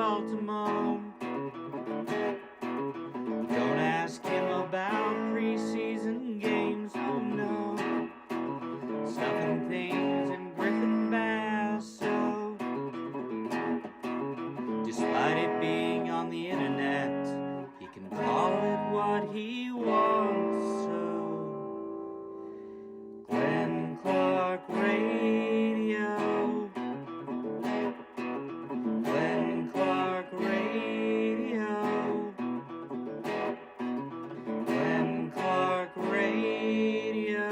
Baltimore. Don't ask him about preseason games, oh no. Stuffing things in Griffin Basso. Despite it being on the internet, he can call it what he wants, so Glenn Clark Radio. Glenn Clark Radio. Glenn Clark Radio.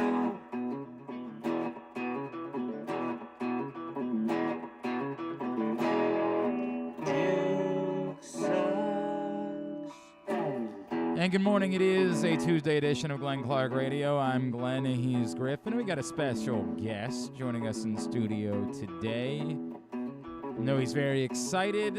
Duke sucks. And good morning. It is a Tuesday edition of Glenn Clark Radio. I'm Glenn, and he's Griffin. We got a special guest joining us in studio today. I know he's very excited.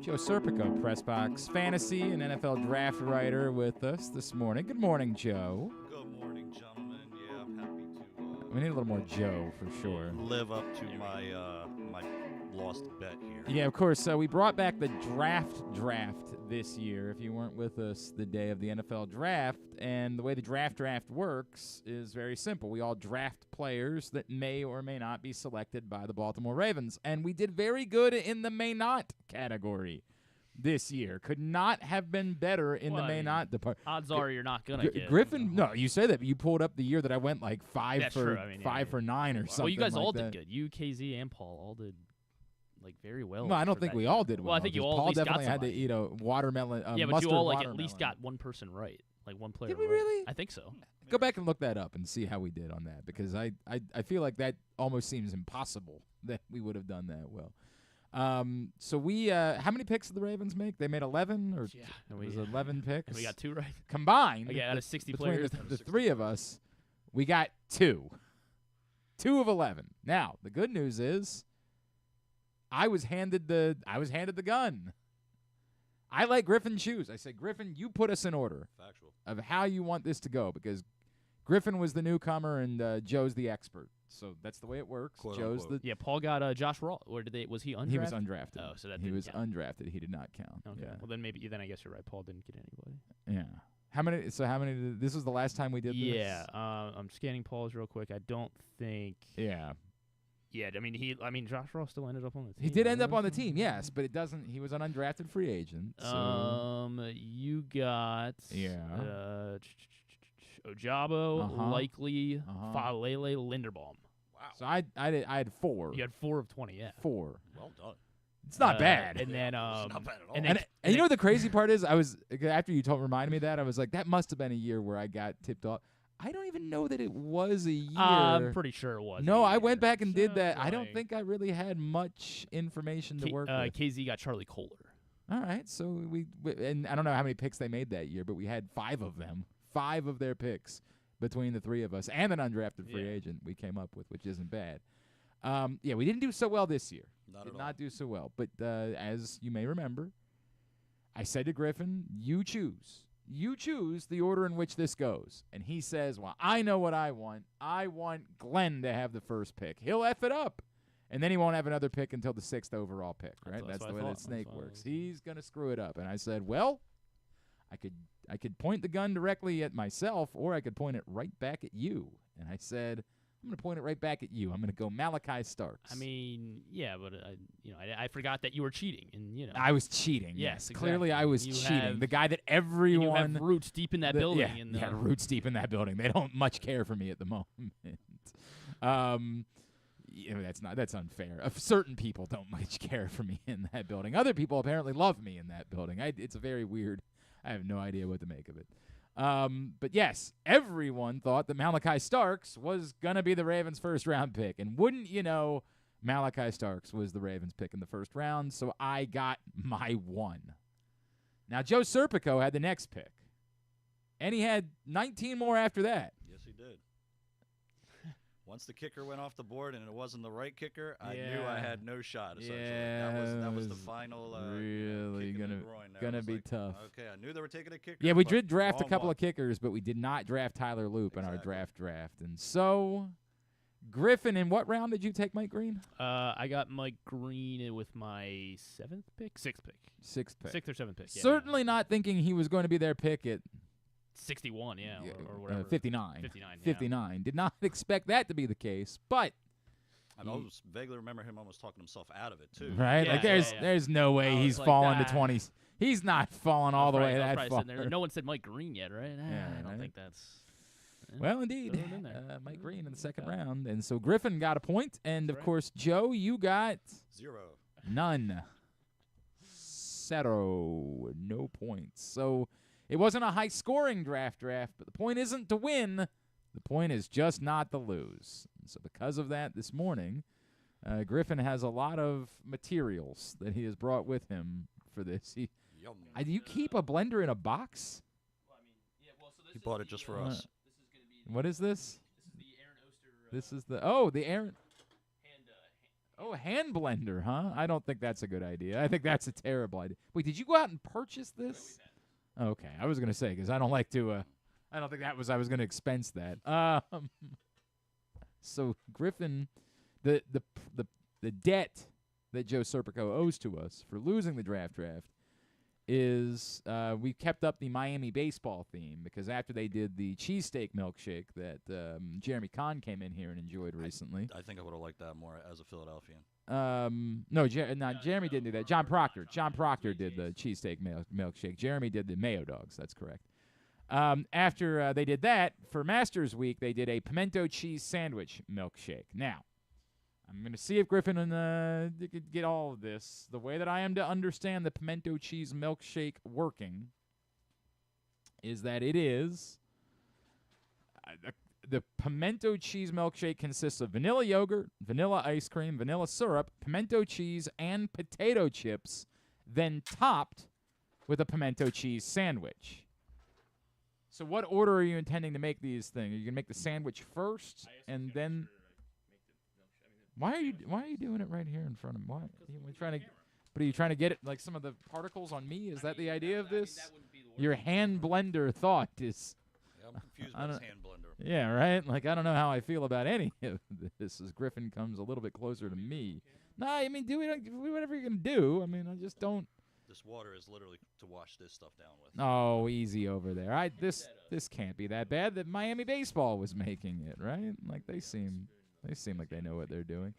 Joe Serpico, Pressbox Fantasy and NFL Draft writer with us this morning. Good morning, Joe. Good morning, gentlemen. Yeah, I'm happy to We need a little more Joe for sure. live up to my my lost bet here. Yeah, of course. We brought back the draft this year. If you weren't with us the day of the NFL draft, and the way the draft works is very simple. We all draft players that may or may not be selected by the Baltimore Ravens, and we did very good in the may not category this year. Could not have been better in the may not department. Odds are you're not gonna get Griffin. No, you say that, but you pulled up the year that I went like five for 9 or something. Well, you guys like all that. did good. You, KZ, and Paul all did like very well. Well, I don't think we all did well. Well, I think you all Paul at least definitely got had to eat a watermelon. yeah, but mustard you all like watermelon. at least got one person right, like one player. Did we right. really? I think so. Go back and look that up and see how we did on that, because I feel like that almost seems impossible that we would have done that well. So we how many picks did the Ravens make? They made 11 or Yeah, it was 11 picks. And we got 2 right. Combined. Yeah, out of 60 between players. the three of us, we got 2. 2 of 11. Now, the good news is I was handed the gun. I let Griffin choose. I said, Griffin, you put us in order Factual. of how you want this to go, because Griffin was the newcomer and Joe's the expert. So that's the way it works. Quote, Joe's unquote. the Yeah, Paul got Josh Raw. Or was he undrafted? He was undrafted. Oh, so that he didn't was count. undrafted. He did not count. Okay. Yeah. Well, then I guess you're right. Paul didn't get anybody. Yeah. How many? This was the last time we did this? Yeah. I'm scanning Paul's real quick. I don't think. Yeah. Yeah. I mean, Josh Raw still ended up on the team. He did end up on the team, yes, but it doesn't. He was an undrafted free agent. So. You got. Yeah. Ojabo, Likely, Falele, Linderbaum. Wow. So I had 4. You had 4 of 20. Yeah. 4. Well done. It's not bad. And then It's not bad at all. and And then- you know what the crazy part is? I was after you reminded me of that, I was like, that must have been a year where I got tipped off. I don't even know that it was a year. I'm pretty sure it was. No, a I year. went back and did So, that. I don't like, think I really had much information to work with. KZ got Charlie Kohler. All right, so we and I don't know how many picks they made that year, but we had 5 of them, 5 of their picks between the 3 of us and an undrafted free agent we came up with, which isn't bad. Yeah, we didn't do so well this year. Did not do so well. But as you may remember, I said to Griffin, you choose. You choose the order in which this goes. And he says, well, I know what I want. I want Glenn to have the first pick. He'll F it up. And then he won't have another pick until the 6th overall pick, right? That's the way that snake works. He's going to screw it up. And I said, well, I could point the gun directly at myself, or I could point it right back at you. And I said, I'm going to point it right back at you. I'm going to go Malachi Starks. I mean, yeah, but I forgot that you were cheating, and I was cheating. Yes, Clearly, I was You cheating. have- The guy that everyone you have roots deep in that building. Yeah, roots deep in that building. They don't much care for me at the moment. That's unfair. Certain people don't much care for me in that building. Other people apparently love me in that building. It's a very weird. I have no idea what to make of it. But yes, everyone thought that Malachi Starks was going to be the Ravens' first-round pick. And wouldn't you know, Malachi Starks was the Ravens' pick in the first round, so I got my 1. Now, Joe Serpico had the next pick. And he had 19 more after that. Yes, he did. Once the kicker went off the board and it wasn't the right kicker, I knew I had no shot. Essentially, that was the final. Really gonna be tough. Okay, I knew they were taking a kicker. Yeah, we but did draft a wrong couple one. of kickers, but we did not draft Tyler Loop in our draft, and so Griffin, in what round did you take Mike Green? I got Mike Green with my 7th pick, 6th pick, Sixth pick. 6th or 7th pick. Yeah, Certainly not thinking he was going to be their pick at 61, or whatever. 59. 59. Yeah. 59. Did not expect that to be the case, but I always vaguely remember him almost talking himself out of it too. right, Yeah, like yeah, there's no way I he's was like, fallen to ah. 20s. He's not falling all the way I was that probably far. sitting there. No one said Mike Green yet, right? I don't right. think that's. Well, indeed, Throw it in there. Mike Green in the second round, and so Griffin got a point, and of Right. course, Joe, you got 0. none. 0, no points. So it wasn't a high-scoring draft, but the point isn't to win. The point is just not to lose. And so because of that, this morning, Griffin has a lot of materials that he has brought with him for this. Yum. Do you keep a blender in a box? He bought it just for us. What is this? This is the Aaron. Hand blender, huh? I don't think that's a good idea. I think that's a terrible idea. Wait, did you go out and purchase this? Okay, I was gonna say because I don't like to. I don't think that was. I was gonna expense that. So Griffin, the debt that Joe Serpico owes to us for losing the draft is we kept up the Miami baseball theme because after they did the cheesesteak milkshake that Jeremy Kahn came in here and enjoyed recently. I think I would have liked that more as a Philadelphian. No, Jeremy didn't do that. John Proctor did the cheesesteak milkshake. Jeremy did the mayo dogs. That's correct. After they did that, for Masters Week, they did a pimento cheese sandwich milkshake. Now, I'm going to see if Griffin could get all of this. The way that I am to understand the pimento cheese milkshake working is that it is the pimento cheese milkshake consists of vanilla yogurt, vanilla ice cream, vanilla syrup, pimento cheese, and potato chips, then topped with a pimento cheese sandwich. So what order are you intending to make these things? Are you going to make the sandwich first and then... Why are you doing it right here in front of me? Why? Are you trying to get it like some of the particles on me? Is that the idea of this? Your hand blender thought is. Yeah, I'm confused with his hand blender. Yeah, right. Like I don't know how I feel about any of this. As Griffin comes a little bit closer to me. No, I mean do whatever you're gonna do. I mean I just don't. This water is literally to wash this stuff down with. Oh, easy over there. This can't be that bad. That Miami baseball was making it, right? Like they seem like they know what they're doing.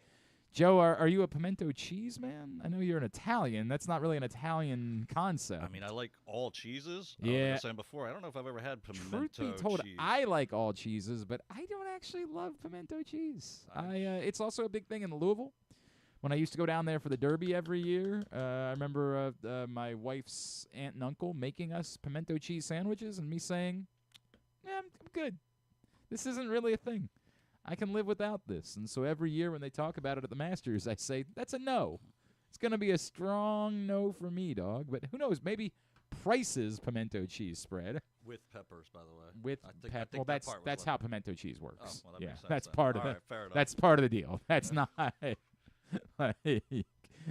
Joe, are you a pimento cheese man? I know you're an Italian. That's not really an Italian concept. I mean, I like all cheeses. Yeah. I was saying before, I don't know if I've ever had pimento Truth be told, cheese. I like all cheeses, but I don't actually love pimento cheese. It's also a big thing in Louisville. When I used to go down there for the Derby every year, I remember my wife's aunt and uncle making us pimento cheese sandwiches and me saying, yeah, I'm good. This isn't really a thing. I can live without this. And so every year when they talk about it at the Masters, I say, that's a no. It's going to be a strong no for me, dog. But who knows? Maybe Price's pimento cheese spread. With peppers, by the way. With pepper. Well, that's how pimento cheese works. Oh, well, that yeah, makes sense that's then. part of All it. right, fair enough. That's part of the deal. That's not. Like,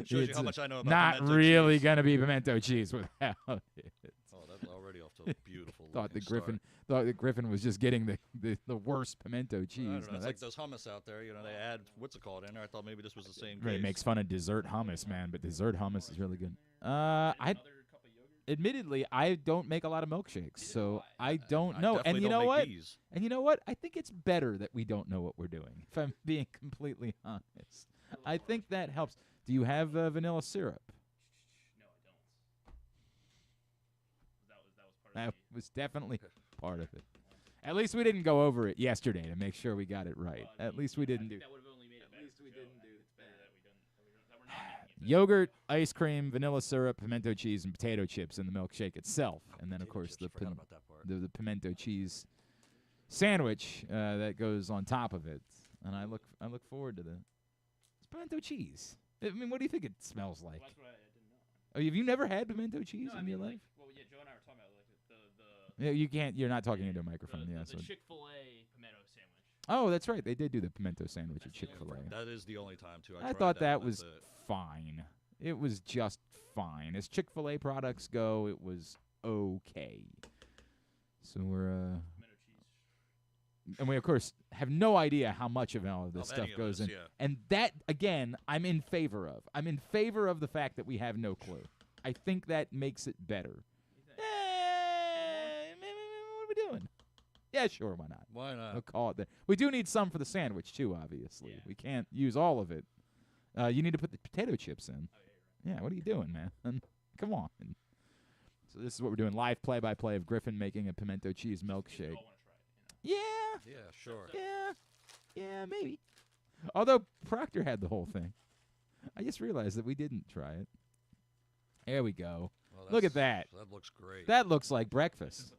Shows you how much I know about not pimento really cheese. going to be pimento cheese without it. Oh, that's already off to a beautiful Thought looking that Griffin was just getting the worst pimento cheese. I don't know. No, It's like that's those hummus out there. You know, they add what's it called in there. I thought maybe this was the same. right, case. makes fun of dessert hummus, man, but dessert hummus is really good. Admittedly, I don't make a lot of milkshakes, so I don't know. And definitely you don't know make what? these. And you know what? I think it's better that we don't know what we're doing, if I'm being completely honest. I think that helps. Do you have vanilla syrup? No, I don't. That was definitely part of it. At least we didn't go over it yesterday to make sure we got it right. At least we didn't do. That would have only made it better. we didn't do It's better that we're not making it. Yogurt, ice cream, vanilla syrup, pimento cheese, and potato chips in the milkshake itself, and then of course the Forgot about that part. the pimento cheese sandwich that goes on top of it. And I look forward to the pimento cheese. I mean, what do you think it smells like? Well, that's what I didn't know. Oh, have you never had pimento cheese in your life? Well, yeah, Joe and I were talking about the Yeah, you can't. You're not talking into a microphone. Yeah. So. the Chick-fil-A pimento sandwich. Oh, that's right. They did do the pimento sandwich at Chick-fil-A. That is the only time too. I tried thought that That's was it. fine. It was just fine. As Chick-fil-A products go, it was okay. So we're Pimento cheese. And we, of course, have no idea how much of all of this stuff goes in. Yeah. And that, again, I'm in favor of. I'm in favor of the fact that we have no clue. I think that makes it better. What are we doing? Yeah, sure, why not? Why not? We'll call it that. We do need some for the sandwich, too, obviously. Yeah. We can't use all of it. You need to put the potato chips in. Yeah, what are you doing, man? Come on. So this is what we're doing. Live play-by-play of Griffin making a pimento cheese milkshake. Yeah. Yeah, sure. Yeah, maybe. Although Proctor had the whole thing. I just realized that we didn't try it. There we go. Well, Look at that. That looks great. That looks like breakfast.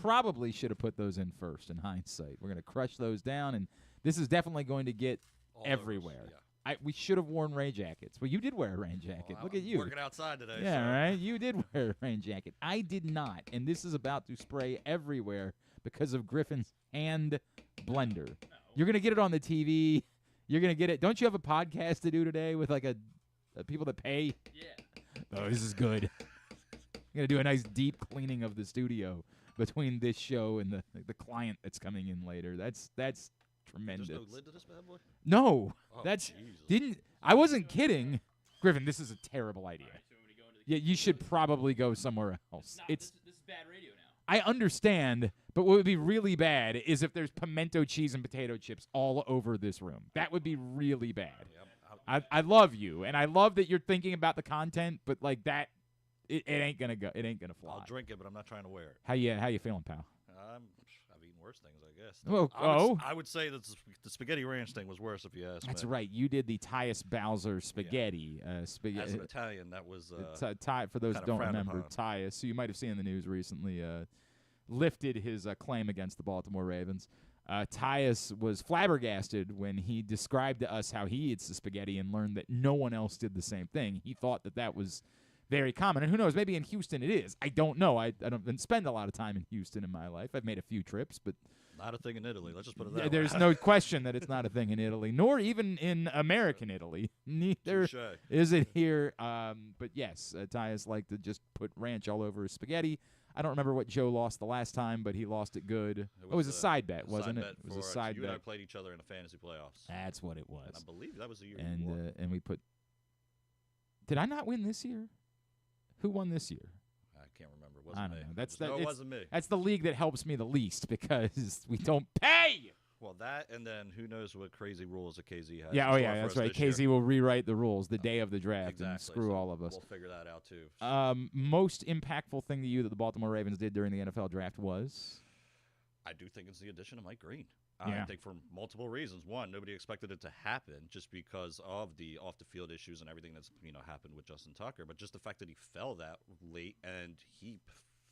Probably should have put those in first in hindsight. We're going to crush those down, and this is definitely going to get All over us, everywhere. yeah. We should have worn rain jackets. Well, you did wear a rain jacket. Well, Look I'm at you. Working outside today. Yeah, so. right? You did wear a rain jacket. I did not, and this is about to spray everywhere because of Griffin's hand blender. You're going to get it on the TV. You're going to get it. Don't you have a podcast to do today with like a people that pay? Yeah. Oh, this is good. I'm going to do a nice deep cleaning of the studio between this show and the client that's coming in later. That's tremendous. There's no lid to this bad boy? No. Oh, That's Jesus. I wasn't kidding. Griffin, this is a terrible idea. Yeah, you should probably go somewhere else. This is bad radio now. I understand, but what would be really bad is if there's pimento cheese and potato chips all over this room. That would be really bad. I love you, and I love that you're thinking about the content, but like that, it ain't gonna go. It ain't gonna fly. I'll drink it, but I'm not trying to wear it. How you feeling, pal? I've eaten worse things, I guess. Well, I would say that the spaghetti ranch thing was worse, if you ask me. That's right. You did the Tyus Bowser spaghetti. As an Italian, that was Ty, for those who kind of don't frowned remember, upon. Tyus, who you might have seen in the news recently, lifted his claim against the Baltimore Ravens. Tyus was flabbergasted when he described to us how he eats the spaghetti and learned that no one else did the same thing. He thought that was very common. And who knows, maybe in Houston it is. I don't know. I don't spend a lot of time in Houston in my life. I've made a few trips, but not a thing in Italy. Let's just put it that way. there's no question that it's not a thing in Italy, nor even in American Italy. Neither Touche. is it here. But yes, Tyus liked to just put ranch all over his spaghetti. I don't remember what Joe lost the last time, but he lost it good. It was a side bet, wasn't it? It was a side you bet. and I played each other in the fantasy playoffs. That's what it was. And I believe that was the year you won. And we put. Did I not win this year? Who won this year? I can't remember. It I wasn't don't me. know. It wasn't me. That's the league that helps me the least because we don't pay. Well, that and then who knows what crazy rules that KZ has. Yeah, in store yeah, for that's us right. this KZ year. will rewrite the rules the day of the draft Exactly. and screw so all of us. We'll figure that out too. Most impactful thing to you that the Baltimore Ravens did during the NFL draft was? I do think it's the addition of Mike Green. Yeah. I think for multiple reasons. One, nobody expected it to happen just because of the off-the-field issues and everything that's happened with Justin Tucker. But just the fact that he fell that late and he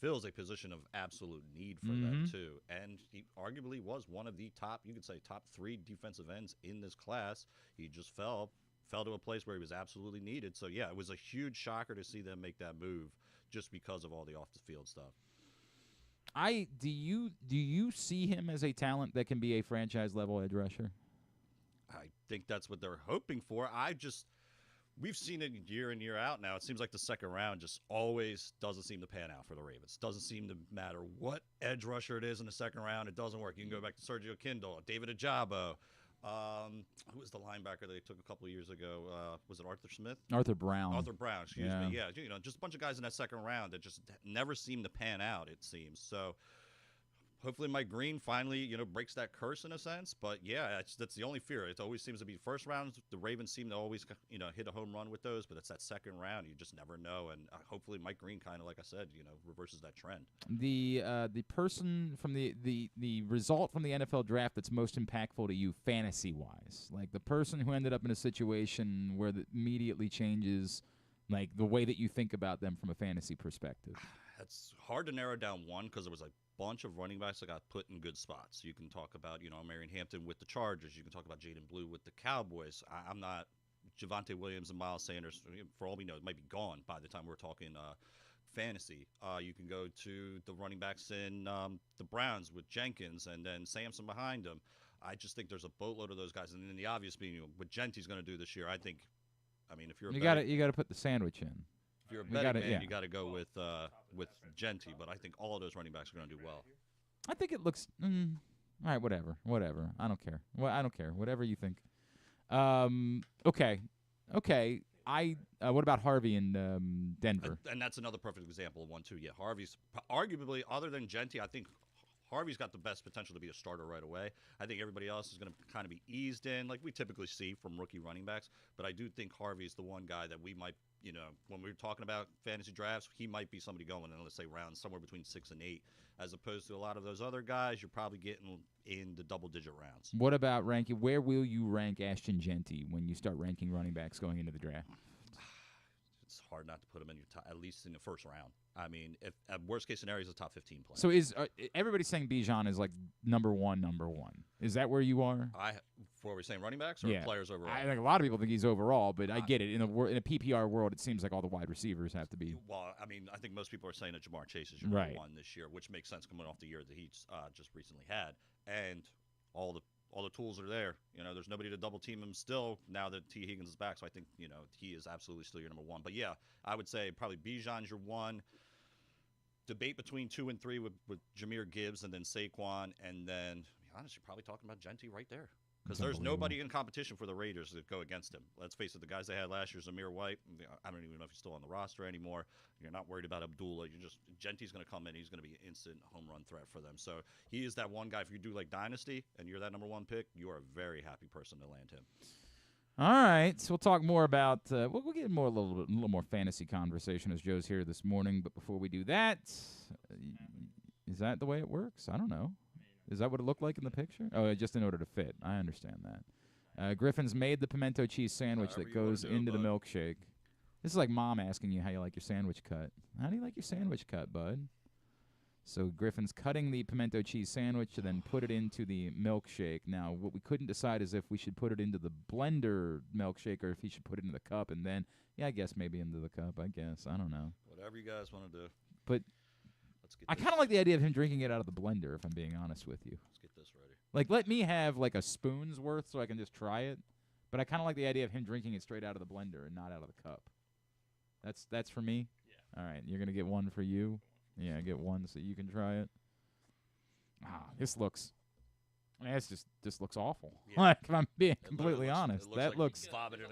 fills a position of absolute need for them too. And he arguably was one of the top 3 defensive ends in this class. He just fell to a place where he was absolutely needed. So yeah, it was a huge shocker to see them make that move just because of all the off-the-field stuff. Do you see him as a talent that can be a franchise level edge rusher? I think that's what they're hoping for. We've seen it year in, year out now. It seems like the second round just always doesn't seem to pan out for the Ravens. Doesn't seem to matter what edge rusher it is in the second round. It doesn't work. You can go back to Sergio Kindle, David Ajabo. Who was the linebacker they took a couple of years ago? Was it Arthur Smith? Arthur Brown. Arthur Brown, excuse me. Yeah, just a bunch of guys in that second round that just never seem to pan out, it seems. So hopefully Mike Green finally, breaks that curse in a sense. But yeah, that's the only fear. It always seems to be first rounds. The Ravens seem to always, hit a home run with those. But it's that second round. You just never know. And hopefully Mike Green kind of, like I said, reverses that trend. The person from the result from the NFL draft that's most impactful to you fantasy wise, like the person who ended up in a situation where that immediately changes, like the way that you think about them from a fantasy perspective. It's hard to narrow down one because there was a bunch of running backs that got put in good spots. You can talk about, Marion Hampton with the Chargers. You can talk about Jaden Blue with the Cowboys. I'm not Javonte Williams and Miles Sanders. For all we know, it might be gone by the time we're talking fantasy. You can go to the running backs in the Browns with Jenkins and then Sampson behind him. I just think there's a boatload of those guys. And then the obvious being what Genty's going to do this year. If you're you got to put the sandwich in. If you're a betting man, you got to go with Genty, but I think all of those running backs are going to do well. I think it looks All right, whatever. I don't care. Well, I don't care. Whatever you think. Okay. What about Harvey in Denver? And that's another perfect example of one too. Yeah, Harvey's arguably, other than Genty, I think Harvey's got the best potential to be a starter right away. I think everybody else is going to kind of be eased in, like we typically see from rookie running backs. But I do think Harvey's the one guy that we might, when we're talking about fantasy drafts, he might be somebody going in, let's say, rounds somewhere between 6 and 8, as opposed to a lot of those other guys. You're probably getting in the double-digit rounds. What about ranking? Where will you rank Ashton Genty when you start ranking running backs going into the draft? It's hard not to put him in your top, at least in the first round. I mean, if at worst case scenario, he's a top 15 player. So is everybody saying Bijan is like number one? Is that where you are? Before we're saying running backs or players overall? I think a lot of people think he's overall, but I get it. In a PPR world, it seems like all the wide receivers have to be. Well, I mean, I think most people are saying that Jamar Chase is your number one this year, which makes sense coming off the year that he just recently had, and all the tools are there. There's nobody to double team him still now that T. Higgins is back. So I think, he is absolutely still your number one. But yeah, I would say probably Bijan's your one. Debate between 2 and 3 with Jahmyr Gibbs and then Saquon. And then, to be honest, you're probably talking about Genty right there. Because there's nobody in competition for the Raiders that go against him. Let's face it, the guys they had last year, Zamir White, I don't even know if he's still on the roster anymore. You're not worried about Abdullah. Genty's going to come in. He's going to be an instant home run threat for them. So he is that one guy. If you do like Dynasty and you're that number one pick, you are a very happy person to land him. All right, so we'll talk more about we'll get a little more fantasy conversation as Joe's here this morning. But before we do that, is that the way it works? I don't know. Is that what it looked like in the picture? Oh, just in order to fit. I understand that. Griffin's made the pimento cheese sandwich that goes into the milkshake. This is like Mom asking you how you like your sandwich cut. How do you like your sandwich cut, bud? So Griffin's cutting the pimento cheese sandwich to then put it into the milkshake. Now, what we couldn't decide is if we should put it into the blender milkshake or if he should put it in the cup and then, I guess maybe into the cup, I guess. I don't know. Whatever you guys want to do. But I kind of like the idea of him drinking it out of the blender, if I'm being honest with you. Let's get this ready. Like, let me have, like, a spoon's worth so I can just try it. But I kind of like the idea of him drinking it straight out of the blender and not out of the cup. That's for me? Yeah. All right, you're going to get one for you? Yeah, get one so you can try it. This looks... I mean, this looks awful. Yeah. Like, if I'm being completely honest. That looks... There's a lot of vanilla,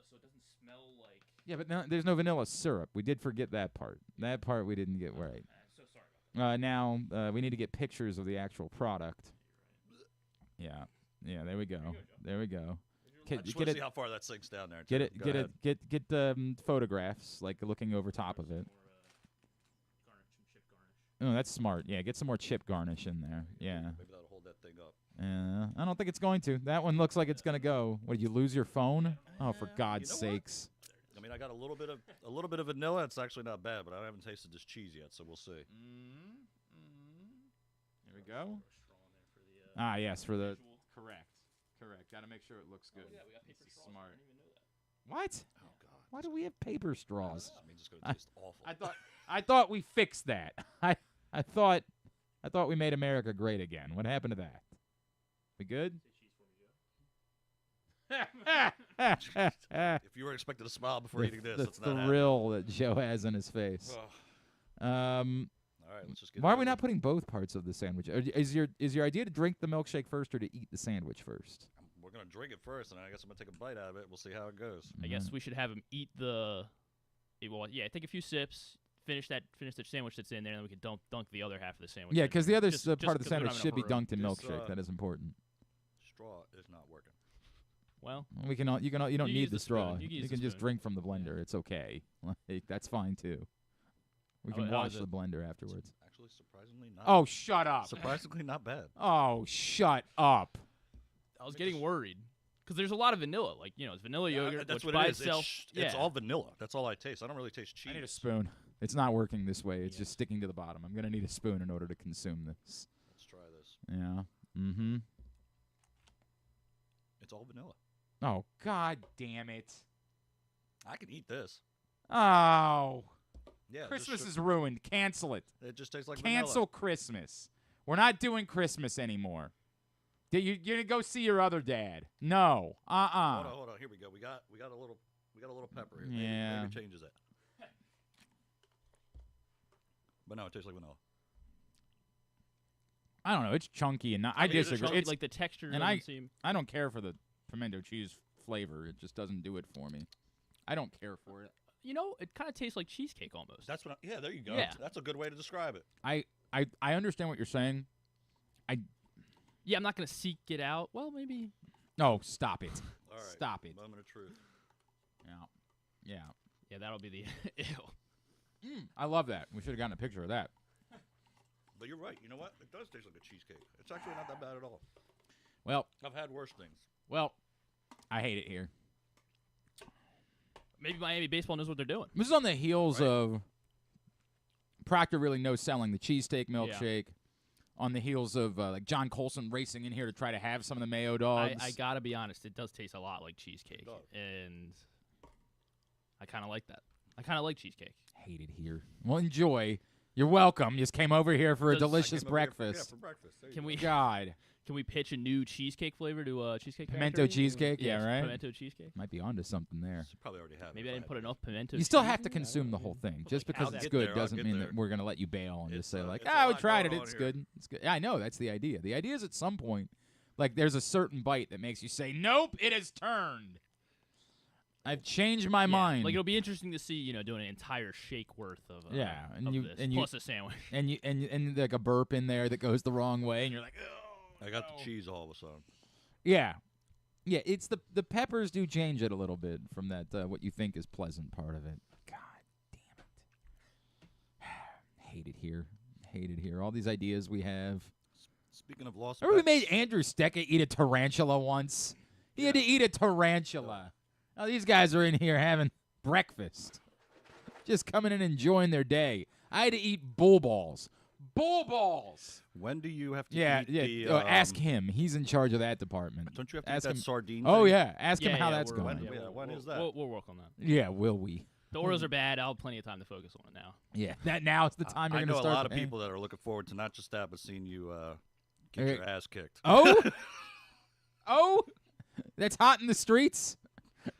so it doesn't smell like... Yeah, but there's no vanilla syrup. We did forget that part. That part we didn't get right. So sorry about that. Now, we need to get pictures of the actual product. Yeah. Yeah, there we go. There we go. I just want to see how far that sinks down there. Get photographs, like looking over top of it. Oh, that's smart. Yeah, get some more chip garnish in there. Yeah. Maybe that'll hold that thing up. I don't think it's going to. That one looks like it's going to go. What, did you lose your phone? Oh, for God's sakes. I mean, I got a little bit of vanilla. It's actually not bad, but I haven't tasted this cheese yet, so we'll see. Here we go. Yes, for the correct. Got to make sure it looks good. Oh, yeah, we got paper straws. Smart. I didn't even know that. What? Oh God. Why do we have paper straws? I mean, it's going to taste awful. I thought we fixed that. I thought we made America great again. What happened to that? We good? If you were expecting a smile before eating this, that's not happening. The thrill that Joe has on his face. All right, let's just get. Why are we not putting both parts of the sandwich? Is your idea to drink the milkshake first or to eat the sandwich first? We're gonna drink it first, and I guess I'm gonna take a bite out of it. We'll see how it goes. I guess we should have him eat take a few sips. Finish the sandwich that's in there, and then we can dunk the other half of the sandwich. Yeah, because the other part of the sandwich should be dunked in milkshake. That is important. Straw is not working. Well, you don't need the straw. You You can just drink from the blender. It's okay. Like, that's fine too. We can wash the blender afterwards. Actually, surprisingly not. Oh, shut up. Surprisingly not bad. Oh, shut up. I was getting worried because there's a lot of vanilla. Like, it's vanilla yogurt, that's which what by it is. itself, It's all vanilla. That's all I taste. I don't really taste cheese. I need a spoon. It's not working this way. It's just sticking to the bottom. I'm going to need a spoon in order to consume this. Let's try this. Yeah. Mm-hmm. It's all vanilla. Oh, God damn it. I can eat this. Oh. Yeah. Christmas is ruined. Cancel it. It just tastes like Cancel vanilla. Christmas. We're not doing Christmas anymore. You're going to go see your other dad. No. Hold on. Here we go. We got a little pepper here. Yeah. Maybe changes it. But no, it tastes like vanilla. I don't know. It's chunky and not. I mean, it's disagree. chunky, It's like the texture and doesn't seem. I don't care for the pimento cheese flavor. It just doesn't do it for me. I don't care for it. You know, it kind of tastes like cheesecake almost. That's what. Yeah, there you go. Yeah. That's a good way to describe it. I understand what you're saying. Yeah, I'm not gonna seek it out. Well, maybe. No, stop it. All right. Stop it. Moment of truth. Yeah. Yeah, that'll be the ew. I love that. We should have gotten a picture of that. But you're right. You know what? It does taste like a cheesecake. It's actually not that bad at all. Well, I've had worse things. I hate it here. Maybe Miami baseball knows what they're doing. This is on the heels of Proctor really no selling the cheesesteak milkshake. On the heels of like John Colson racing in here to try to have some of the mayo dogs. I gotta be honest, it does taste a lot like cheesecake, It does. and I kind of like that. I kind of like cheesecake. hate it here. Well, enjoy. You're welcome. Just came over here for a Does- I delicious I came over here breakfast. for breakfast. There you Can go. we God. can we pitch a new cheesecake flavor to Cheesecake Pimento Factory? cheesecake? Yeah, Yes, right? Pimento cheesecake. Might be onto something there. You probably already have. Maybe I it if didn't put had it. enough pimento. You still cheese have to in it. I consume the don't whole know. thing. But Just like, how because it's that- good Get there, I'll doesn't get mean there. that we're going to let you bail and just It's, say, like, it's a we lot tried it. going on It's here. good. It's good. Yeah, I know. That's the idea. The idea is at some point, like, there's a certain bite that makes you say, nope, it has turned. I've changed my Yeah, mind. Like it'll be interesting to see, doing an entire shake worth of Yeah, and of you- this, and you- plus a sandwich. and like a burp in there that goes the wrong way, and you're like, oh, I got no. the cheese all of a sudden. Yeah. Yeah, it's the peppers do change it a little bit from that what you think is pleasant part of it. God damn it. Hate it here. Hate it here. All these ideas we have. Speaking of lost Remember we pets, made Andrew Stecca eat a tarantula once? He had to eat a tarantula. Now these guys are in here having breakfast. Just coming in and enjoying their day. I had to eat bull balls. Bull balls! when do you have to Yeah, eat yeah. the, Ask him. He's in charge of that department. Don't you have to Ask eat that him. sardine Oh, thing? yeah. Ask him Yeah, how yeah, that's we're- going. When- when is that? We'll work on that. Yeah, will we? The Orioles are bad. I'll have plenty of time to focus on it now. Yeah, that now is the time I you're know going to a start. lot of paying. people that are looking forward to not just that, but seeing you get Hey. your ass kicked. Oh, oh, that's hot in the streets.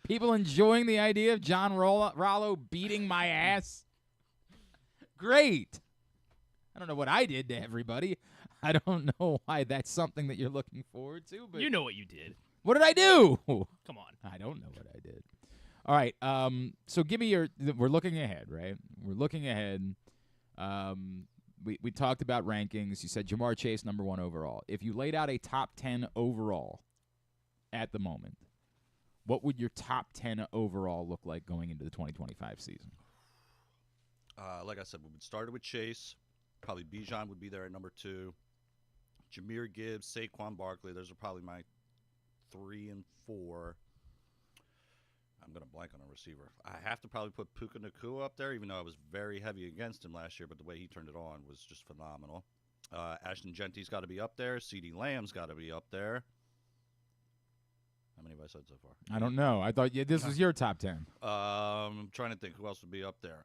People enjoying the idea of John Rollo beating my ass. Great. I don't know what I did to everybody. I don't know why that's something that you're looking forward to. But You know what you did. what did I do? Come on. I don't know what I did. All right. So give me your. We're looking ahead, right? We're looking ahead. We talked about rankings. You said Jamar Chase #1 overall. If you laid out a top 10 overall at the moment, what would your top 10 overall look like going into the 2025 season? Like I said, we started with Chase. Probably Bijan would be there at #2. Jahmyr Gibbs, Saquon Barkley. Those are probably my 3 and 4. I'm going to blank on a receiver. I have to probably put Puka Nacua up there, even though I was very heavy against him last year, but the way he turned it on was just phenomenal. Ashton Genty's got to be up there. CeeDee Lamb's got to be up there. How many have I said so far? I don't know. I thought this was your top 10. I'm trying to think who else would be up there.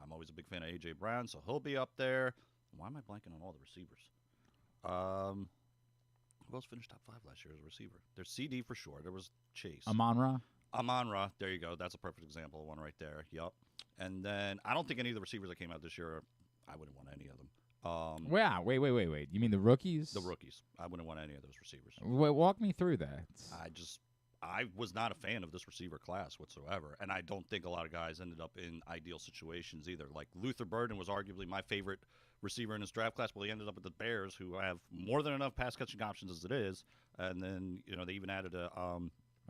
I'm always a big fan of A.J. Brown, so he'll be up there. Why am I blanking on all the receivers? Who else finished top 5 last year as a receiver? There's CD for sure. There was Chase. Amon-Ra? There you go. That's a perfect example of one right there. Yup. And then I don't think any of the receivers that came out this year, I wouldn't want any of them. Wow. Wait. You mean the rookies? The rookies. I wouldn't want any of those receivers. Wait, walk me through that. I was not a fan of this receiver class whatsoever, and I don't think a lot of guys ended up in ideal situations either. Like Luther Burden was arguably my favorite receiver in his draft class, but he ended up with the Bears, who have more than enough pass catching options as it is, and then they even added a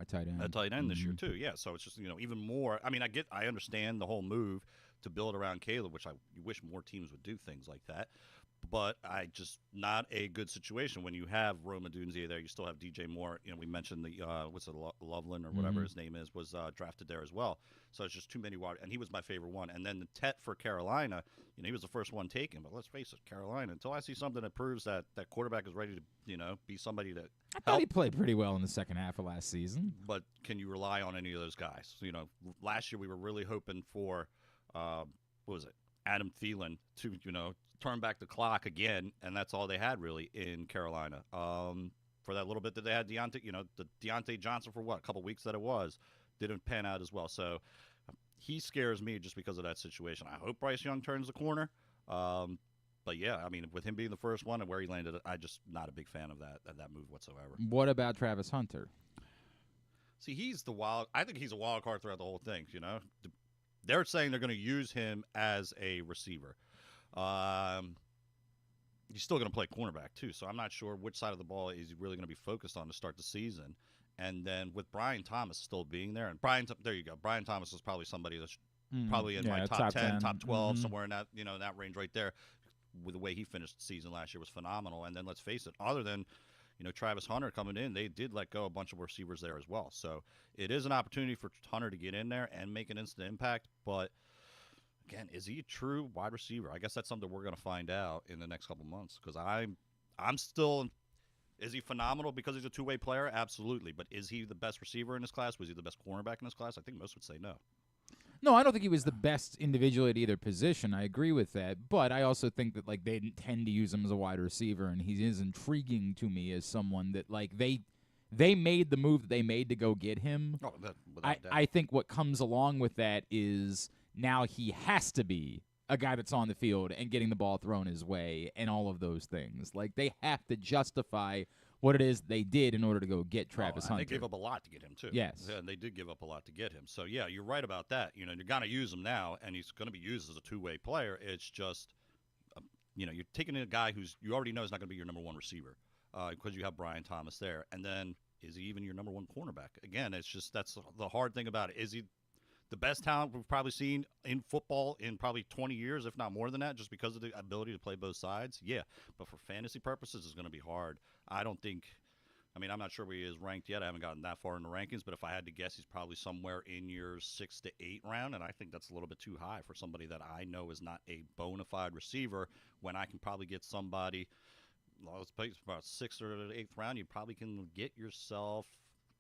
tight end this year too. Yeah, so it's just even more. I mean, I understand the whole move to build around Caleb, which you wish more teams would do things like that. But I just not a good situation when you have Rome Odunze there. You still have DJ Moore. We mentioned the Loveland or whatever his name is was drafted there as well. So it's just too many wide, and he was my favorite one. And then the Tet for Carolina, he was the first one taken. But let's face it, Carolina. Until I see something that proves that quarterback is ready to be somebody that I thought he played pretty well in the second half of last season. But can you rely on any of those guys? Last year we were really hoping for what was it? Adam Thielen to turn back the clock again, and that's all they had really in Carolina. For that little bit that they had the Deontay Johnson for a couple weeks that it was, didn't pan out as well. So he scares me just because of that situation. I hope Bryce Young turns the corner. But yeah, I mean, with him being the first one and where he landed, I just not a big fan of that move whatsoever. What about Travis Hunter? See, I think he's a wild card throughout the whole thing. They're saying they're going to use him as a receiver. He's still going to play cornerback too, so I'm not sure which side of the ball is he really going to be focused on to start the season. And then with Brian Thomas still being there, and there you go. Brian Thomas is probably somebody that's probably in my top 10, top 12, somewhere in that in that range right there. With the way he finished the season last year was phenomenal. And then let's face it, other than Travis Hunter coming in, they did let go a bunch of receivers there as well. So it is an opportunity for Hunter to get in there and make an instant impact. But again, is he a true wide receiver? I guess that's something we're going to find out in the next couple months, because I'm still. Is he phenomenal because he's a two-way player? Absolutely. But is he the best receiver in this class? Was he the best cornerback in this class? I think most would say no. No, I don't think he was the best individually at either position. I agree with that. But I also think that, they didn't tend to use him as a wide receiver, and he is intriguing to me as someone that, they made the move that they made to go get him. Oh, without doubt. I think what comes along with that is now he has to be a guy that's on the field and getting the ball thrown his way and all of those things. They have to justify what it is they did in order to go get Travis Hunter. They gave up a lot to get him, too. Yes. Yeah, and they did give up a lot to get him. So, yeah, you're right about that. You're going to use him now, and he's going to be used as a two-way player. It's just, you're taking in a guy who's you already know is not going to be your number one receiver because you have Brian Thomas there. And then is he even your number one cornerback? Again, it's just that's the hard thing about it. Is he the best talent we've probably seen in football in probably 20 years, if not more than that, just because of the ability to play both sides? Yeah, but for fantasy purposes, it's going to be hard. I'm not sure where he is ranked yet. I haven't gotten that far in the rankings, but if I had to guess, he's probably somewhere in your 6 to 8 round, and I think that's a little bit too high for somebody that I know is not a bona fide receiver, when I can probably get somebody, let's play about 6th or 8th round, you probably can get yourself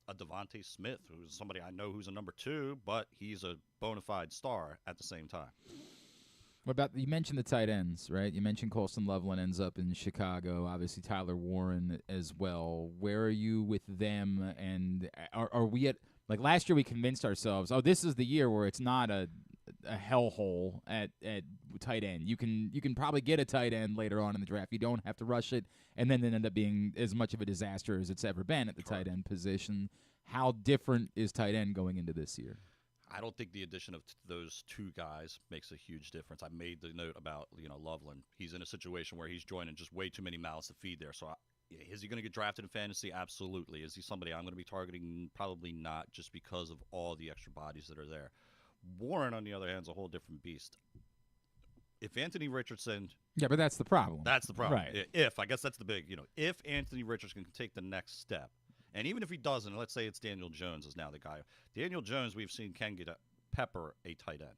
a Devontae Smith, who's somebody I know who's a number 2, but he's a bona fide star at the same time. What about, you mentioned the tight ends, right? You mentioned Colston Loveland ends up in Chicago. Obviously, Tyler Warren as well. Where are you with them? And are we at, last year we convinced ourselves, this is the year where it's not a hellhole at tight end. You can probably get a tight end later on in the draft. You don't have to rush it, and then it end up being as much of a disaster as it's ever been at the tight end position. How different is tight end going into this year? I don't think the addition of those two guys makes a huge difference. I made the note about Loveland. He's in a situation where he's joining just way too many mouths to feed there. So is he going to get drafted in fantasy? Absolutely. Is he somebody I'm going to be targeting? Probably not, just because of all the extra bodies that are there. Warren, on the other hand, is a whole different beast. If Anthony Richardson... Yeah, but that's the problem. That's the problem. Right. I guess that's the big, if Anthony Richardson can take the next step, and even if he doesn't, let's say it's Daniel Jones is now the guy. Daniel Jones, we've seen, can get pepper a tight end.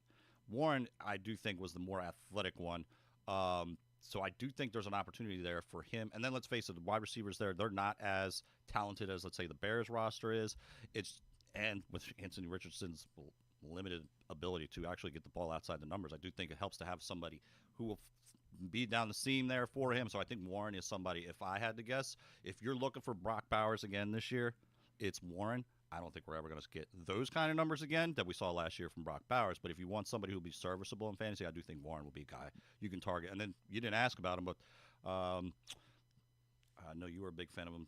Warren, I do think, was the more athletic one. So I do think there's an opportunity there for him. And then let's face it, the wide receivers there, they're not as talented as, let's say, the Bears roster is. And with Anthony Richardson's limited ability to actually get the ball outside the numbers, I do think it helps to have somebody who will be down the seam there for him. So I think Warren is somebody, if I had to guess, if you're looking for Brock Bowers again this year, it's Warren. I don't think we're ever going to get those kind of numbers again that we saw last year from Brock Bowers. But if you want somebody who will be serviceable in fantasy, I do think Warren will be a guy you can target. And then you didn't ask about him, but I know you were a big fan of him.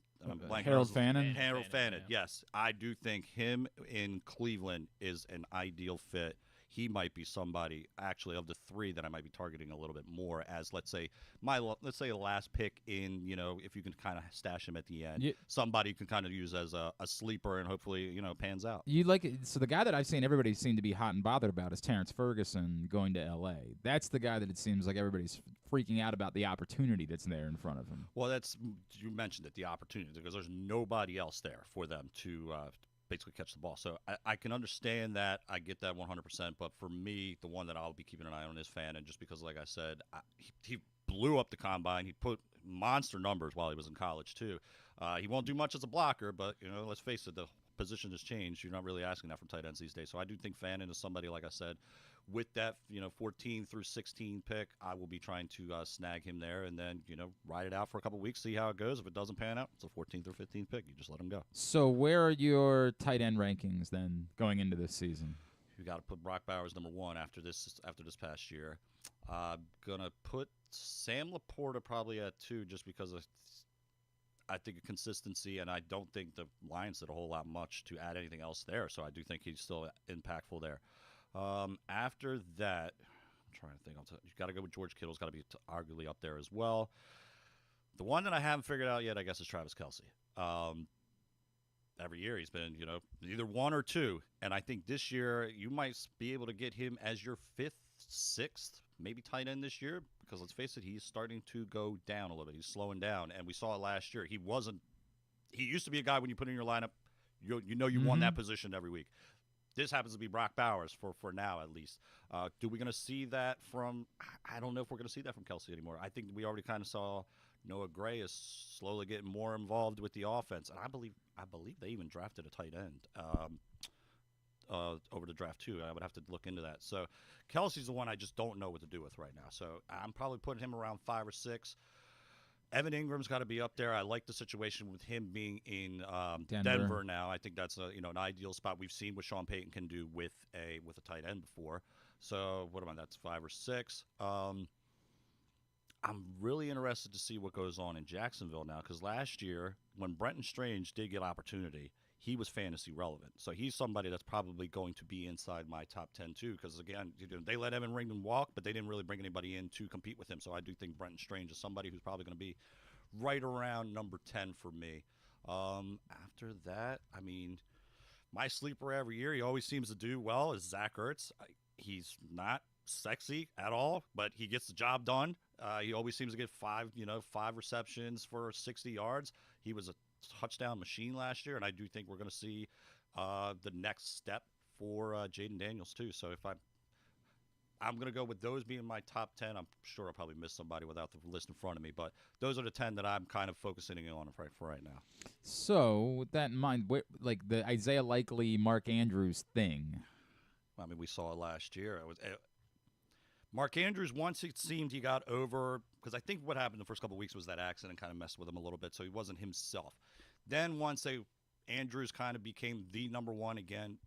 Harold Fannin? Harold Fannin, yes. I do think him in Cleveland is an ideal fit. He might be somebody, actually, of the 3 that I might be targeting a little bit more as, let's say, a last pick in, if you can kind of stash him at the end. Somebody you can kind of use as a sleeper and hopefully, pans out. You like it? So the guy that I've seen everybody seem to be hot and bothered about is Terrence Ferguson going to L.A. That's the guy that it seems like everybody's freaking out about, the opportunity that's there in front of him. Well, you mentioned it, the opportunity, because there's nobody else there for them to basically catch the ball. So I can understand that. I get that 100%. But for me, the one that I'll be keeping an eye on is Fannin, just because, like I said, he blew up the combine. He put monster numbers while he was in college, too. He won't do much as a blocker, but, let's face it, the position has changed. You're not really asking that from tight ends these days. So I do think Fannin is somebody, like I said, with that 14 through 16 pick, I will be trying to snag him there and then ride it out for a couple weeks, see how it goes. If it doesn't pan out, it's a 14th or 15th pick. You just let him go. So where are your tight end rankings then going into this season? You got to put Brock Bowers number 1 after this past year. I'm gonna put Sam Laporta probably at 2, just because I think of consistency, and I don't think the Lions did a whole lot much to add anything else there. So I do think he's still impactful there. After that, I'm trying to think. You got to go with George Kittle's got to be arguably up there as well. The one that I haven't figured out yet, I guess, is Travis Kelce. Every year he's been, either 1 or 2, and I think this year you might be able to get him as your 5th, 6th, maybe tight end this year, because let's face it, he's starting to go down a little bit. He's slowing down, and we saw it last year. He used to be a guy when you put in your lineup, you won that position every week. This happens to be Brock Bowers for now, at least. Do we going to see that from – I don't know if we're going to see that from Kelce anymore. I think we already kind of saw Noah Gray is slowly getting more involved with the offense. And I believe they even drafted a tight end over the draft, too. I would have to look into that. So Kelce's the one I just don't know what to do with right now. So I'm probably putting him around 5 or 6. Evan Ingram's got to be up there. I like the situation with him being in Denver now. I think that's an ideal spot. We've seen what Sean Payton can do with a tight end before. So what am I? That's 5 or 6. I'm really interested to see what goes on in Jacksonville now, because last year when Brenton Strange did get opportunity, he was fantasy relevant. So he's somebody that's probably going to be inside my top 10 too, because again, they let Evan Ringman walk, but they didn't really bring anybody in to compete with him. So I do think Brenton Strange is somebody who's probably going to be right around number 10 for me. After that, I mean, my sleeper every year, he always seems to do well, is Zach Ertz. He's not sexy at all, but he gets the job done. He always seems to get 5 receptions for 60 yards. He was a touchdown machine last year, and I do think we're going to see the next step for Jaden Daniels too. So if I'm going to go with those being my top 10. I'm sure I'll probably miss somebody without the list in front of me, but those are the 10 that I'm kind of focusing on for right now. So with that in mind, like the Isaiah Likely, Mark Andrews thing. I mean, we saw it last year. Mark Andrews, once it seemed he got over, because I think what happened the first couple of weeks was that accident kind of messed with him a little bit, so he wasn't himself. Then once Andrews kind of became the number one again,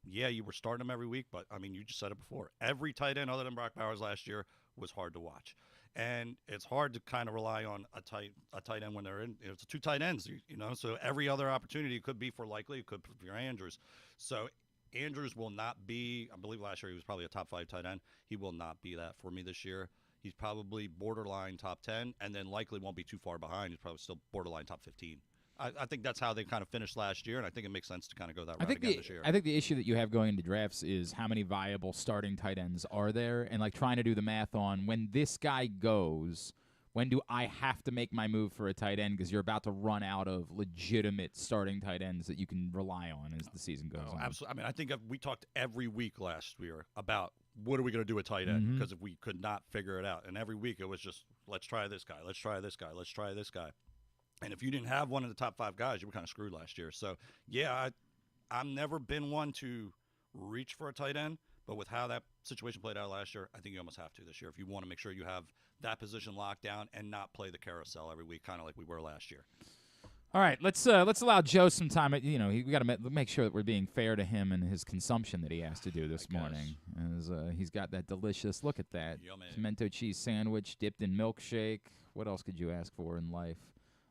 yeah, you were starting him every week, but, I mean, you just said it before. Every tight end other than Brock Bowers last year was hard to watch. And it's hard to kind of rely on a tight end when they're in. It's 2 tight ends, so every other opportunity could be for Likely, it could be for Andrews. So Andrews will not be, I believe last year he was probably a top 5 tight end. He will not be that for me this year. He's probably borderline top 10, and then Likely won't be too far behind. He's probably still borderline top 15. I think that's how they kind of finished last year, and I think it makes sense to kind of go that route again this year. I think the issue that you have going into drafts is how many viable starting tight ends are there, and like trying to do the math on when this guy goes, when do I have to make my move for a tight end, because you're about to run out of legitimate starting tight ends that you can rely on as the season goes on. Absolutely. I mean, I think we talked every week last year about what are we going to do with tight end, because if we could not figure it out. And every week it was just, let's try this guy, let's try this guy, let's try this guy. And if you didn't have one of the top 5 guys, you were kind of screwed last year. So, yeah, I've never been one to reach for a tight end, but with how that situation played out last year, I think you almost have to this year if you want to make sure you have that position locked down and not play the carousel every week, kind of like we were last year. All right, let's allow Joe some time. We got to make sure that we're being fair to him and his consumption that he has to do this morning. As he's got that delicious, look at that, pimento cheese sandwich dipped in milkshake. What else could you ask for in life?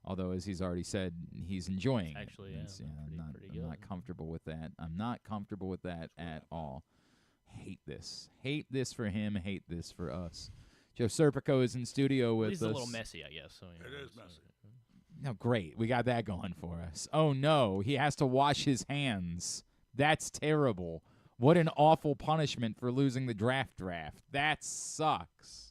Although, as he's already said, he's enjoying actually, it. Pretty I'm not comfortable with that. I'm not comfortable with that at all. Hate this. Hate this for him. Hate this for us. Joe Serpico is in studio with us. It's a little messy, I guess. So, it is messy. No, great. We got that going for us. Oh, no. He has to wash his hands. That's terrible. What an awful punishment for losing the draft. That sucks.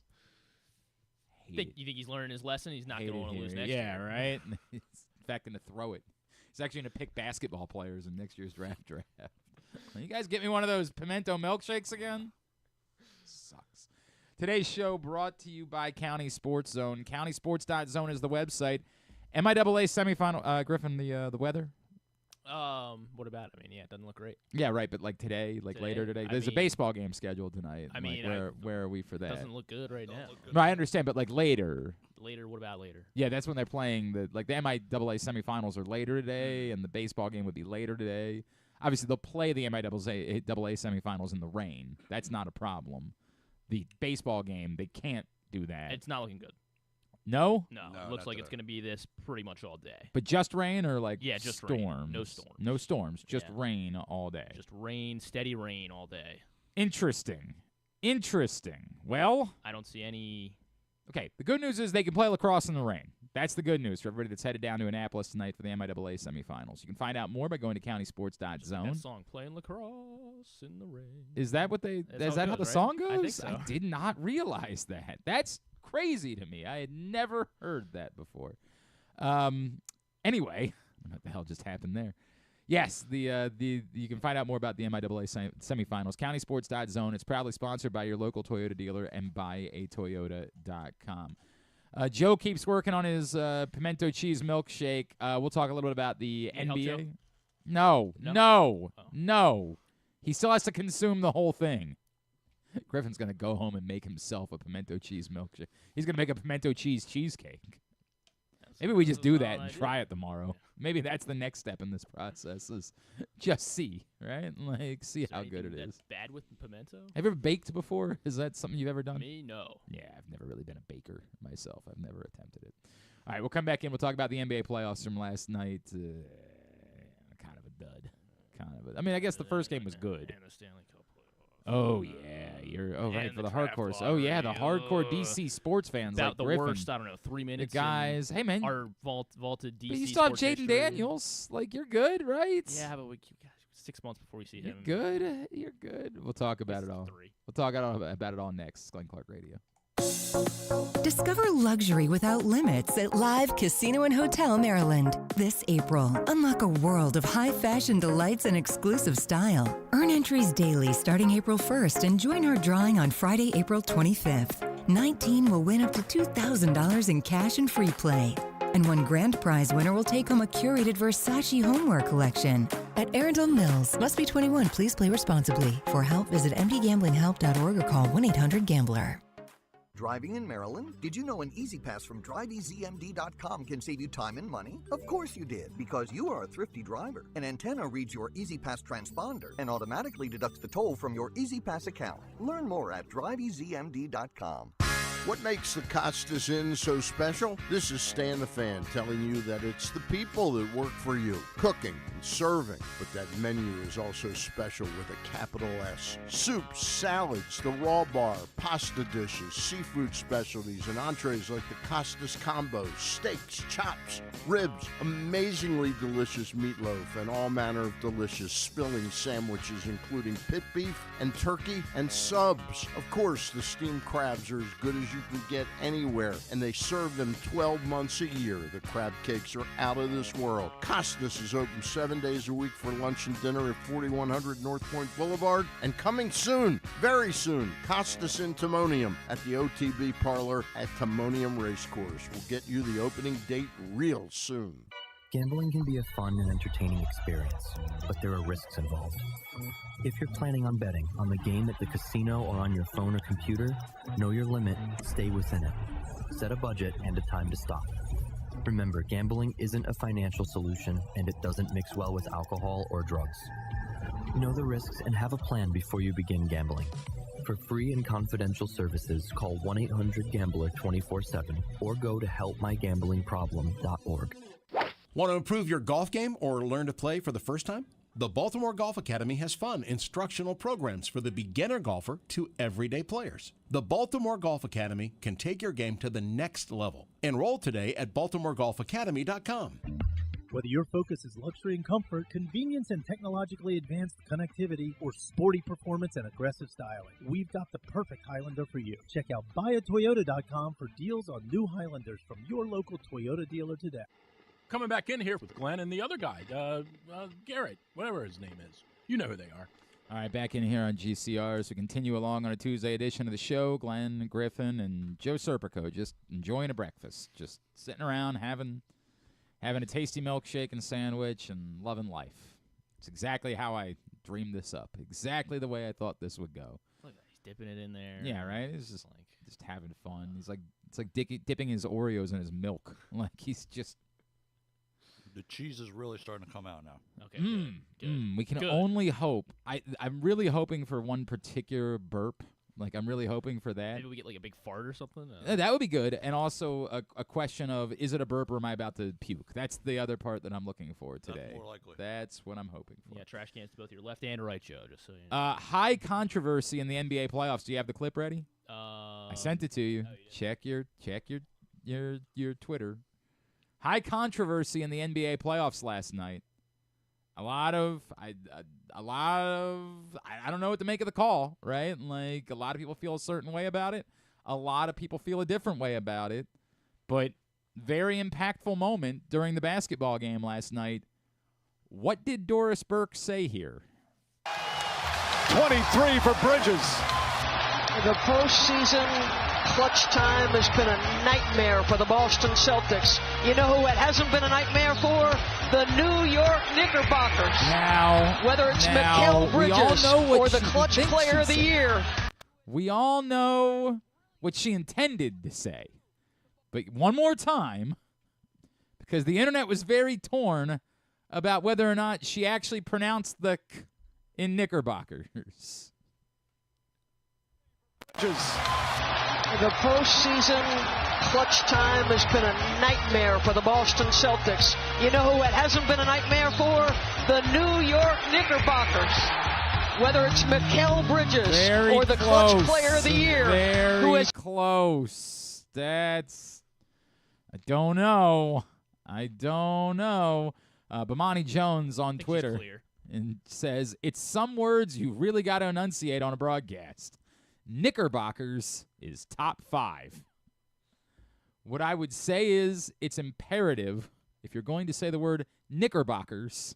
You think he's learning his lesson? He's not going to want to lose next year. Yeah, right? He's, in fact, going to throw it. He's actually going to pick basketball players in next year's draft. You guys get me one of those pimento milkshakes again? Sucks. Today's show brought to you by County Sports Zone. CountySports.zone is the website. MIAA semifinal. Griffin, the weather? What about it? I mean, yeah, it doesn't look great. Yeah, right, but like today, later today. There's a baseball game scheduled tonight. I mean, where are we for that? Doesn't look good right now. No, I understand, but like later. Later, what about later? Yeah, that's when they're playing the MIAA semifinals are later today, and the baseball game would be later today. Obviously, they'll play the MIAA semifinals in the rain. That's not a problem. the baseball game, they can't do that. It's not looking good. No? No, No, it looks not like it's today. going to be this pretty much all day. But just rain or just storms? rain. No storms. No storms. Just Yeah. rain all day. Just rain, steady rain all day. Interesting. Well, I don't see any. okay, the good news is they can play lacrosse in the rain. That's the good news for everybody that's headed down to Annapolis tonight for the MIAA semifinals. You can find out more by going to countysports.zone. That song, playing lacrosse in the rain. Is that what they? That's Is how that it how the goes, right? song goes? I think so. I did not realize that. That's crazy to me. I had never heard that before. Anyway, what the hell just happened there? Yes, the you can find out more about the MIAA semifinals. Countysports.zone. It's proudly sponsored by your local Toyota dealer and buyatoyota.com. Joe keeps working on his pimento cheese milkshake. We'll talk a little bit about the Need help, Joe? NBA. No. Oh. He still has to consume the whole thing. Griffin's going to go home and make himself a pimento cheese milkshake. He's going to make a pimento cheese cheesecake. Maybe we just do that and try it tomorrow. Maybe that's the next step in this process is just see, right? Like, see how good it is. Bad with pimento? Have you ever baked before? Is that something you've ever done? Me, no. Yeah, I've never really been a baker myself. I've never attempted it. All right, we'll come back in. We'll talk about the NBA playoffs from last night. Kind of a dud. I mean, I guess the first game was good. And the Stanley Cup playoffs. Oh, yeah. Right, and for the the draft hardcore. Oh, yeah, the lottery. hardcore DC sports fans About like the Griffin. worst, I don't know, 3 The minutes. guys. Hey, man. Our vaulted DC. But you still have sports Jaden history. Daniels. Like, you're good, right? Yeah, but we keep 6 months before we see You're him. good. You're good. We'll talk about This it is all. 3. We'll talk about it all next. Glenn Clark Radio. Discover luxury without limits at Live Casino and Hotel Maryland. This April, unlock a world of high fashion delights and exclusive style. Earn entries daily starting April 1st and join our drawing on Friday, April 25th. 19 will win up to $2,000 in cash and free play. And one grand prize winner will take home a curated Versace homeware collection. At Arundel Mills, must be 21. Please play responsibly. For help, visit mdgamblinghelp.org or call 1-800-GAMBLER. Driving in Maryland? Did you know an Easy Pass from DriveEasyMD.com can save you time and money? Of course you did, because you are a thrifty driver. An antenna reads your Easy Pass transponder and automatically deducts the toll from your Easy Pass account. Learn more at DriveEasyMD.com. What makes the Costas Inn so special? This is Stan the Fan telling you that it's the people that work for you, cooking and serving. But that menu is also special with a capital S. Soups, salads, the raw bar, pasta dishes, seafood specialties, and entrees like the Costas combos, steaks, chops, ribs, amazingly delicious meatloaf, and all manner of delicious filling sandwiches including pit beef and turkey and subs. Of course, the steamed crabs are as good as you can get anywhere, and they serve them 12 months a year. The crab cakes are out of this world. Costas is open 7 days a week for lunch and dinner at 4100 North Point Boulevard, and coming soon, very soon, Costas in Timonium at the OTB Parlor at Timonium Racecourse. We'll get you the opening date real soon. Gambling can be a fun and entertaining experience, but there are risks involved. If you're planning on betting on the game at the casino or on your phone or computer, know your limit, stay within it. Set a budget and a time to stop. Remember, gambling isn't a financial solution, and it doesn't mix well with alcohol or drugs. Know the risks and have a plan before you begin gambling. For free and confidential services, call 1-800-GAMBLER 24/7 or go to helpmygamblingproblem.org. Want to improve your golf game or learn to play for the first time? The Baltimore Golf Academy has fun, instructional programs for the beginner golfer to everyday players. The Baltimore Golf Academy can take your game to the next level. Enroll today at baltimore-golfacademy.com. Whether your focus is luxury and comfort, convenience and technologically advanced connectivity, or sporty performance and aggressive styling, we've got the perfect Highlander for you. Check out buyatoyota.com for deals on new Highlanders from your local Toyota dealer today. Coming back in here with Glenn and the other guy, Garrett, whatever his name is. You know who they are. All right, back in here on GCR as we continue along on a Tuesday edition of the show. Glenn, Griffin, and Joe Serpico just enjoying a breakfast, just sitting around having a tasty milkshake and sandwich and loving life. It's exactly how I dreamed this up, exactly the way I thought this would go. Look, he's dipping it in there. Yeah, right? It's just having fun. He's like, it's like dipping his Oreos in his milk. Like he's just... The cheese is really starting to come out now. Okay, good. We can Good. only hope. I'm really hoping for one particular burp Like, I'm really hoping for that. Maybe we get like a big fart or something. That would be good. And also a question of, is it a burp or am I about to puke? That's the other part that I'm looking for today. That's more likely. That's what I'm hoping for. Yeah, trash cans to both your left and right, Joe. Just so you know. High controversy in the NBA playoffs. Do you have the clip ready? I sent it to you. Check your Twitter. High controversy in the NBA playoffs last night. I don't know what to make of the call, right? Like, a lot of people feel a certain way about it. A lot of people feel a different way about it. But very impactful moment during the basketball game last night. What did Doris Burke say here? 23 for Bridges. The postseason clutch time has been a nightmare for the Boston Celtics. You know who it hasn't been a nightmare for? The New York Knickerbockers. Whether it's Mikal Bridges or the clutch player of the year. We all know what she intended to say. But one more time, because the internet was very torn about whether or not she actually pronounced the k in Knickerbockers. The postseason clutch time has been a nightmare for the Boston Celtics. You know who it hasn't been a nightmare for? The New York Knickerbockers. Whether it's Mikal Bridges or the clutch player of the year. Very close. I don't know. Bomani Jones on Twitter and says, it's some words you really got to enunciate on a broadcast. Knickerbockers is top 5. What I would say is it's imperative, if you're going to say the word Knickerbockers,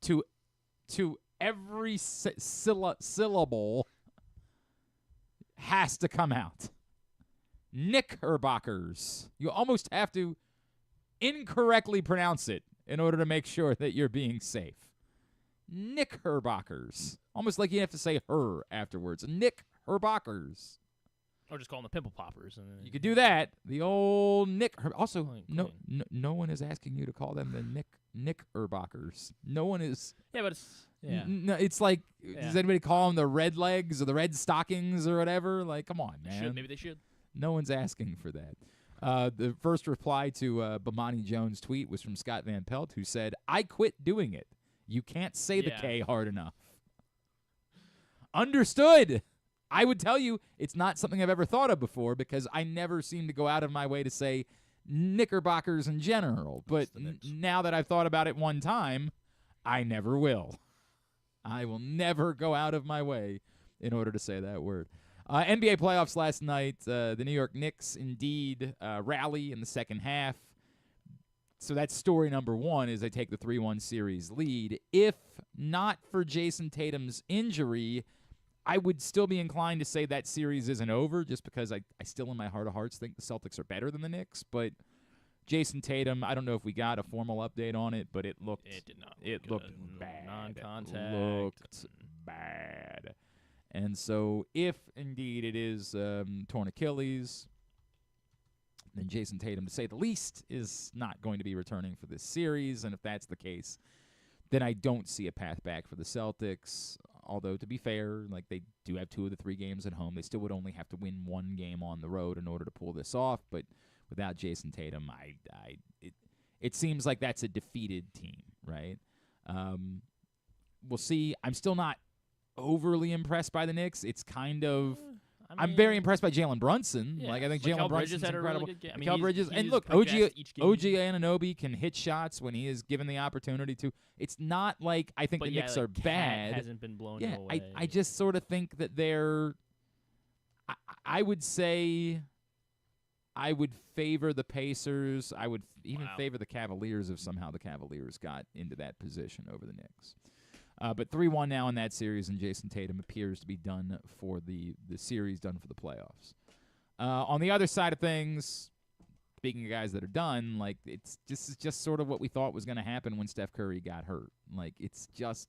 to every syllable has to come out. Knickerbockers. You almost have to incorrectly pronounce it in order to make sure that you're being safe. Knickerbockers. Almost like you have to say her afterwards. Knickerbockers. Or just call them the pimple poppers. You could do that. The old Also, no one is asking you to call them the Knickerbockers. No one is. Yeah, but it's. Yeah. No, it's like, does anybody call them the red legs or the red stockings or whatever? Like, come on, man. Maybe they should. No one's asking for that. The first reply to Bomani Jones' tweet was from Scott Van Pelt, who said, I quit doing it. You can't say the K hard enough. Understood. I would tell you it's not something I've ever thought of before because I never seem to go out of my way to say Knickerbockers in general. But now that I've thought about it one time, I never will. I will never go out of my way in order to say that word. NBA playoffs last night. The New York Knicks indeed rally in the second half. So that's story number one is they take the 3-1 series lead. If not for Jason Tatum's injury, I would still be inclined to say that series isn't over just because I still in my heart of hearts think the Celtics are better than the Knicks. But Jason Tatum, I don't know if we got a formal update on it, but it looked It did not. It looked bad. Non-contact. It looked bad. And so if indeed it is torn Achilles, then Jason Tatum, to say the least, is not going to be returning for this series. And if that's the case, then I don't see a path back for the Celtics. Although, to be fair, like they do have 2 of the 3 games at home. They still would only have to win 1 game on the road in order to pull this off. But without Jason Tatum, it seems like that's a defeated team, right? We'll see. I'm still not overly impressed by the Knicks. It's kind of... I'm very impressed by Jalen Brunson. Yeah, like I think Mikal Jalen Bridges Brunson's had a really incredible. good game. I Mikal mean, Bridges, he's and look, progressed each game. OG Anunoby can hit shots when he is given the opportunity to. It's not like I think the Knicks are bad. Hasn't been blown away. I just sort of think that they're. I would say. I would favor the Pacers. I would even favor the Cavaliers if somehow the Cavaliers got into that position over the Knicks. But 3-1 now in that series, and Jason Tatum appears to be done for the series, done for the playoffs. On the other side of things, speaking of guys that are done, like this is just sort of what we thought was going to happen when Steph Curry got hurt. Like it's just,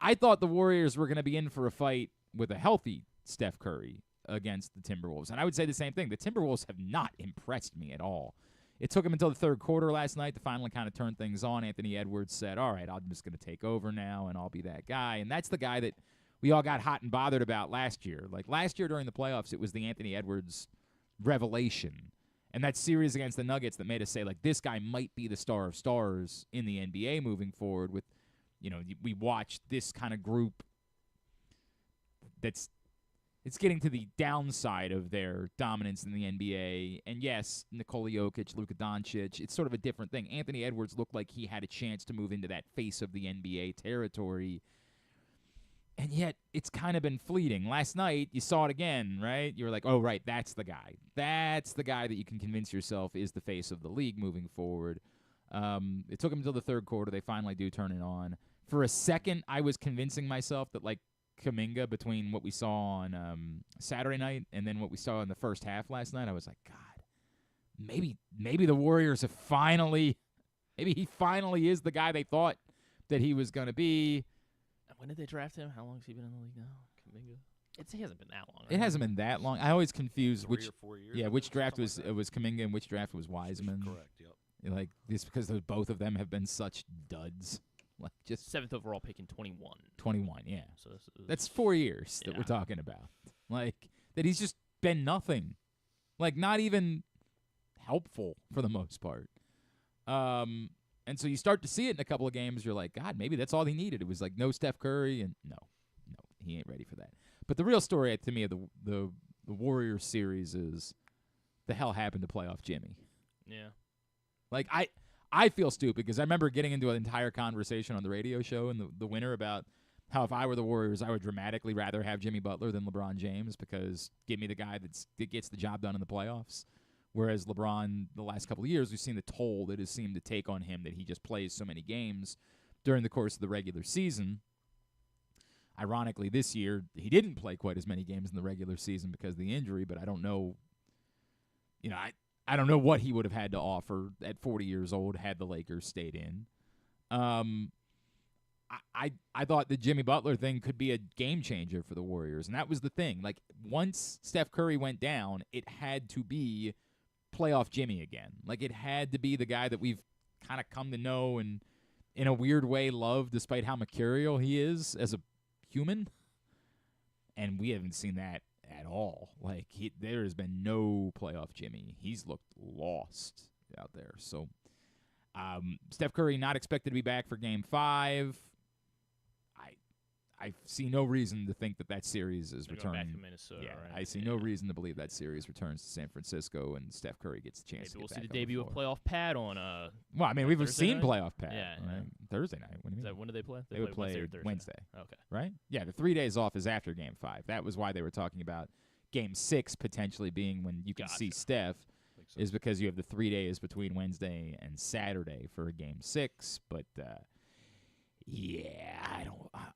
I thought the Warriors were going to be in for a fight with a healthy Steph Curry against the Timberwolves, and I would say the same thing. The Timberwolves have not impressed me at all. It took him until the third quarter last night to finally kind of turn things on. Anthony Edwards said, all right, I'm just going to take over now, and I'll be that guy. And that's the guy that we all got hot and bothered about last year. Like last year during the playoffs, it was the Anthony Edwards revelation. And that series against the Nuggets that made us say, like, this guy might be the star of stars in the NBA moving forward with, we watched this kind of group it's getting to the downside of their dominance in the NBA. And yes, Nikola Jokic, Luka Doncic, it's sort of a different thing. Anthony Edwards looked like he had a chance to move into that face of the NBA territory. And yet, it's kind of been fleeting. Last night, you saw it again, right? You were like, oh, right, that's the guy. That's the guy that you can convince yourself is the face of the league moving forward. It took him until the third quarter. They finally do turn it on. For a second, I was convincing myself that, like, Kuminga, between what we saw on Saturday night and then what we saw in the first half last night, I was like, God, maybe the Warriors have maybe he finally is the guy they thought that he was going to be. When did they draft him? How long has he been in the league now? Kuminga? He hasn't been that long. It hasn't been that long. I always confuse 3 or 4 years. Yeah, which draft was Kuminga and which draft was Wiseman. Correct. Yep. Like this because both of them have been such duds. Like just 7th overall pick in 21. 21, yeah. So that's 4 years that we're talking about. Like that he's just been nothing. Like not even helpful for the most part. And so you start to see it in a couple of games. You're like, God, maybe that's all he needed. It was like no Steph Curry, and no, he ain't ready for that. But the real story to me of the Warriors series is the hell happened to playoff Jimmy. Yeah. Like I feel stupid because I remember getting into an entire conversation on the radio show in the winter about how if I were the Warriors, I would dramatically rather have Jimmy Butler than LeBron James because give me the guy that gets the job done in the playoffs. Whereas LeBron, the last couple of years, we've seen the toll that has seemed to take on him that he just plays so many games during the course of the regular season. Ironically, this year, he didn't play quite as many games in the regular season because of the injury, but I don't know, I don't know what he would have had to offer at 40 years old had the Lakers stayed in. I thought the Jimmy Butler thing could be a game changer for the Warriors, and that was the thing. Like, once Steph Curry went down, it had to be playoff Jimmy again. Like, it had to be the guy that we've kind of come to know and in a weird way love despite how mercurial he is as a human. And we haven't seen that at all. Like, there has been no playoff Jimmy. He's looked lost out there. So, Steph Curry not expected to be back for Game 5. I see no reason to think that series is returning. Back to Minnesota, right? I see no reason to believe that series returns to San Francisco and Steph Curry gets a chance to get Maybe we'll see back the debut of playoff Pat on well, I mean, we've Thursday seen night? playoff Pat. Yeah, right? Thursday night. What do you mean? When do they play? They would play Wednesday. Wednesday. Okay. Right? Yeah, the 3 days off is after Game 5. That was why they were talking about Game 6 potentially being when you can see Steph, is because you have the 3 days between Wednesday and Saturday for a Game 6. But, yeah,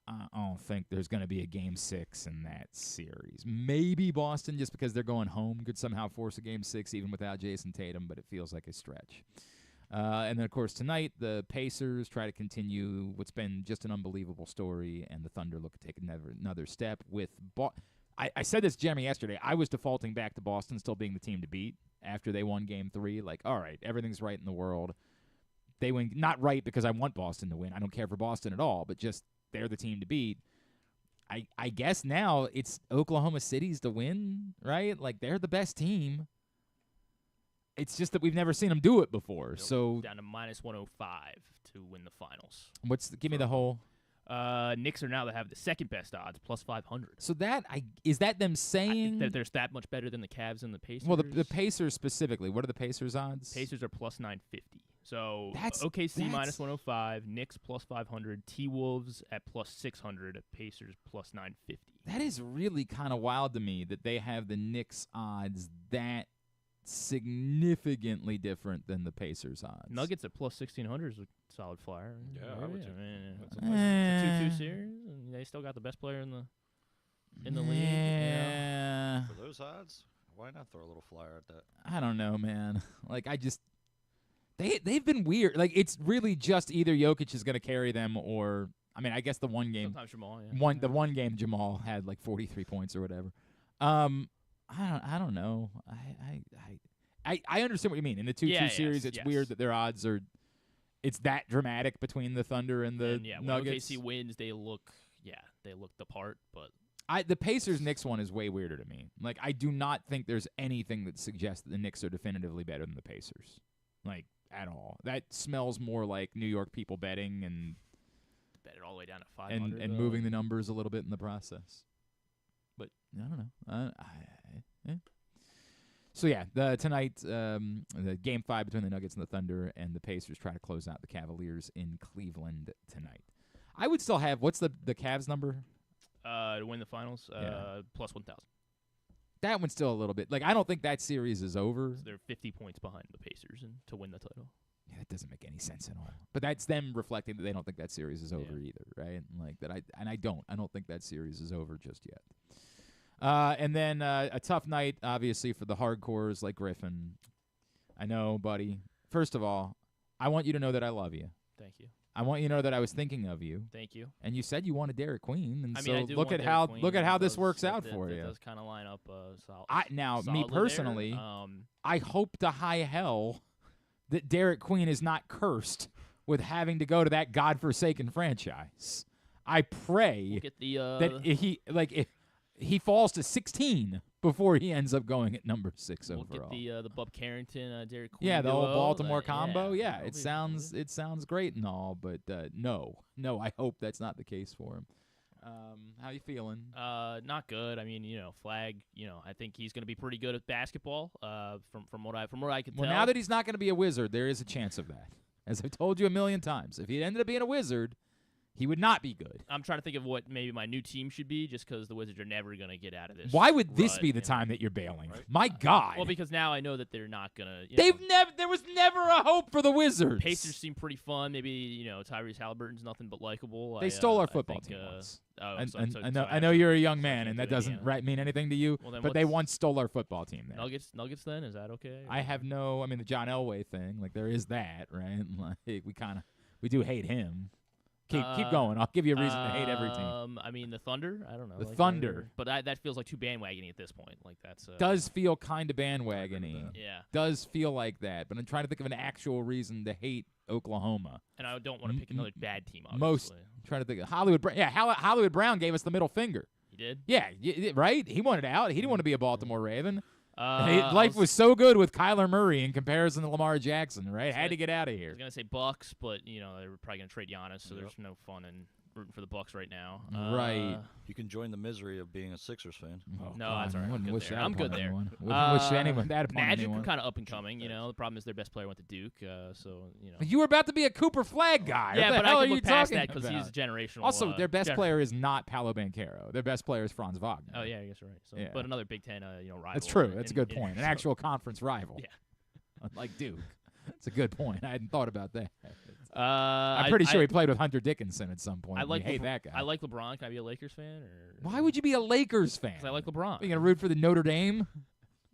I don't think there's going to be a Game 6 in that series. Maybe Boston, just because they're going home, could somehow force a Game 6 even without Jason Tatum, but it feels like a stretch. And then, of course, tonight, the Pacers try to continue what's been just an unbelievable story, and the Thunder look to take another step with I said this to Jeremy yesterday. I was defaulting back to Boston still being the team to beat after they won Game 3. Like, all right, everything's right in the world. They win, not right because I want Boston to win. I don't care for Boston at all, but just they're the team to beat. I guess now it's Oklahoma City's to win, right? Like, they're the best team. It's just that we've never seen them do it before. So down to minus 105 to win the finals. Give me the whole. Knicks are now to have the second best odds, plus 500. So is that them saying that they're that much better than the Cavs and the Pacers? Well, the Pacers specifically. What are the Pacers odds? Pacers are plus 950. So that's OKC minus 105, Knicks plus 500, T-Wolves at plus 600, Pacers plus 950. That is really kind of wild to me that they have the Knicks odds that significantly different than the Pacers odds. Nuggets at plus 1,600 is a solid flyer. Yeah, I would too. It's a 2-2 series, and they still got the best player in the league. Yeah. For those odds, why not throw a little flyer at that? I don't know, man. Like, they've been weird. Like, it's really just either Jokic is going to carry them or, I mean, I guess the one game. Sometimes Jamal, yeah. The one game Jamal had like 43 points or whatever. I don't know. I understand what you mean. In the 2-2 series, it's weird that their odds are. It's that dramatic between the Thunder and the When Nuggets. OKC wins, they look they looked the part, but the Pacers-Knicks one is way weirder to me. Like, I do not think there's anything that suggests that the Knicks are definitively better than the Pacers. Like, at all. That smells more like New York people betting and bet it all the way down to 500 and moving the numbers a little bit in the process. But I don't know. So yeah, tonight, the Game 5 between the Nuggets and the Thunder, and the Pacers try to close out the Cavaliers in Cleveland tonight. I would still have, what's the Cavs number? To win the finals, plus 1,000. That one's still a little bit, like, I don't think that series is over. So they're 50 points behind the Pacers to win the title. Yeah, that doesn't make any sense at all. But that's them reflecting that they don't think that series is over either, right? Like that, I don't think that series is over just yet. And then a tough night, obviously, for the hardcores like Griffin. I know, buddy. First of all, I want you to know that I love you. Thank you. I want you to know that I was thinking of you. Thank you. And you said you wanted Derek Queen, and I mean, so I do look want at Derek how Queen. this works out for you. It does kind of line up Now, me solidly personally, there. I hope to high hell that Derek Queen is not cursed with having to go to that godforsaken franchise. I pray We'll get the, that if he falls to 16 before he ends up going at number 6 we'll overall. get the Bub Carrington, Derek Queen. Yeah, the duo. old Baltimore combo. Yeah, that'll it be- sounds great and all, but no, I hope that's not the case for him. How you feeling? Not good. I mean, Flag. I think he's going to be pretty good at basketball. From what I can tell. Well, now that he's not going to be a wizard, there is a chance of that. As I've told you a million times, if he ended up being a wizard, he would not be good. I'm trying to think of what maybe my new team should be, just because the Wizards are never going to get out of this. Why would this rut, be the time that you're bailing? My God. Well, because now I know that they're not going to. There was never a hope for the Wizards. Pacers seem pretty fun. Maybe Tyrese Halliburton's nothing but likable. They stole our football team once. I know you're a young man, and that doesn't mean anything to you. Well, but they once stole our football team. There. Nuggets. Then is that okay? I have the John Elway thing. Like there is that, right? Like we do hate him. Keep going. I'll give you a reason to hate every team. I mean, the Thunder. I don't know. The Thunder. But that feels like too bandwagony at this point. Like that's does feel kind of bandwagony. Yeah. Does feel like that. But I'm trying to think of an actual reason to hate Oklahoma. And I don't want to pick another bad team. Obviously. I'm trying to think of Hollywood. Yeah, Hollywood Brown gave us the middle finger. He did. Yeah, right. He wanted out. He didn't want to be a Baltimore Raven. Life was so good with Kyler Murray in comparison to Lamar Jackson, right? Had to get out of here. I was gonna say Bucks, but they were probably gonna trade Giannis, so there's no fun in rooting for the Bucks right now. Right. You can join the misery of being a Sixers fan. Oh, no, God, that's all right. Wouldn't wish that I'm good upon there. anyone. Wouldn't wish anyone that upon Magic anyone. are kind of up and coming. The problem is their best player went to Duke, so You were about to be a Cooper Flag guy. Yeah, what the but hell I are can you look past talking that because about? he's generational. Also, their best player is not Paolo Banchero. Their best player is Franz Wagner. Oh yeah, I guess you're right. So, Yeah. But another Big Ten, rival. That's true. That's a good point. An actual conference rival. Yeah. Like Duke. That's a good point. I hadn't thought about that. I'm I'm pretty sure he played with Hunter Dickinson at some point. I hate that guy. I like LeBron. Can I be a Lakers fan? Or Why would you be a Lakers fan? Because I like LeBron. Are you gonna root for the Notre Dame?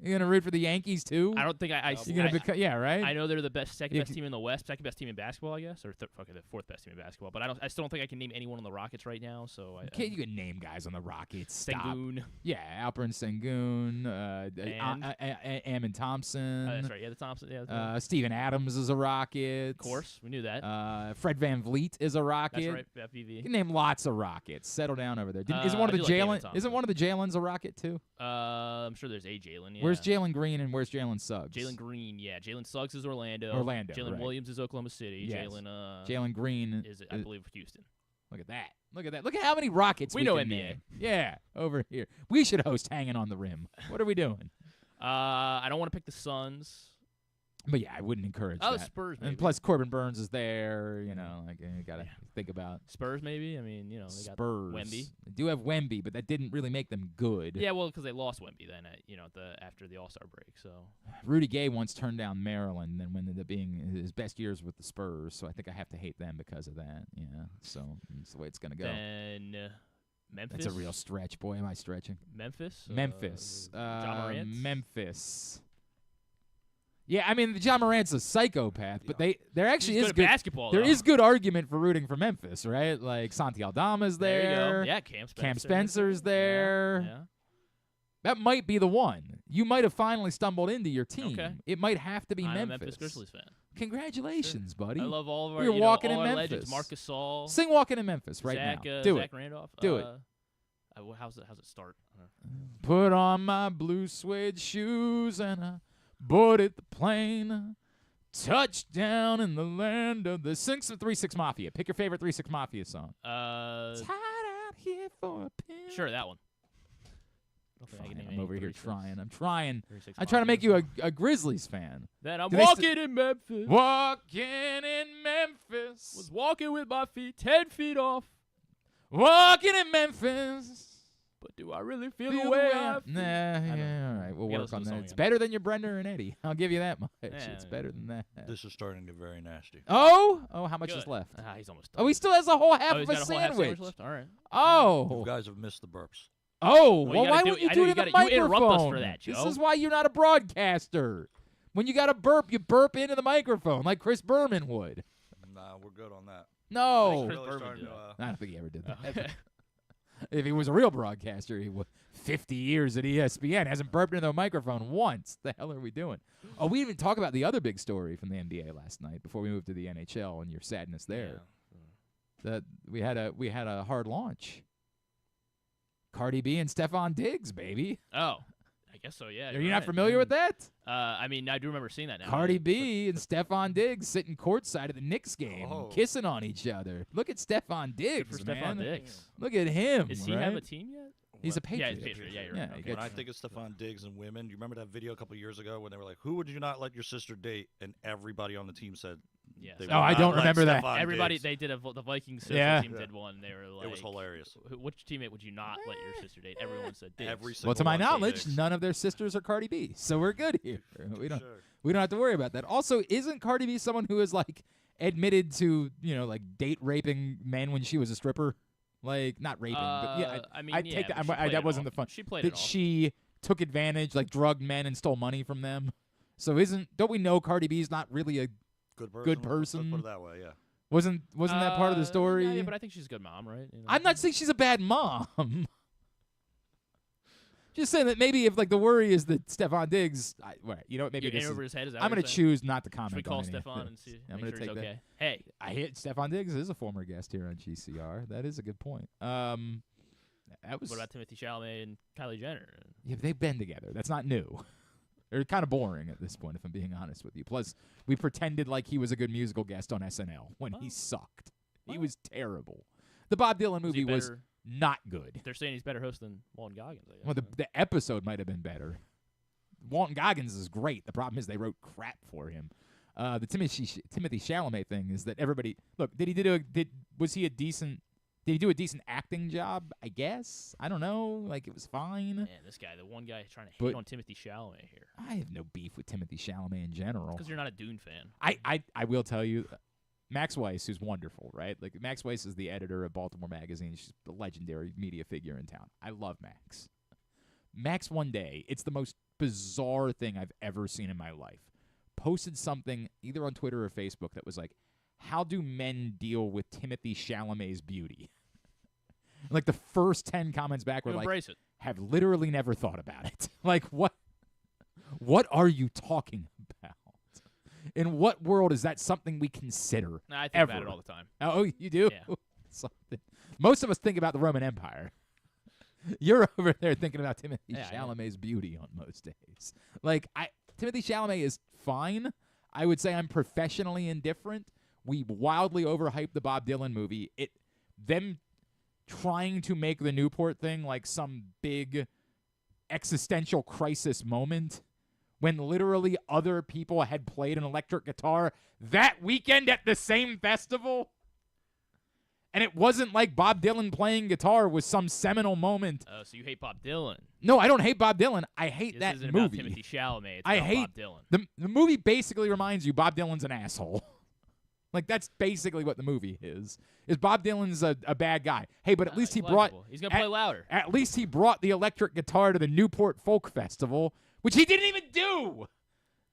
You gonna root for the Yankees too? I don't think You're gonna yeah, right. I know they're the second best team in the West, second best team in basketball, I guess, or the fourth best team in basketball. But I still don't think I can name anyone on the Rockets right now. So you can name guys on the Rockets. Stop. Sengun. Yeah, Alperen Sengun, Amin Thompson. That's right. Yeah, the Thompson. Yeah. Steven Adams is a Rocket. Of course, we knew that. Fred VanVleet is a Rocket. That's right. FVV. You can name lots of Rockets. Settle down over there. Isn't one of the Jalen? Isn't one of the Jalen's a Rocket too? I'm sure there's a Jalen. Yeah. Where's Jalen Green and where's Jalen Suggs? Jalen Green, yeah. Jalen Suggs is Orlando. Jalen right. Williams is Oklahoma City. Yes. Jalen Green is I believe Houston. Look at that. Look at that. Look at how many Rockets we know can NBA. Name. Yeah, over here. We should host Hanging on the Rim. What are we doing? I don't want to pick the Suns. But yeah, I wouldn't encourage that. Spurs, maybe. And plus, Corbin Burns is there. You got to think about Spurs, maybe. I mean, they got Spurs. Wemby. They do have Wemby, but that didn't really make them good. Yeah, well, because they lost Wemby then, after the All-Star break. So Rudy Gay once turned down Maryland, and ended up being his best years with the Spurs. So I think I have to hate them because of that. Yeah, so that's the way it's gonna go. Then Memphis. That's a real stretch, boy. Am I stretching? Memphis. Ja Morant. Memphis. Yeah, I mean, Ja Morant's a psychopath, but there actually He's is good at basketball. There though. is good argument for rooting for Memphis, right? Like Santi Aldama's there. There you go. Yeah, Cam Spencer's there. Yeah. That might be the one. You might have finally stumbled into your team. Okay. It might have to be I'm Memphis. a Memphis Grizzlies fan. Congratulations, buddy. I love all of our, We're walking all in our Memphis. legends. Marcus Gasol. Sing "Walking in Memphis" right Zach, now. Do Zach it. Randolph. Do it. How's it start? Put on my blue suede shoes and I boarded the plane. Touchdown in the land of the Sing some 3-6 Mafia. Pick your favorite 3-6 Mafia song. Tied out here for a pin. Sure, that one. I'm over here trying. I'm trying. 3-6 I'm trying to make you a Grizzlies fan. Then I'm Do they walking in Memphis. Walking in Memphis. Was walking with my feet 10 feet off. Walking in Memphis. But do I really feel the way I feel? Nah, yeah, all right. We'll work on that. It's again. better than your Brenda and Eddie. I'll give you that much. It's better than that. This is starting to get very nasty. Oh, how much is Good. left? He's almost done. Oh, he still has a whole half he's of a got a whole half sandwich. sandwich left? All right. Oh. You guys have missed the burps. Oh, Well, well, why do- wouldn't you I do know it you in the gotta- you microphone? interrupt us for that, This Joe. is why you're not a broadcaster. When you got to burp, you burp into the microphone like Chris Berman would. Nah, we're good on that. No. Really starting to, I don't think he ever did that. If he was a real broadcaster, he would. 50 years at ESPN, hasn't burped into the microphone once. The hell are we doing? Oh, we didn't even talk about the other big story from the NBA last night before we moved to the NHL and your sadness there. That we had a hard launch. Cardi B and Stephon Diggs, baby. Oh, I guess so, yeah. Are you not familiar with that? I mean, I do remember seeing that now. Cardi B and Stephon Diggs sitting courtside at the Knicks game, kissing on each other. Look at Stephon Diggs, Good for man. Stephon Diggs. Look at him. Does he right? have a team yet? He's a Patriot. Yeah, he's a Patriot. Yeah, you're right. Okay. When I think of Stephon Diggs and women, do you remember that video a couple years ago when they were like, "Who would you not let your sister date?" And everybody on the team said, Yes. they Oh, would I not don't let remember that. Stephon Everybody, Diggs. they did the Vikings Yeah. team did one. They were like, It was hilarious. Which teammate would you not let your sister date? Everyone said Diggs. Every Well, to my single one knowledge, said Diggs. none of their sisters are Cardi B, so we're good here. We don't Sure. have to worry about that. Also, isn't Cardi B someone who is like admitted to like date raping men when she was a stripper? Like not raping, but yeah. I mean, I yeah, take but that. she played That it wasn't off. the fun. She played that it off. she took advantage, like drugged men and stole money from them. So don't we know Cardi B's not really a Good person. good Let's person? put it that way, yeah. Wasn't that part of the story? Yeah, but I think she's a good mom, right? You know? I'm not saying she's a bad mom. Just saying that maybe if the worry is that Stephon Diggs, maybe You're this in over is, his head. Is that I'm going to choose not to comment. Should we call on any of Stephon and this. see? I'm make gonna sure take he's that. okay. Hey, I hit Stephon Diggs is a former guest here on GCR. That is a good point. That was what about Timothy Chalamet and Kylie Jenner? yeah, but they've been together. That's not new. They're kind of boring at this point, if I'm being honest with you. Plus, we pretended like he was a good musical guest on SNL when he sucked. He was terrible. The Bob Dylan movie was not good. They're saying he's better host than Walton Goggins. I guess. Well, the episode might have been better. Walton Goggins is great. The problem is they wrote crap for him. The Timothy Chalamet thing is that everybody look. Did he do a decent acting job? I guess I don't know. Like it was fine. Man, this guy, the one guy trying to hate on Timothy Chalamet here. I have no beef with Timothy Chalamet in general. Because you're not a Dune fan. I will tell you. Max Weiss, who's wonderful, right? Like Max Weiss is the editor of Baltimore Magazine. She's a legendary media figure in town. I love Max. Max one day, it's the most bizarre thing I've ever seen in my life. Posted something either on Twitter or Facebook that was like, "How do men deal with Timothy Chalamet's beauty?" Like the first 10 comments back were embrace it. "Have literally never thought about it." Like what? What are you talking about? In what world is that something we consider? Nah, I think ever? about it all the time. Oh, you do? Yeah. Something. Most of us think about the Roman Empire. You're over there thinking about Timothy Chalamet's beauty on most days. Like, Timothy Chalamet is fine. I would say I'm professionally indifferent. We wildly overhyped the Bob Dylan movie. Them trying to make the Newport thing like some big existential crisis moment when literally other people had played an electric guitar that weekend at the same festival. And it wasn't like Bob Dylan playing guitar was some seminal moment. Oh, so you hate Bob Dylan? No, I don't hate Bob Dylan. I hate This that isn't movie. about Timothy Chalamet. It's I about hate Bob Dylan. the movie. Basically reminds you Bob Dylan's an asshole. Like that's basically what the movie is. Bob Dylan's a bad guy? Hey, but at least he brought. He's gonna play louder. At least he brought the electric guitar to the Newport Folk Festival, which he didn't even do.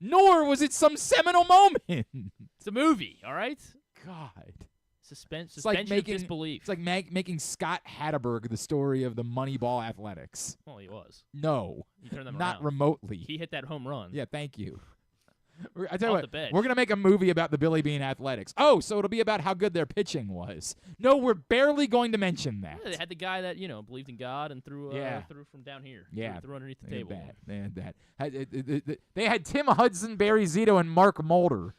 Nor was it some seminal moment. It's a movie, all right? God. Suspension of disbelief. It's like making Scott Hatterberg the story of the Moneyball Athletics. Well, he was. No, He turned them not around. remotely. He hit that home run. Yeah, thank you. I tell you Off the what, bench. we're going to make a movie about the Billy Bean Athletics. Oh, so it'll be about how good their pitching was. No, we're barely going to mention that. Yeah, they had the guy that believed in God and threw from down here. Yeah, threw underneath the they table. had that. They had Tim Hudson, Barry Zito, and Mark Mulder.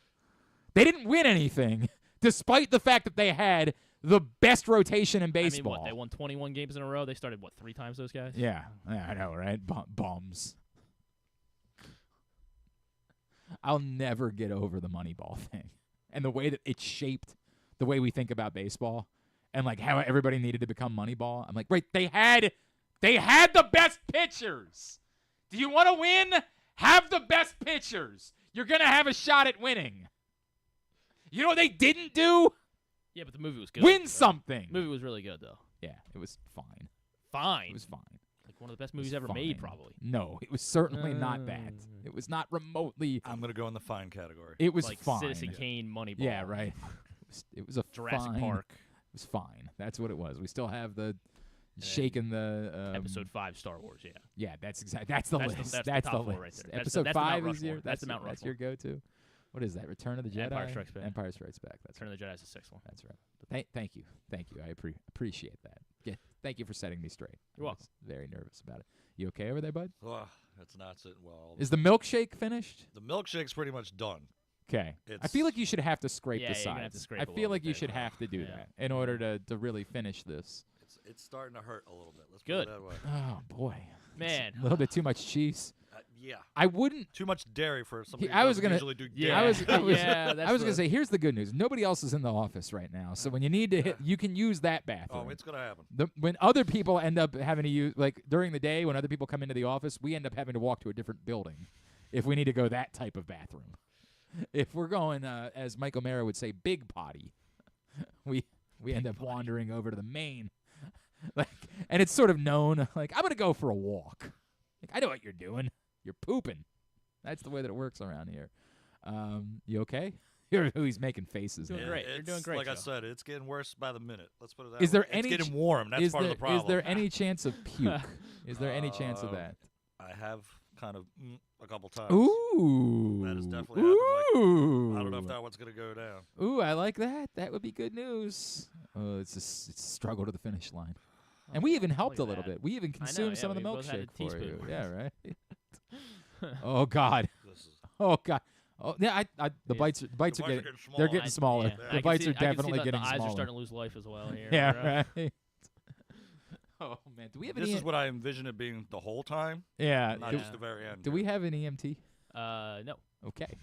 They didn't win anything, despite the fact that they had the best rotation in baseball. I mean, they won 21 games in a row. They started 3 times those guys. Yeah, I know, right? Bums. I'll never get over the Moneyball thing and the way that it shaped the way we think about baseball and like how everybody needed to become Moneyball. I'm like, right, they had the best pitchers. Do you want to win? Have the best pitchers. You're going to have a shot at winning. You know what they didn't do? Yeah, but the movie was good. Win something. The movie was really good, though. Yeah, it was fine. Fine? It was fine. Like one of the best movies ever made, probably. No, it was certainly not that. It was not remotely. I'm going to go in the fine category. It was like fine. Citizen Kane, Moneyball. Yeah, right. It was a Jurassic fine, Park. It was fine. That's what it was. We still have the shaking the Episode 5 Star Wars. Yeah. Yeah, that's exactly. That's the list. That's the top 4 list. right there. Episode that's the 5 Mount is your. Rushmore. That's the Mount That's Rushmore. your go-to. What is that? Return of the Jedi. Empire Strikes Back. Empire Strikes Back. That's Return right. of the Jedi is the 6th one. That's right. Thank you. I appreciate that. Yeah, thank you for setting me straight. You're welcome. Very nervous about it. You okay over there, bud? Oh, that's not sitting well. Is the milkshake finished? The milkshake's pretty much done. Okay. I feel like you should have to scrape Yeah, the you're gonna have sides. to scrape I a feel little like you bit. should have to do Yeah. that in order to really finish this. It's starting to hurt a little bit. Let's Good. put it that way. Oh boy, Man. a little bit too much cheese. Yeah. I wouldn't. Too much dairy for somebody I who was doesn't gonna. usually do dairy. Yeah. I was Yeah, that's gonna the- say. Here's the good news. Nobody else is in the office right now, so when you need to hit, you can use that bathroom. Oh, it's going to happen. When other people end up having to use, like during the day, when other people come into the office, we end up having to walk to a different building if we need to go that type of bathroom. If we're going, as Mike O'Mara would say, big potty, we end up wandering over to the main. And it's sort of known, like, I'm going to go for a walk. Like, I know what you're doing. You're pooping. That's the way that it works around here. You okay? He's making faces. Doing now. great. You're doing great, Like I Joe. said, it's getting worse by the minute. Let's put it that Is way. there any It's getting warm. That's part of the problem. Is there any chance of puke? Is there any chance of Uh, that? I have kind of a couple times. Ooh. That has definitely happened. Ooh. I don't know if that one's going to go down. Ooh, I like that. That would be good news. Oh, it's a struggle to the finish line. And we even helped a look at little that. bit. We even I know, consumed yeah, some of we the both had a milkshake for you. teaspoon. Yeah, right. Oh God. This is Oh God. Oh yeah. The Yeah. bites are bites are getting. getting They're small. getting smaller. Yeah. I The can bites see- are I can see definitely that getting the eyes smaller. are starting to lose life as well here. Yeah. Right. Oh man. Do we have This any? is what I envision it being the whole time, Yeah. not Do, just the very end. do we have an EMT? No. Okay.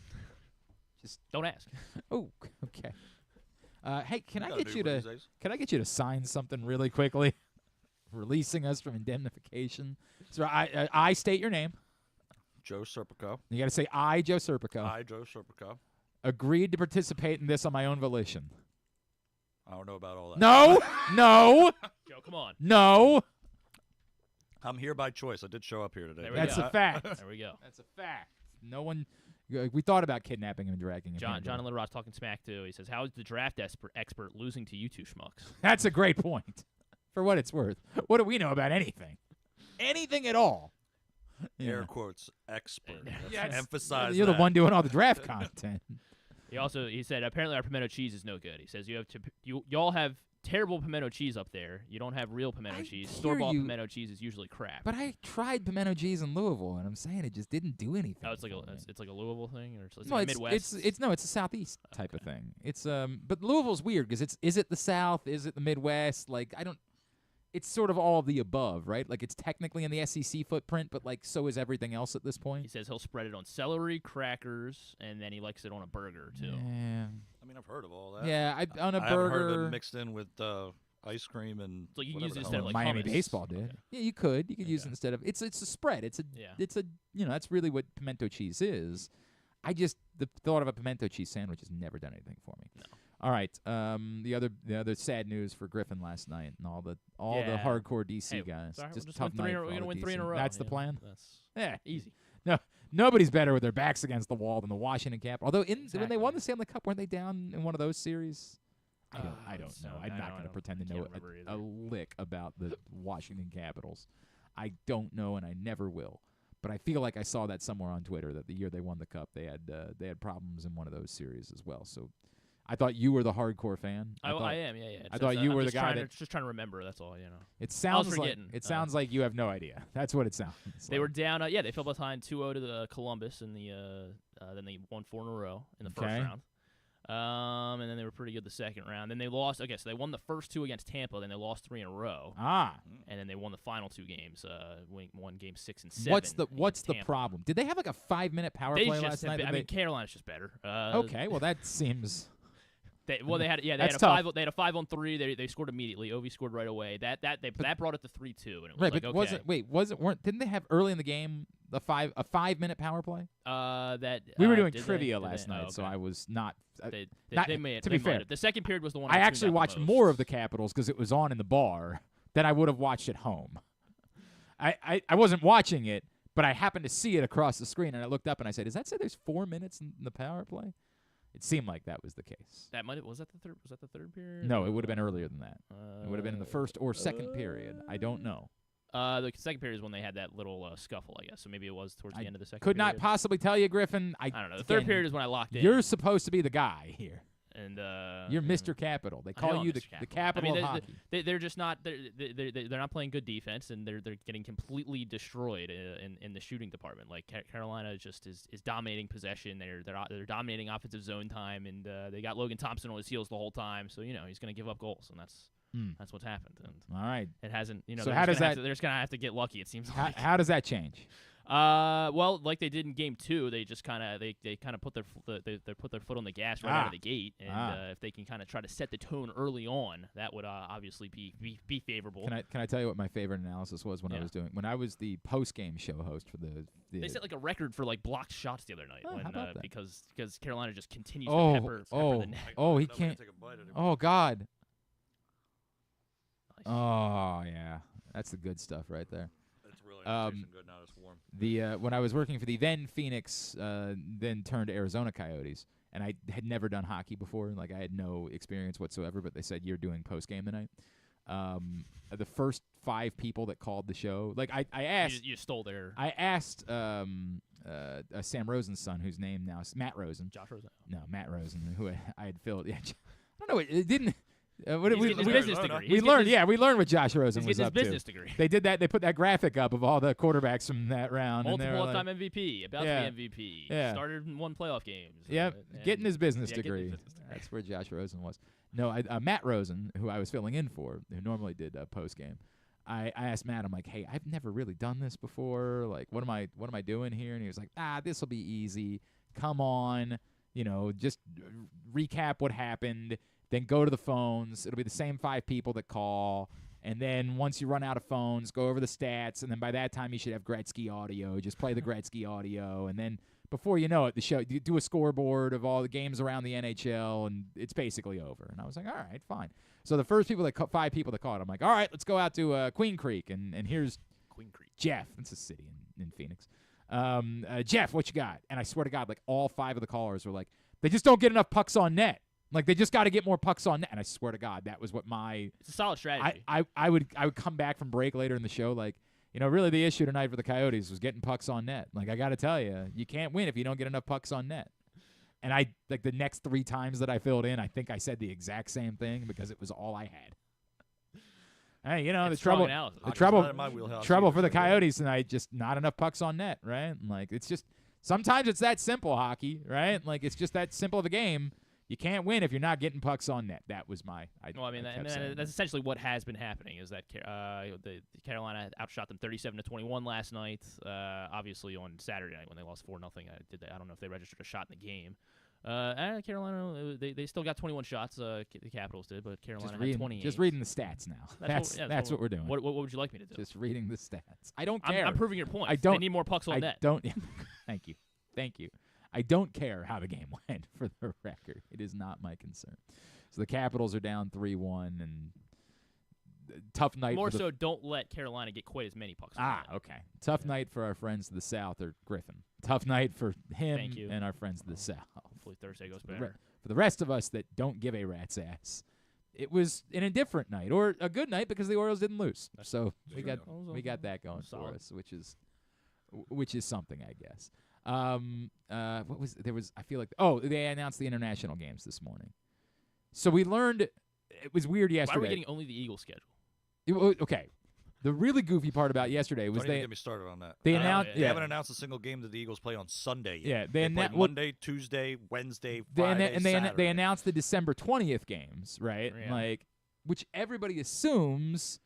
Don't ask. Oh. Okay. Hey, can I gotta get do you for to? these days. Can I get you to sign something really quickly? Releasing us from indemnification. So I state your name. Joe Serpico. You got to say I, Joe Serpico, I, Joe Serpico. agreed to participate in this on my own volition. I don't know about all that. No, no, Joe, come on. no. I'm here by choice. I did show up here today. There we That's go. a fact. There we go. That's a fact. No one. We thought about kidnapping him and dragging him. John here, and but- Little Rock's talking smack too. He says, "How is the draft expert losing to you two schmucks?" That's a great point. For what it's worth, what do we know about anything? Anything at all? Air Yeah. quotes expert. Let's Yes. emphasize You're that. the one doing all the draft content. He said apparently our pimento cheese is no good. He says y'all have terrible pimento cheese up there. You don't have real pimento I cheese. hear Store bought you. pimento cheese is usually crap. But I tried pimento cheese in Louisville, and I'm saying it just didn't do anything. Oh, it's like for me. it's like a Louisville thing, or it's No, like it's Midwest. it's a southeast type of thing. It's but Louisville's weird because is it the South? Is it the Midwest? Like I don't. It's sort of all of the above, right? Like it's technically in the SEC footprint, but like so is everything else at this He point. says he'll spread it on celery, crackers, and then he likes it on a burger too. Yeah, I mean, I've heard of all that. yeah. On a I haven't heard of burger. it mixed in with ice cream and So you can whatever use it the instead hell of, like, Miami hummus. baseball did. Okay. Yeah, you could use it instead of it's a spread. It's a that's really what pimento cheese is. The thought of a pimento cheese sandwich has never done anything for me. No. All right. The other sad news for Griffin last night and all the Yeah. hardcore DC Hey, guys. sorry, Just we'll tough win three night in a- for we're all gonna of win 3 in a DC. row. That's the Yeah, plan. That's Yeah, easy. No, nobody's better with their backs against the wall than the Washington Capitals. Although when they won Exactly. the Stanley Cup, weren't they down in one of those series? I don't know. I'm not going to pretend to know a lick about the Washington Capitals. I don't know, and I never will. But I feel like I saw that somewhere on Twitter that the year they won the Cup, they had problems in one of those series as well. So I thought you were the hardcore fan. I am, yeah. I thought you were the guy that just trying to remember. That's all, you know. It sounds like you have no idea. That's what it sounds. They were down. They fell behind 2-0 to the Columbus in the. Then they won 4 in a row in the first round. And then they were pretty good the second round. Then they lost. Okay, so they won the first 2 against Tampa. Then they lost 3 in a row. And then they won the final 2 games. Won games 6 and 7. What's the problem? Did they have like a 5-minute power play last night? Carolina's just better. Okay, well that seems. They had a 5-on-3. They scored immediately. Ovi scored right away. That brought it to 3-2, and it was right. But didn't they have early in the game a 5-minute power play? We were doing trivia last night, so I was not. They may have. To be fair, the second period was the one I actually watched more of the Capitals because it was on in the bar than I would have watched at home. I wasn't watching it, but I happened to see it across the screen, and I looked up and I said, "Does that say there's 4 minutes in the power play?" It seemed like that was the case. Was that the third period? No, it would have been earlier than that. It would have been in the first or second period. I don't know. The second period is when they had that little scuffle, I guess. So maybe it was towards the end of the second. Could period. not possibly tell you, Griffin. I don't know. The third period is when I locked in. You're supposed to be the guy here. And you're Mr. Capital. They call you the capital of hockey. They're just not. They're not playing good defense, and they're getting completely destroyed in the shooting department. Like Carolina just is dominating possession. They're dominating offensive zone time, and they got Logan Thompson on his heels the whole time. So he's going to give up goals, and that's what's happened. And all right, it hasn't. So how does that? They're just going to have to get lucky. It seems like. How does that change? Well, like they did in Game 2, they just kind of put their foot on the gas right out of the gate, and if they can kind of try to set the tone early on, that would obviously be favorable. Can I tell you what my favorite analysis was when I was the post game show host for the they set like a record for like blocked shots the other night because Carolina just continues to pepper the net. He can't. Oh God. Nice. Oh yeah, that's the good stuff right there. Good now it's warm. When I was working for the then Phoenix, then turned Arizona Coyotes, and I had never done hockey before. Like I had no experience whatsoever. But they said you're doing post game tonight. The first 5 people that called the show, like I asked, you stole their. I asked Sam Rosen's son, whose name now is Matt Rosen. Josh Rosen. No, Matt Rosen, who I had filled. Yeah, I don't know. It didn't. His business degree. We learned what Josh Rosen was up to. His business degree. They did that. They put that graphic up of all the quarterbacks from that round. Multiple all-time MVP, about to be MVP. Yeah. Started and won playoff games. Yep, getting his business degree. That's where Josh Rosen was. No, Matt Rosen, who I was filling in for, who normally did post game. I asked Matt, I'm like, hey, I've never really done this before. Like, what am I doing here? And he was like, this will be easy. Come on, just recap what happened. Then go to the phones. It'll be the same 5 people that call. And then once you run out of phones, go over the stats. And then by that time, you should have Gretzky audio. Just play the Gretzky audio. And then before you know it, the show, you do a scoreboard of all the games around the NHL, and it's basically over. And I was like, all right, fine. So the first 5 people that called, I'm like, all right, let's go out to Queen Creek. And here's Queen Creek. Jeff. It's a city in Phoenix. Jeff, what you got? And I swear to God, like all 5 of the callers were like, they just don't get enough pucks on net. Like they just got to get more pucks on net, and I swear to God, that was what it's a solid strategy. I would come back from break later in the show, like really the issue tonight for the Coyotes was getting pucks on net. Like I got to tell you, you can't win if you don't get enough pucks on net. And I the next 3 times that I filled in, I think I said the exact same thing because it was all I had. Hey, the trouble for the Coyotes tonight, just not enough pucks on net, right? And like it's just sometimes it's that simple hockey, right? Like it's just that simple of a game. You can't win if you're not getting pucks on net. That was my. That's essentially what has been happening. Is that the Carolina outshot them 37-21 last night. Obviously on Saturday night when they lost 4-0. I don't know if they registered a shot in the game. Carolina, they still got 21 shots. The Capitals did, but Carolina had 28. Just reading the stats now. That's what we're doing. What would you like me to do? Just reading the stats. I don't care. I'm proving your point. They need more pucks on net. Thank you. I don't care how the game went, for the record. It is not my concern. So the Capitals are down 3-1, and tough night. More so, don't let Carolina get quite as many pucks. Okay. Tough night for our friends to the south, or Griffin. Tough night for him and our friends to the south. Hopefully Thursday goes better. For the rest of us that don't give a rat's ass, it was an indifferent night or a good night because the Orioles didn't lose. So we got that going for us, which is something, I guess. What was there was I feel like they announced the international games this morning. So we learned it was weird yesterday. Why are we getting only the Eagles schedule? Okay. The really goofy part about yesterday was Don't even get me started on that. They announced. They haven't announced a single game that the Eagles play on Sunday yet. Yeah, they played Monday, Tuesday, Wednesday, Friday, Saturday. They announced the December 20th games, right? Yeah. Which everybody assumes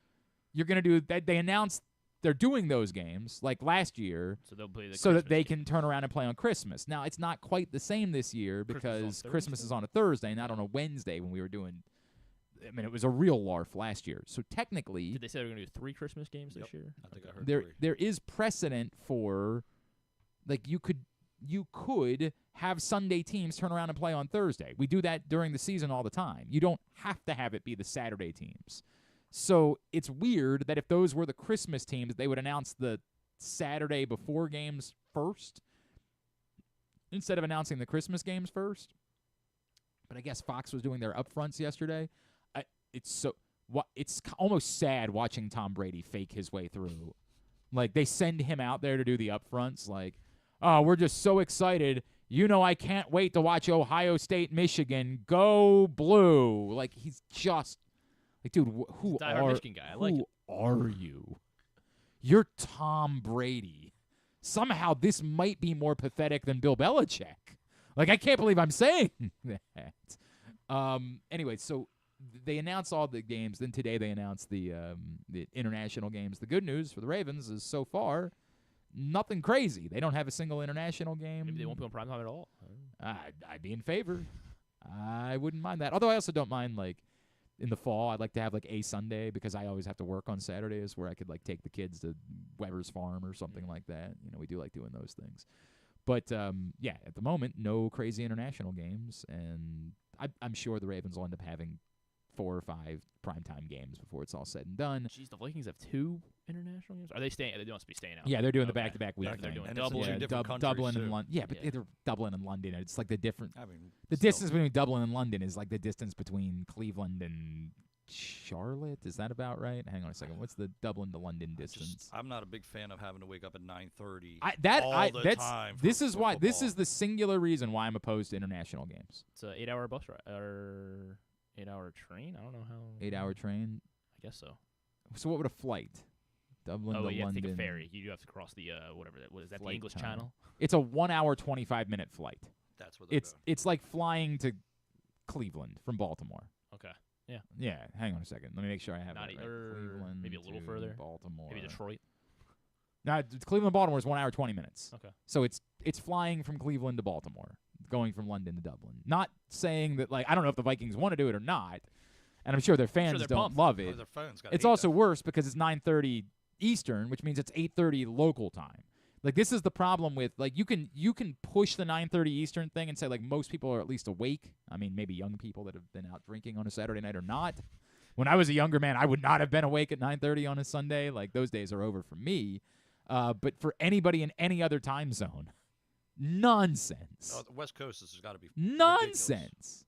you're going to do. That they announced they're doing those games like last year, so they'll play so that they can turn around and play on Christmas. Now it's not quite the same this year because Christmas is on a Thursday, not on a Wednesday when we were doing. I mean, it was a real LARF last year. So technically, did they say they were going to do 3 Christmas games this year? I think I heard 3. There is precedent for, like, you could have Sunday teams turn around and play on Thursday. We do that during the season all the time. You don't have to have it be the Saturday teams. So it's weird that if those were the Christmas teams, they would announce the Saturday before games first instead of announcing the Christmas games first. But I guess Fox was doing their upfronts yesterday. It's almost sad watching Tom Brady fake his way through. Like, they send him out there to do the upfronts. Like, oh, we're just so excited. I can't wait to watch Ohio State, Michigan. Go Blue. Like, he's just like, dude, who Michigan guy. I like it. Are you? You're Tom Brady. Somehow this might be more pathetic than Bill Belichick. Like, I can't believe I'm saying that. Anyway, so they announced all the games. Then today they announced the international games. The good news for the Ravens is so far nothing crazy. They don't have a single international game. Maybe they won't be on primetime at all. I'd be in favor. I wouldn't mind that. Although I also don't mind, like, in the fall, I'd like to have, like, a Sunday because I always have to work on Saturdays where I could, like, take the kids to Weber's Farm or something like that. We do like doing those things. But, yeah, at the moment, no crazy international games. And I'm sure the Ravens will end up having 4 or 5 primetime games before it's all said and done. Jeez, the Vikings have 2 international games? Are they staying? They must be staying out. Yeah, they're doing the back-to-back week thing. They're doing Dublin and London. Yeah, but they're Dublin and London. It's like the the distance between Dublin and London is like the distance between Cleveland and Charlotte. Is that about right? Hang on a second. What's the Dublin to London distance? I'm not a big fan of having to wake up at 9:30 all the time. This is why. This is the singular reason why I'm opposed to international games. It's an 8-hour bus ride or 8-hour train. I don't know how. 8-hour train. I guess so. So what would a flight? Dublin to you have London. to take a ferry. You do have to cross the what is that? The English Channel. It's a 1 hour 25-minute flight. That's where they're going. It's like flying to Cleveland from Baltimore. Okay. Yeah. Yeah. Hang on a second. Let me make sure I have Not that right. Cleveland maybe a little further. Baltimore. Maybe Detroit. No, Cleveland to Baltimore is 1 hour 20 minutes. Okay. So it's flying from Cleveland to Baltimore, going from London to Dublin. Not saying that, like, I don't know if the Vikings want to do it or not, and I'm sure their fans don't love it. It's also worse because it's 9:30 Eastern, which means it's 8:30 local time. Like, this is the problem with, like, you can push the 9:30 Eastern thing and say, like, most people are at least awake. I mean, maybe young people that have been out drinking on a Saturday night or not. When I was a younger man, I would not have been awake at 9:30 on a Sunday. Like, those days are over for me. But for anybody in any other time zone, nonsense. Oh, the West Coast, this has got to be nonsense.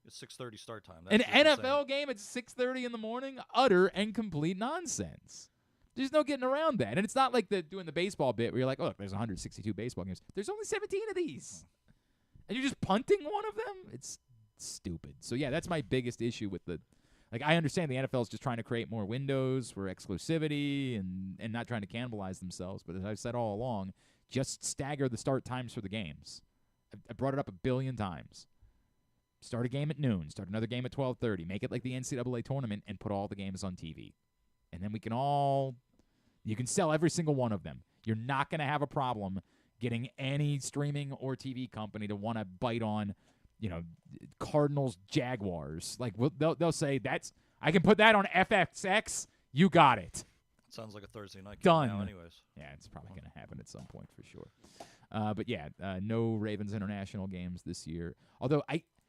Ridiculous. It's 6:30 start time. An NFL game at 6:30 in the morning, utter and complete nonsense. There's no getting around that. And it's not like doing the baseball bit where you're like, oh, look, there's 162 baseball games. There's only 17 of these. And you're just punting one of them? It's stupid. So, yeah, that's my biggest issue with like, I understand the NFL is just trying to create more windows for exclusivity and not trying to cannibalize themselves. But as I've said all along, just stagger the start times for the games. I brought it up a billion times. Start a game at noon. Start another game at 12:30. Make it like the NCAA Tournament and put all the games on TV. And then you can sell every single one of them. You're not going to have a problem getting any streaming or TV company to want to bite on, Cardinals, Jaguars. Like, they'll say, I can put that on FXX. You got it. Sounds like a Thursday night game Done. now anyways. Yeah, it's probably going to happen at some point for sure. But, yeah, no Ravens international games this year. Although,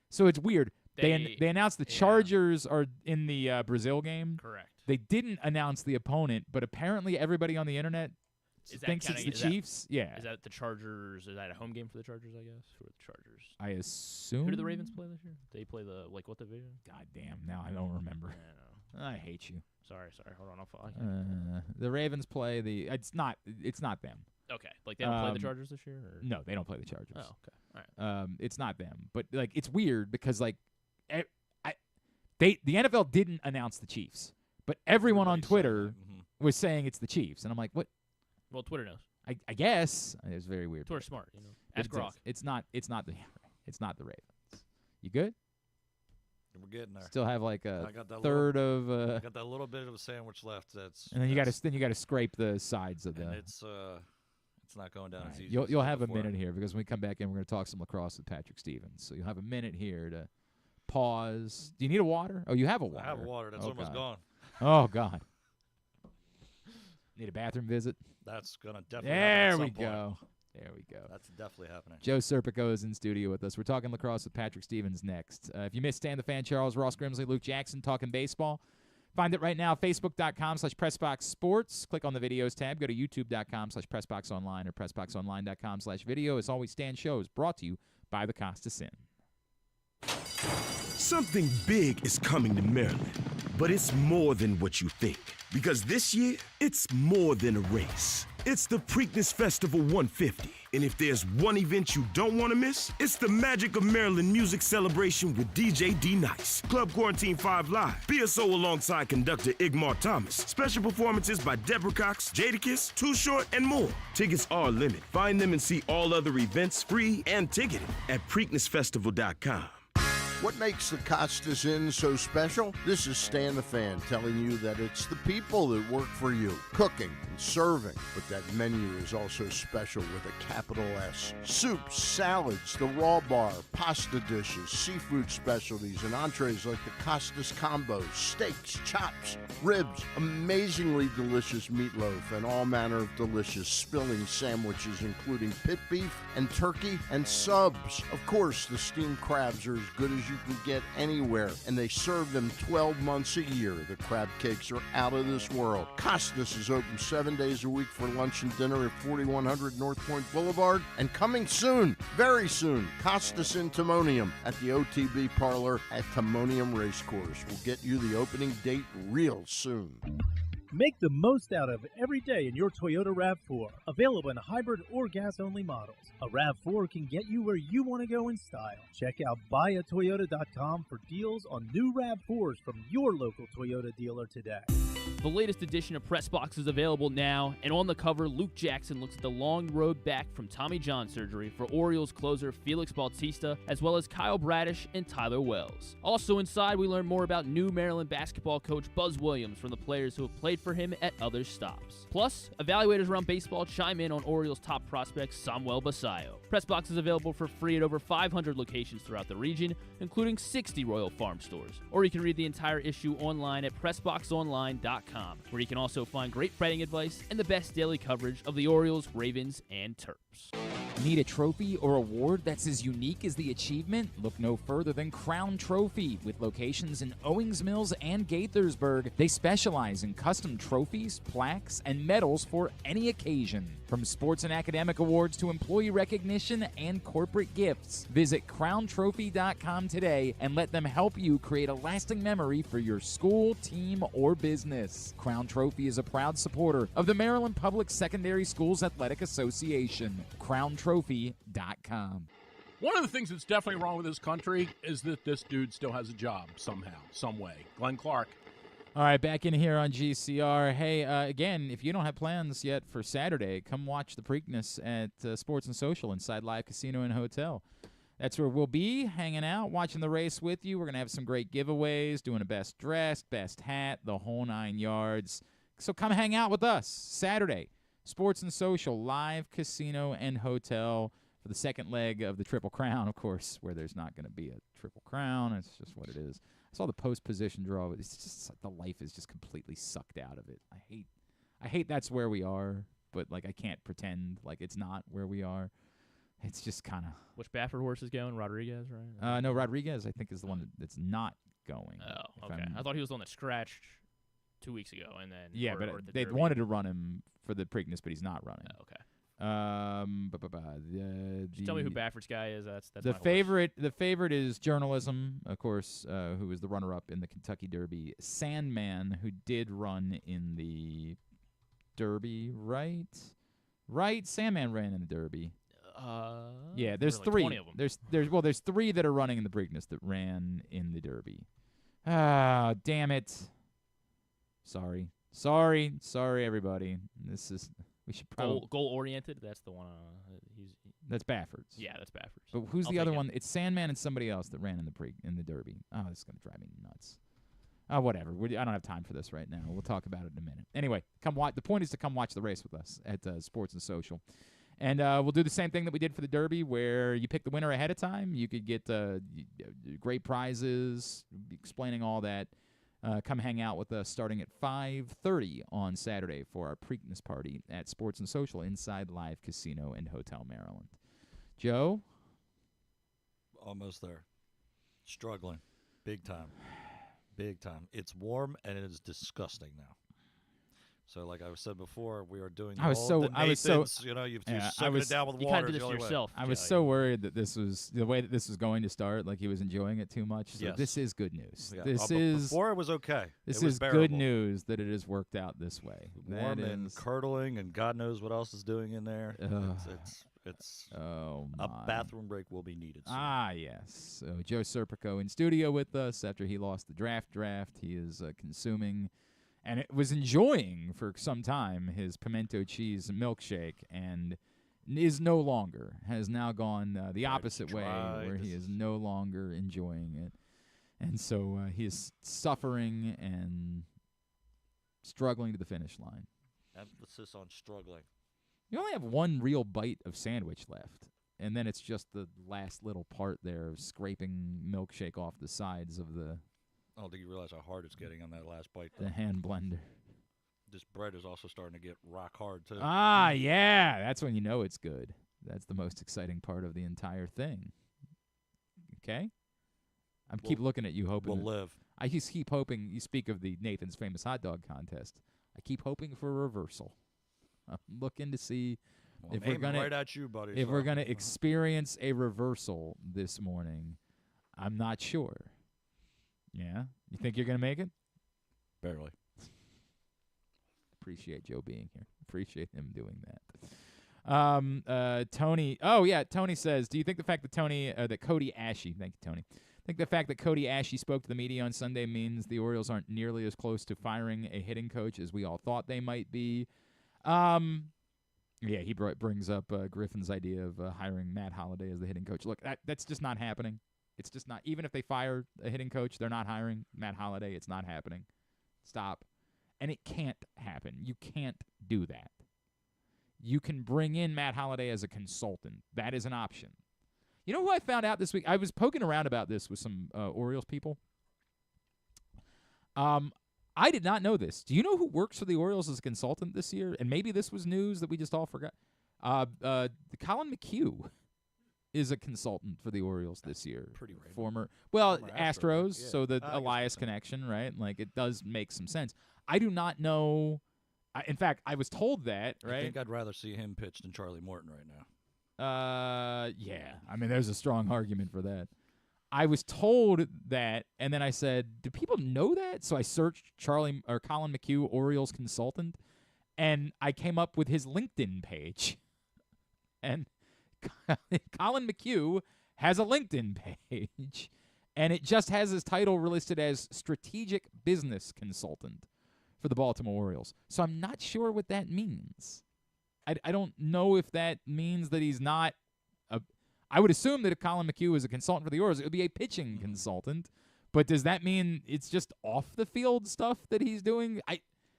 so it's weird. They announced the Chargers are in the Brazil game. Correct. They didn't announce the opponent, but apparently everybody on the internet Is that thinks counting- it's is the that- Chiefs. Yeah. Is that the Chargers? Is that a home game for the Chargers, I guess? Who are the Chargers? I assume. Who do the Ravens play this year? They play what division? God damn, now I don't remember. I hate you. Sorry. Hold on, I'll follow. The Ravens play the. It's not them. Okay, like they don't play the Chargers this year? Or? No, they don't play the Chargers. Oh, okay. All right. It's not them, but like it's weird because like, the NFL didn't announce the Chiefs, but everyone on Twitter was saying it's the Chiefs, and I'm like, what? Well, Twitter knows. I guess it's very weird. Twitter's smart, you know. But Ask Grok. It's not the Ravens. You good? We're getting there. Still have like a I got that third little, of. I got that little bit of a sandwich left. And then you got to scrape the sides of the. And it's not going down as easy. You'll have a minute here because when we come back in, we're going to talk some lacrosse with Patrick Stevens. So you'll have a minute here to pause. Do you need a water? Oh, you have a water. I have water. That's almost gone. Oh God. Need a bathroom visit? That's gonna definitely. There we go. There we go. That's definitely happening. Joe Serpico is in studio with us. We're talking lacrosse with Patrick Stevens next. If you missed Stan the Fan, Charles, Ross Grimsley, Luke Jackson talking baseball, find it right now, Facebook.com/PressBoxSports. Click on the videos tab. Go to YouTube.com/PressBoxOnline or PressBoxOnline.com/video. It's always Stan Shows brought to you by the Costas Inn. Something big is coming to Maryland, but it's more than what you think. Because this year, it's more than a race. It's the Preakness Festival 150. And if there's one event you don't want to miss, it's the Magic of Maryland music celebration with DJ D-Nice, Club Quarantine 5 Live, BSO alongside conductor Igmar Thomas, special performances by Deborah Cox, Jadakiss, Too Short, and more. Tickets are limited. Find them and see all other events free and ticketed at PreaknessFestival.com. What makes the Costas Inn so special? This is Stan the Fan telling you that it's the people that work for you, cooking and serving. But that menu is also special with a capital S. Soups, salads, the raw bar, pasta dishes, seafood specialties, and entrees like the Costas combos, steaks, chops, ribs, amazingly delicious meatloaf, and all manner of delicious spilling sandwiches, including pit beef and turkey and subs. Of course, the steamed crabs are as good as you can get anywhere, and they serve them 12 months a year. The crab cakes are out of this world. Costas is open 7 days a week for lunch and dinner at 4100 North Point Boulevard, and coming soon, very soon, Costas in Timonium at the OTB Parlor at Timonium Racecourse. We'll get you the opening date real soon. Make the most out of every day in your Toyota RAV4. Available in hybrid or gas-only models. A RAV4 can get you where you want to go in style. Check out buyatoyota.com for deals on new RAV4s from your local Toyota dealer today. The latest edition of Press Box is available now, and on the cover, Luke Jackson looks at the long road back from Tommy John surgery for Orioles closer Felix Bautista, as well as Kyle Bradish and Tyler Wells. Also inside, we learn more about new Maryland basketball coach Buzz Williams from the players who have played for him at other stops. Plus, evaluators around baseball chime in on Orioles' top prospect Samuel Basayo. Press Box is available for free at over 500 locations throughout the region, including 60 Royal Farm stores. Or you can read the entire issue online at PressBoxOnline.com, where you can also find great betting advice and the best daily coverage of the Orioles, Ravens, and Terps. Need a trophy or award that's as unique as the achievement? Look no further than Crown Trophy. With locations in Owings Mills and Gaithersburg, they specialize in custom trophies, plaques, and medals for any occasion. From sports and academic awards to employee recognition and corporate gifts, visit crowntrophy.com today and let them help you create a lasting memory for your school, team, or business. Crown Trophy is a proud supporter of the Maryland Public Secondary Schools Athletic Association. crowntrophy.com. One of the things that's definitely wrong with this country is that this dude still has a job somehow, some way. Glenn Clark. All right, back in here on GCR. Hey, again, if you don't have plans yet for Saturday, come watch the Preakness at Sports and Social inside Live Casino and Hotel. That's where we'll be hanging out, watching the race with you. We're going to have some great giveaways, doing a best dressed, best hat, the whole 9 yards. So come hang out with us Saturday. Sports and Social, Live Casino and Hotel for the second leg of the Triple Crown, of course, where there's not going to be a Triple Crown. It's just what it is. I saw the post-position draw. It's just like the life is just completely sucked out of it. I hate that's where we are, but like I can't pretend like it's not where we are. It's just kind of. Which Baffert horse is going? Rodriguez, right? No, Rodriguez I think is the one that's not going. Oh, okay. I thought he was the one that scratched 2 weeks ago, and then yeah, or but the they Derby. wanted to run him for the Preakness, but he's not running. Oh, okay. Just tell me who Baffert's guy is. That's the my horse. favorite. The favorite is Journalism, of course, who is the runner-up in the Kentucky Derby. Sandman, who did run in the Derby, right? Right, Sandman ran in the Derby. Yeah, there's like three. 20 of them. There's three that are running in the Preakness that ran in the Derby. Ah, damn it. Sorry, everybody. We should probably goal oriented. That's the one. That's Baffert's. Yeah, that's Baffert's. But who's I'll the other take it. one? It's Sandman and somebody else that ran in the Derby. Oh, this is gonna drive me nuts. Oh, whatever. I don't have time for this right now. We'll talk about it in a minute. Anyway, come watch. The point is to come watch the race with us at Sports and Social, and we'll do the same thing that we did for the Derby, where you pick the winner ahead of time. You could get great prizes. Explaining all that. Come hang out with us starting at 5:30 on Saturday for our Preakness party at Sports and Social inside Live Casino and Hotel Maryland. Joe? Almost there. Struggling. Big time. Big time. It's warm and it is disgusting now. So, like I said before, we are doing you're sucking it down with you water. Kind of did this yourself. I was so worried that this was the way that this was going to start. Like he was enjoying it too much. So yes. This is good news. Yeah. Before it was okay. This was is bearable. good news that it has worked out this way. Warm and curdling, and God knows what else is doing in there. It's a bathroom break will be needed soon. Ah, yes. So Joe Serpico in studio with us after he lost the draft. He is consuming. And it was enjoying for some time his Pimento Cheese Milkshake, and is no longer, has now gone the opposite way, where he is no longer enjoying it. And so he is suffering and struggling to the finish line. Emphasis on struggling. You only have one real bite of sandwich left, and then it's just the last little part there of scraping milkshake off the sides of the... I don't think you realize how hard it's getting on that last bite. The hand blender. This bread is also starting to get rock hard, too. Ah, yeah. That's when you know it's good. That's the most exciting part of the entire thing. Okay? Keep looking at you hoping. We'll live. I just keep hoping. You speak of the Nathan's Famous Hot Dog Contest. I keep hoping for a reversal. I'm looking to see if we're going right at you, buddy. If we're going to experience a reversal this morning. I'm not sure. Yeah? You think you're going to make it? Barely. Appreciate Joe being here. Appreciate him doing that. Tony. Oh, yeah. Tony says, do you think the fact that Cody Ashe, thank you, Tony. Think the fact that Cody Ashe spoke to the media on Sunday means the Orioles aren't nearly as close to firing a hitting coach as we all thought they might be? Yeah, he brings up Griffin's idea of hiring Matt Holliday as the hitting coach. Look, that's just not happening. It's just not. Even if they fire a hitting coach, they're not hiring Matt Holliday. It's not happening. Stop. And it can't happen. You can't do that. You can bring in Matt Holliday as a consultant. That is an option. You know who I found out this week? I was poking around about this with some Orioles people. I did not know this. Do you know who works for the Orioles as a consultant this year? And maybe this was news that we just all forgot. Colin McHugh is a consultant for the Orioles this year. Pretty random. Former Astros, yeah. So the Elias connection, right? Like, it does make some sense. I do not know. In fact, I was told that, right? I think I'd rather see him pitch than Charlie Morton right now. Yeah. I mean, there's a strong argument for that. I was told that, and then I said, do people know that? So I searched Colin McHugh, Orioles consultant, and I came up with his LinkedIn page. And Colin McHugh has a LinkedIn page, and it just has his title listed as Strategic Business Consultant for the Baltimore Orioles. So I'm not sure what that means. I don't know if that means that he's not I would assume that if Colin McHugh is a consultant for the Orioles, it would be a pitching consultant. But does that mean it's just off-the-field stuff that he's doing?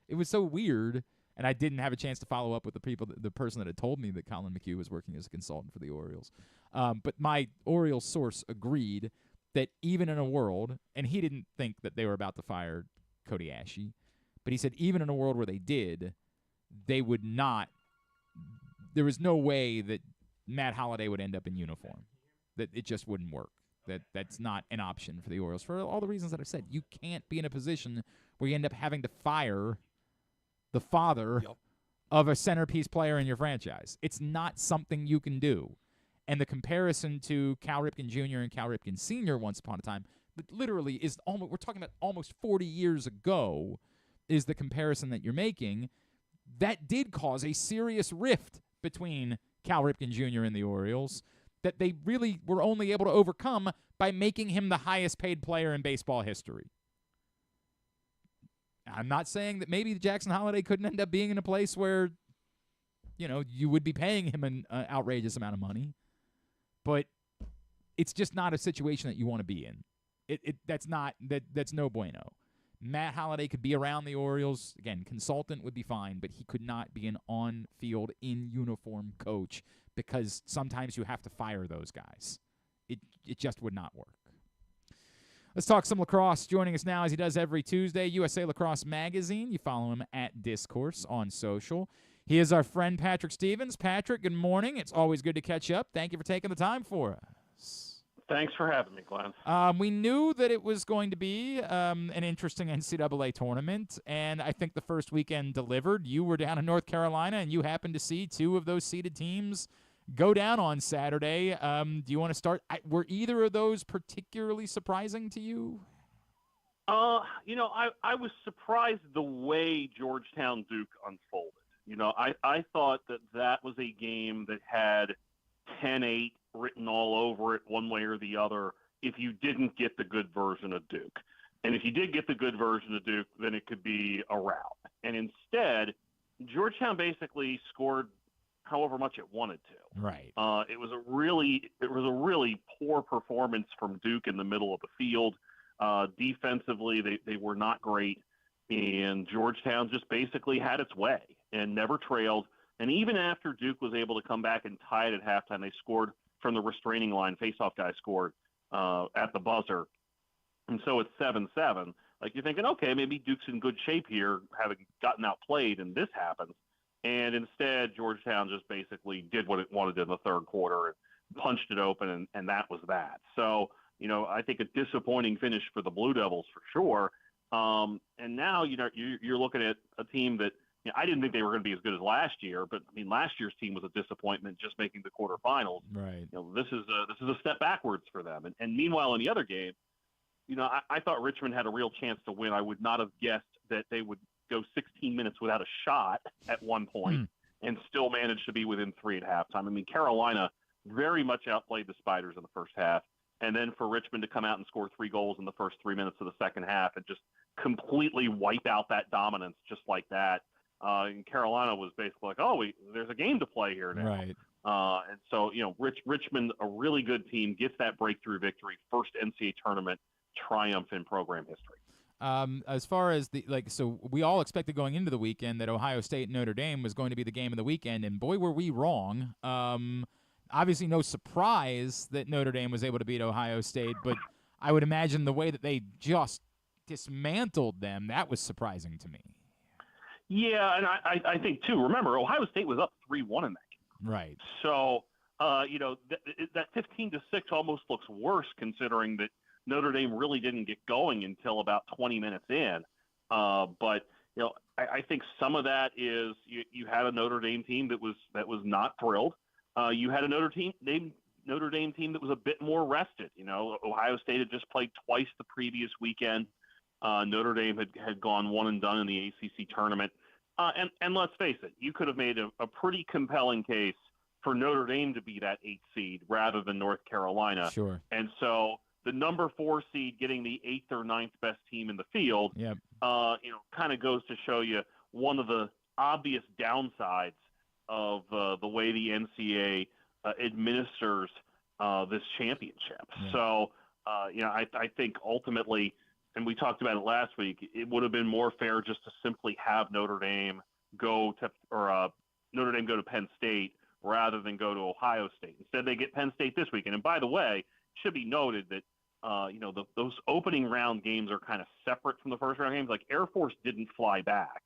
It was so weird, and I didn't have a chance to follow up with the person that had told me that Colin McHugh was working as a consultant for the Orioles. But my Orioles source agreed that even in a world, and he didn't think that they were about to fire Cody Ashe, but he said even in a world where they did, they would not – there was no way that Matt Holliday would end up in uniform, that it just wouldn't work. That's not an option for the Orioles for all the reasons that I've said. You can't be in a position where you end up having to fire the father of a centerpiece player in your franchise. It's not something you can do. And the comparison to Cal Ripken Jr. and Cal Ripken Sr. once upon a time, but literally is almost, we're talking about almost 40 years ago, is the comparison that you're making. That did cause a serious rift between Cal Ripken Jr. and the Orioles that they really were only able to overcome by making him the highest paid player in baseball history. I'm not saying that maybe Jackson Holliday couldn't end up being in a place where, you would be paying him an outrageous amount of money, but it's just not a situation that you want to be in. That's no bueno. Matt Holliday could be around the Orioles. Again, consultant would be fine, but he could not be an on-field, in-uniform coach because sometimes you have to fire those guys. It just would not work. Let's talk some lacrosse. Joining us now, as he does every Tuesday, USA Lacrosse Magazine. You follow him at Discourse on social. He is our friend Patrick Stevens. Patrick, good morning. It's always good to catch up. Thank you for taking the time for us. Thanks for having me, Glenn. We knew that it was going to be an interesting NCAA tournament, and I think the first weekend delivered. You were down in North Carolina, and you happened to see two of those seeded teams go down on Saturday. Do you want to start? Were either of those particularly surprising to you? I was surprised the way Georgetown Duke unfolded. I thought that was a game that had 10-8 written all over it one way or the other if you didn't get the good version of Duke. And if you did get the good version of Duke, then it could be a rout. And instead, Georgetown basically scored however much it wanted to. Right. It was a really poor performance from Duke in the middle of the field. Defensively, they were not great, and Georgetown just basically had its way and never trailed. And even after Duke was able to come back and tie it at halftime, they scored from the restraining line. Faceoff guy scored at the buzzer. And so it's 7-7. Like, you're thinking, okay, maybe Duke's in good shape here, having gotten outplayed, and this happens. And instead, Georgetown just basically did what it wanted in the third quarter and punched it open, and that was that. So, I think a disappointing finish for the Blue Devils for sure. And now, you're looking at a team that, I didn't think they were going to be as good as last year, but last year's team was a disappointment, just making the quarterfinals. Right. This is a step backwards for them. And meanwhile, in the other game, I thought Richmond had a real chance to win. I would not have guessed that they would go 16 minutes without a shot at one point and still manage to be within 3 at halftime. Carolina very much outplayed the Spiders in the first half, and then for Richmond to come out and score 3 goals in the first 3 minutes of the second half and just completely wipe out that dominance just like that. And Carolina was basically like, there's a game to play here now. Right. And so, Richmond, a really good team, gets that breakthrough victory, first NCAA tournament triumph in program history. As far as so we all expected going into the weekend that Ohio State and Notre Dame was going to be the game of the weekend, and boy, were we wrong. Obviously no surprise that Notre Dame was able to beat Ohio State, but I would imagine the way that they just dismantled them, that was surprising to me. Yeah, and I think, too, remember, Ohio State was up 3-1 in that game. Right. So, that 15-6 almost looks worse considering that Notre Dame really didn't get going until about 20 minutes in. But, I think some of that is you had a Notre Dame team that was not thrilled. You had a Notre Dame team that was a bit more rested. Ohio State had just played twice the previous weekend. Notre Dame had gone one and done in the ACC tournament. And let's face it, you could have made a pretty compelling case for Notre Dame to be that 8th seed rather than North Carolina. Sure. And so the number 4 seed getting the 8th or 9th best team in the field, kind of goes to show you one of the obvious downsides of the way the NCAA administers this championship. Yeah. So, I think ultimately, and we talked about it last week, it would have been more fair just to simply have Notre Dame go to Penn State rather than go to Ohio State. Instead, they get Penn State this weekend. And by the way, it should be noted that those opening round games are kind of separate from the first round games. Like Air Force didn't fly back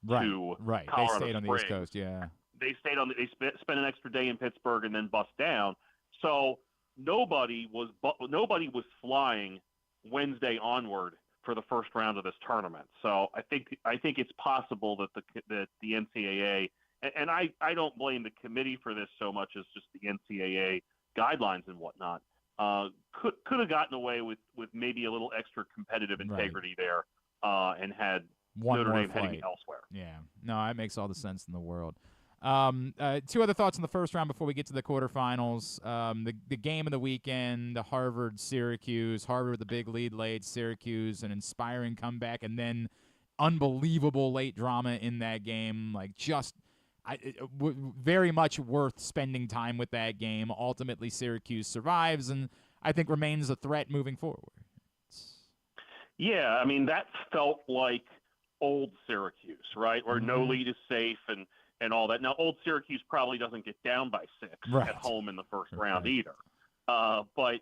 to right. Colorado They stayed on the Springs. East Coast. Yeah. They spent an extra day in Pittsburgh and then bust down. So nobody was flying Wednesday onward for the first round of this tournament. So I think it's possible that the NCAA, and I don't blame the committee for this so much as just the NCAA guidelines and whatnot, could have gotten away with maybe a little extra competitive integrity there, and had Notre Dame heading elsewhere. Yeah, no, that makes all the sense in the world. Two other thoughts in the first round before we get to the quarterfinals. The game of the weekend, the Harvard-Syracuse. Harvard with a big lead late, Syracuse an inspiring comeback, and then unbelievable late drama in that game. Like very much worth spending time with that game. Ultimately, Syracuse survives and I think remains a threat moving forward. Yeah, I mean, that felt like old Syracuse, right? Where no lead is safe and all that. Now, old Syracuse probably doesn't get down by 6 at home in the first round either. But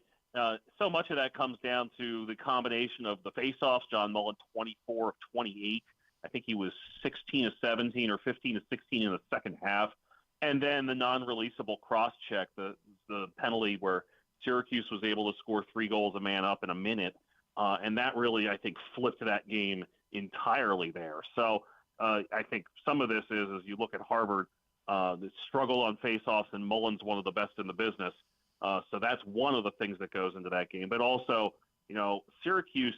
so much of that comes down to the combination of the faceoffs. John Mullen, 24 of 28. I think he was 16 of 17 or 15 of 16 in the second half. And then the non-releasable cross-check, the penalty where Syracuse was able to score 3 goals a man up in a minute. And that really, I think, flipped that game entirely there. So I think some of this is, as you look at Harvard, the struggle on faceoffs, and Mullen's one of the best in the business. So that's one of the things that goes into that game. But also, Syracuse,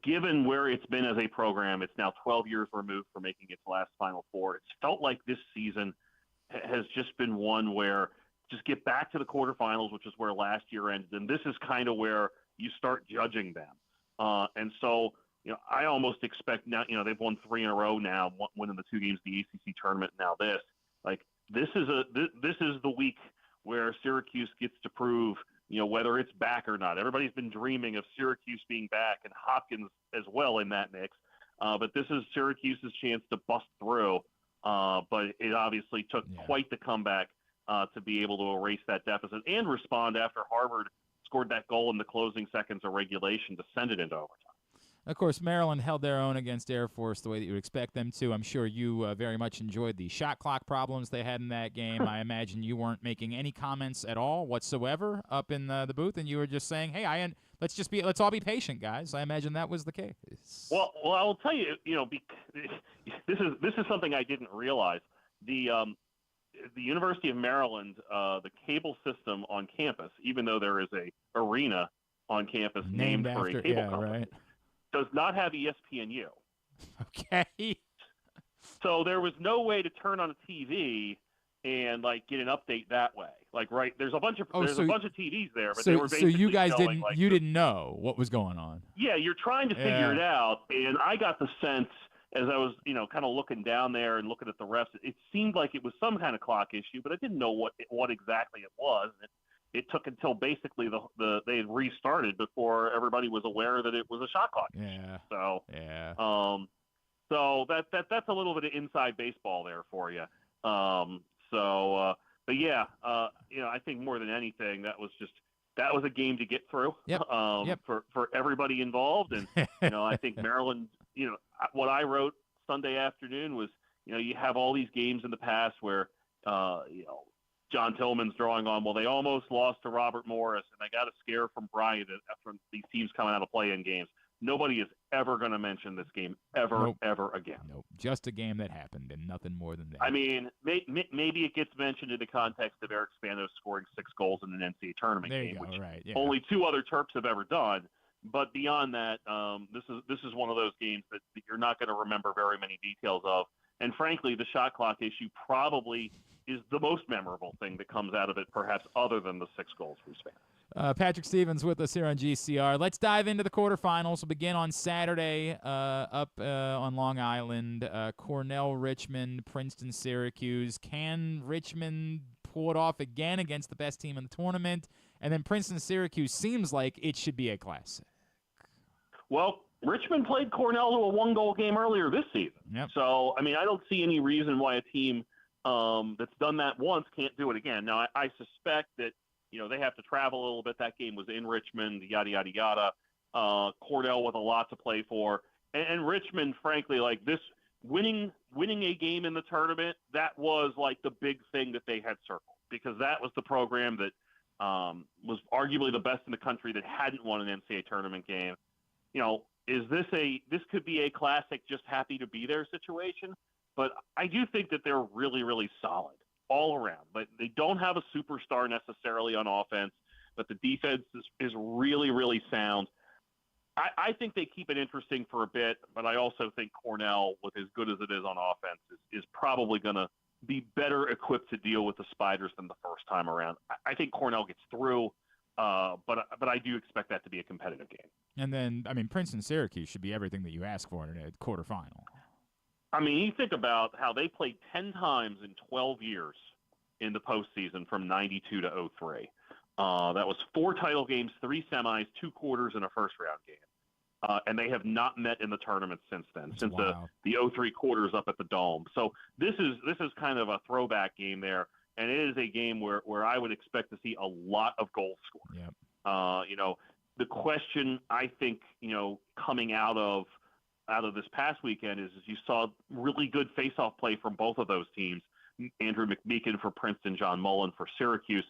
given where it's been as a program, it's now 12 years removed from making its last Final Four. It's felt like this season has just been one where just get back to the quarterfinals, which is where last year ended. And this is kind of where you start judging them. And so, I almost expect now, they've won 3 in a row now, winning the 2 games of the ACC tournament. Now this is the week where Syracuse gets to prove, whether it's back or not. Everybody's been dreaming of Syracuse being back and Hopkins as well in that mix. But this is Syracuse's chance to bust through. But it obviously took quite the comeback to be able to erase that deficit and respond after Harvard scored that goal in the closing seconds of regulation to send it into overtime. Of course, Maryland held their own against Air Force the way that you would expect them to. I'm sure you very much enjoyed the shot clock problems they had in that game. I imagine you weren't making any comments at all whatsoever up in the booth, and you were just saying, "Hey, let's all be patient, guys." I imagine that was the case. Well, I will tell you, this is something I didn't realize. The University of Maryland, the cable system on campus, even though there is a arena on campus named for a cable company, does not have ESPNU. Okay. So there was no way to turn on a TV and get an update that way. There's a bunch of TVs there, but they were basically so you guys showing, didn't know what was going on. Yeah, you're trying to figure it out, and I got the sense as I was, kind of looking down there and looking at the refs, it seemed like it was some kind of clock issue, but I didn't know what exactly it was. It took until basically they had restarted before everybody was aware that it was a shot clock. Yeah. So so that's a little bit of inside baseball there for you. But yeah, I think more than anything that was a game to get through. For everybody involved, and I think Maryland. What I wrote Sunday afternoon was, you have all these games in the past where, John Tillman's drawing on, well, they almost lost to Robert Morris, and they got a scare from Bryant after these teams coming out of play-in games. Nobody is ever going to mention this game ever again. Nope. Just a game that happened and nothing more than that. I mean, maybe it gets mentioned in the context of Eric Spanos scoring 6 goals in an NCAA tournament game, which only 2 other Terps have ever done. But beyond that, this is one of those games that you're not going to remember very many details of. And frankly, the shot clock issue probably is the most memorable thing that comes out of it, perhaps other than the 6 goals from Spanos. Patrick Stevens with us here on GCR. Let's dive into the quarterfinals. We'll begin on Saturday up on Long Island. Cornell, Richmond, Princeton, Syracuse. Can Richmond pull it off again against the best team in the tournament? And then Princeton, Syracuse seems like it should be a classic. Well, Richmond played Cornell to a 1-goal game earlier this season. Yep. So, I mean, I don't see any reason why a team that's done that once can't do it again. Now, I suspect that, they have to travel a little bit. That game was in Richmond, yada, yada, yada. Cornell with a lot to play for. And Richmond, frankly, this winning a game in the tournament, that was the big thing that they had circled, because that was the program that arguably the best in the country that hadn't won an NCAA tournament game. You know, this could be a classic just happy to be there situation, but I do think that they're really, really solid all around. But they don't have a superstar necessarily on offense, but the defense is really, really sound. I think they keep it interesting for a bit, but I also think Cornell, with as good as it is on offense, is probably going to be better equipped to deal with the Spiders than the first time around. I think Cornell gets through, but I do expect that to be a competitive game. And then, I mean, Princeton-Syracuse should be everything that you ask for in a quarterfinal. I mean, you think about how they played 10 times in 12 years in the postseason from 92 to 03. That was 4 title games, 3 semis, 2 quarters, and a first-round game. And they have not met in the tournament since then, since the 03 quarters up at the Dome. So this is kind of a throwback game there, and it is a game where I would expect to see a lot of goals scored. Yep. You know, the question I think, you know, coming out of this past weekend is you saw really good face-off play from both of those teams. Andrew McMeekin for Princeton, John Mullen for Syracuse.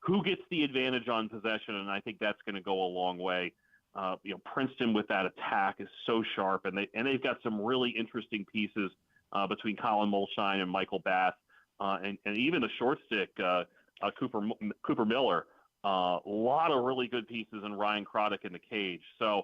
Who gets the advantage on possession? And I think that's going to go a long way. You know, Princeton with that attack is so sharp, and they've got some really interesting pieces between Colin Molshine and Michael Bath, and even the short stick Cooper Miller. A lot of really good pieces, and Ryan Croddick in the cage. So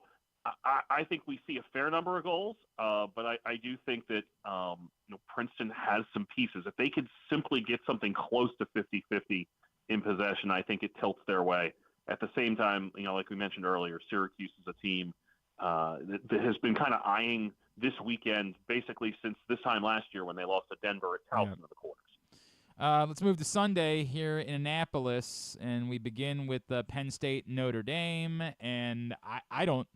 I think we see a fair number of goals, but I do think that you know, Princeton has some pieces. If they could simply get something close to 50-50 in possession, I think it tilts their way. At the same time, you know, like we mentioned earlier, Syracuse is a team that has been kind of eyeing this weekend basically since this time last year when they lost to Denver at Towson in the quarters. Let's move to Sunday here in Annapolis, and we begin with Penn State Notre Dame. And I don't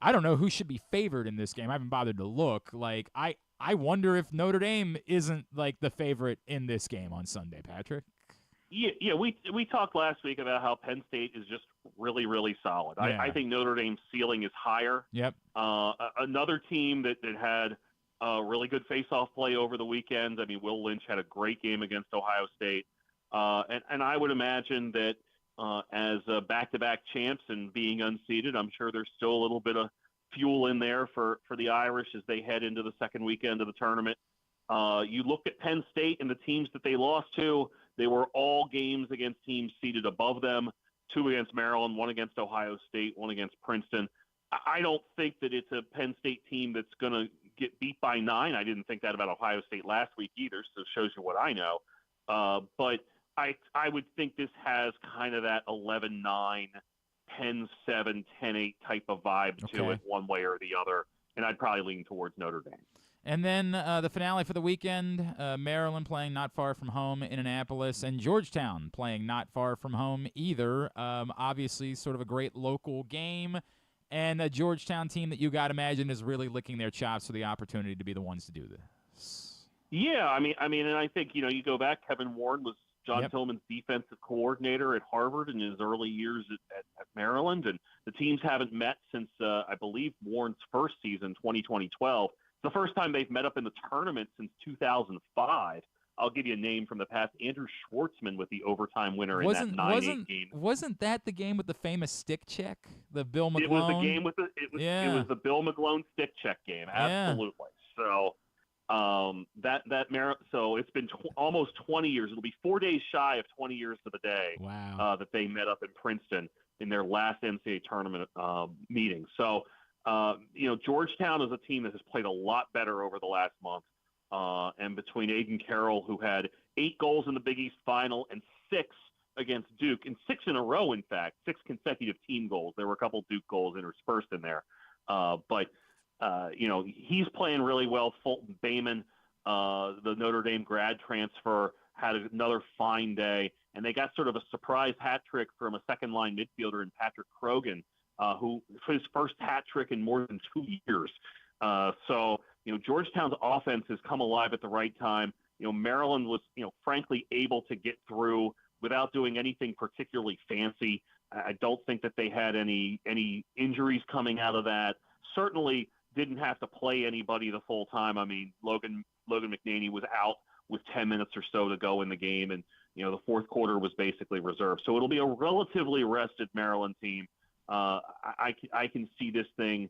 know who should be favored in this game. I haven't bothered to look. Like I wonder if Notre Dame isn't like the favorite in this game on Sunday, Patrick. Yeah, we talked last week about how Penn State is just really, really solid. Yeah. I think Notre Dame's ceiling is higher. Yep. Another team that had really good face-off play over the weekend. I mean, Will Lynch had a great game against Ohio State. And I would imagine that as back-to-back champs and being unseeded, I'm sure there's still a little bit of fuel in there for the Irish as they head into the second weekend of the tournament. You look at Penn State and the teams that they lost to, they were all games against teams seated above them, 2 against Maryland, 1 against Ohio State, 1 against Princeton. I don't think that it's a Penn State team that's going to get beat by 9. I didn't think that about Ohio State last week either, so it shows you what I know. But I would think this has kind of that 11-9, 10-7, 10-8 type of vibe to it one way or the other, and I'd probably lean towards Notre Dame. And then the finale for the weekend, Maryland playing not far from home in Annapolis, and Georgetown playing not far from home either. Obviously, sort of a great local game, and a Georgetown team that you got to imagine is really licking their chops for the opportunity to be the ones to do this. Yeah, I mean, and I think, you know, you go back, Kevin Warren was John Tillman's defensive coordinator at Harvard in his early years at Maryland, and the teams haven't met since, I believe, Warren's first season, 2012. It's the first time they've met up in the tournament since 2005. I'll give you a name from the past. Andrew Schwartzman with the overtime winner in that 9-8 game. Wasn't that the game with the famous stick check? The Bill McGlone? It was the game with it was the Bill McGlone stick check game. Absolutely. So so it's been almost 20 years. It'll be 4 days shy of 20 years to the day. Wow. That they met up in Princeton in their last NCAA tournament meeting. So you know, Georgetown is a team that has played a lot better over the last month. And between Aiden Carroll, who had 8 goals in the Big East final and 6 against Duke, and 6 in a row, in fact, 6 consecutive team goals. There were a couple Duke goals interspersed in there. But you know, he's playing really well. Fulton Bayman, the Notre Dame grad transfer, had another fine day. And they got sort of a surprise hat trick from a second-line midfielder in Patrick Krogan, who his first hat trick in more than 2 years. So, you know, Georgetown's offense has come alive at the right time. You know, Maryland was, you know, frankly able to get through without doing anything particularly fancy. I don't think that they had any injuries coming out of that. Certainly didn't have to play anybody the full time. I mean, Logan McNaney was out with 10 minutes or so to go in the game, and the fourth quarter was basically reserved. So it'll be a relatively rested Maryland team. I can see this thing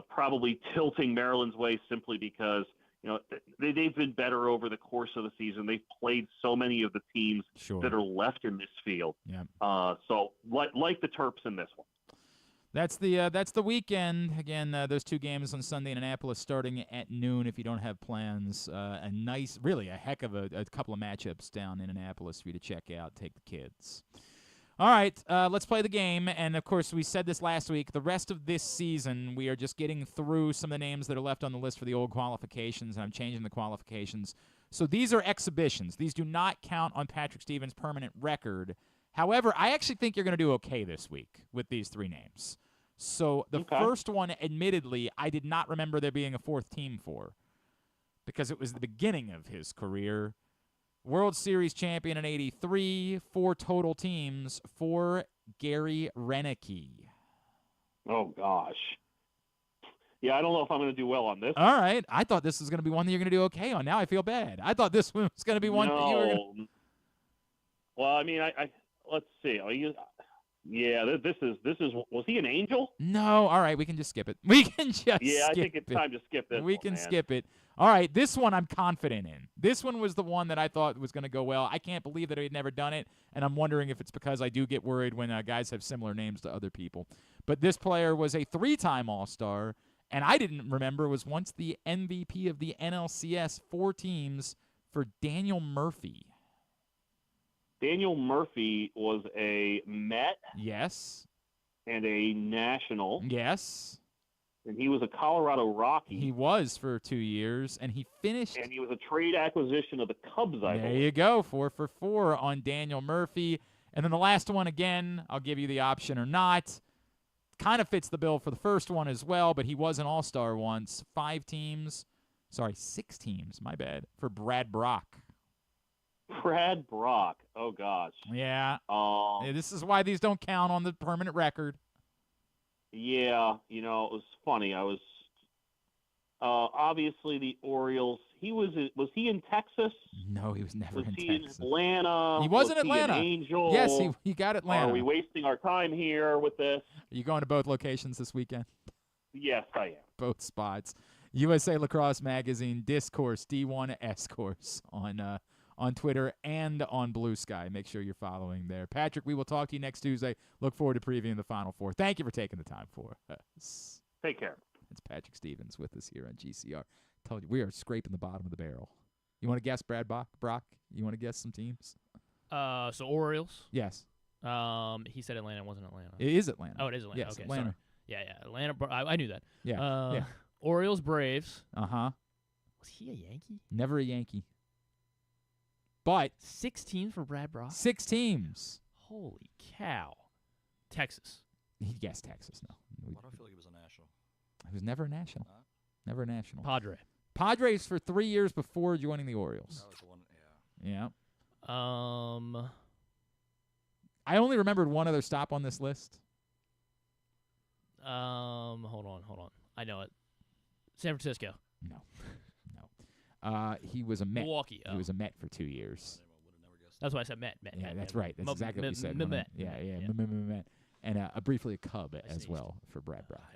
probably tilting Maryland's way simply because they've been better over the course of the season. They've played so many of the teams that are left in this field. Yeah. So like the Terps in this one. That's the weekend. Again, those two games on Sunday in Annapolis starting at noon if you don't have plans. A nice, really a heck of a couple of matchups down in Annapolis for you to check out. Take the kids. All right, let's play the game. And, of course, we said this last week. The rest of this season, we are just getting through some of the names that are left on the list for the old qualifications, and I'm changing the qualifications. So these are exhibitions. These do not count on Patrick Stevens' permanent record. However, I actually think you're going to do okay this week with these three names. So the first one, admittedly, I did not remember there being a fourth team for because it was the beginning of his career. World Series champion in '83, 4 total teams for Gary Renicky. Oh, gosh. Yeah, I don't know if I'm going to do well on this. All right. I thought this was going to be one that you're going to do okay on. Now I feel bad. I thought this one was going to be one that you were going to... Well, I mean, I let's see. Yeah, this is. Was he an Angel? No. All right, we can just skip it. We can just skip I think it's time to skip this. We can skip it. All right, this one I'm confident in. This one was the one that I thought was going to go well. I can't believe that I had never done it, and I'm wondering if it's because I do get worried when guys have similar names to other people. But this player was a 3-time All-Star, and I didn't remember was once the MVP of the NLCS 4 teams for Daniel Murphy. Daniel Murphy was a Met. Yes. And a National. Yes. And he was a Colorado Rocky. He was for 2 years, and he finished. And he was a trade acquisition of the Cubs, I believe. There you go, 4 for 4 on Daniel Murphy. And then the last one, again, I'll give you the option or not. Kind of fits the bill for the first one as well, but he was an All-Star once. 6 teams, my bad, for Brad Brock. Brad Brock. Oh, gosh. Yeah. This is why these don't count on the permanent record. Yeah, it was funny. I was obviously the Orioles. Was he in Texas? No, he was never in Texas. Was he in Atlanta? He was in He Atlanta. an Angel? Yes, he got Atlanta. Are we wasting our time here with this? Are you going to both locations this weekend? Yes, I am. Both spots. USA Lacrosse Magazine Discourse D1 S Course on Twitter and on Blue Sky. Make sure you're following there. Patrick, we will talk to you next Tuesday. Look forward to previewing the Final Four. Thank you for taking the time for us. Take care. It's Patrick Stevens with us here on GCR. Told you, we are scraping the bottom of the barrel. You want to guess Brad Brock? You want to guess some teams? So Orioles? Yes. He said Atlanta. It wasn't Atlanta. It is Atlanta. Oh, it is Atlanta. Yes, okay, Atlanta. Sorry. Yeah. Atlanta. I knew that. Yeah. Orioles, Braves. Uh-huh. Was he a Yankee? Never a Yankee. But 6 teams for Brad Brock? 6 teams. Holy cow. Texas. He guessed Texas, no. Why do I feel like he was a national? He was never a national. Never a national. Padres for 3 years before joining the Orioles. That was the one, yeah. Yeah. I only remembered one other stop on this list. Hold on. I know it. San Francisco. No. He was a Met. Milwaukee. He was a Met for 2 years. That's why I said Met. Yeah, that's right. That's exactly what you said. Met. Met. And briefly a Cub as well for Brad Brock.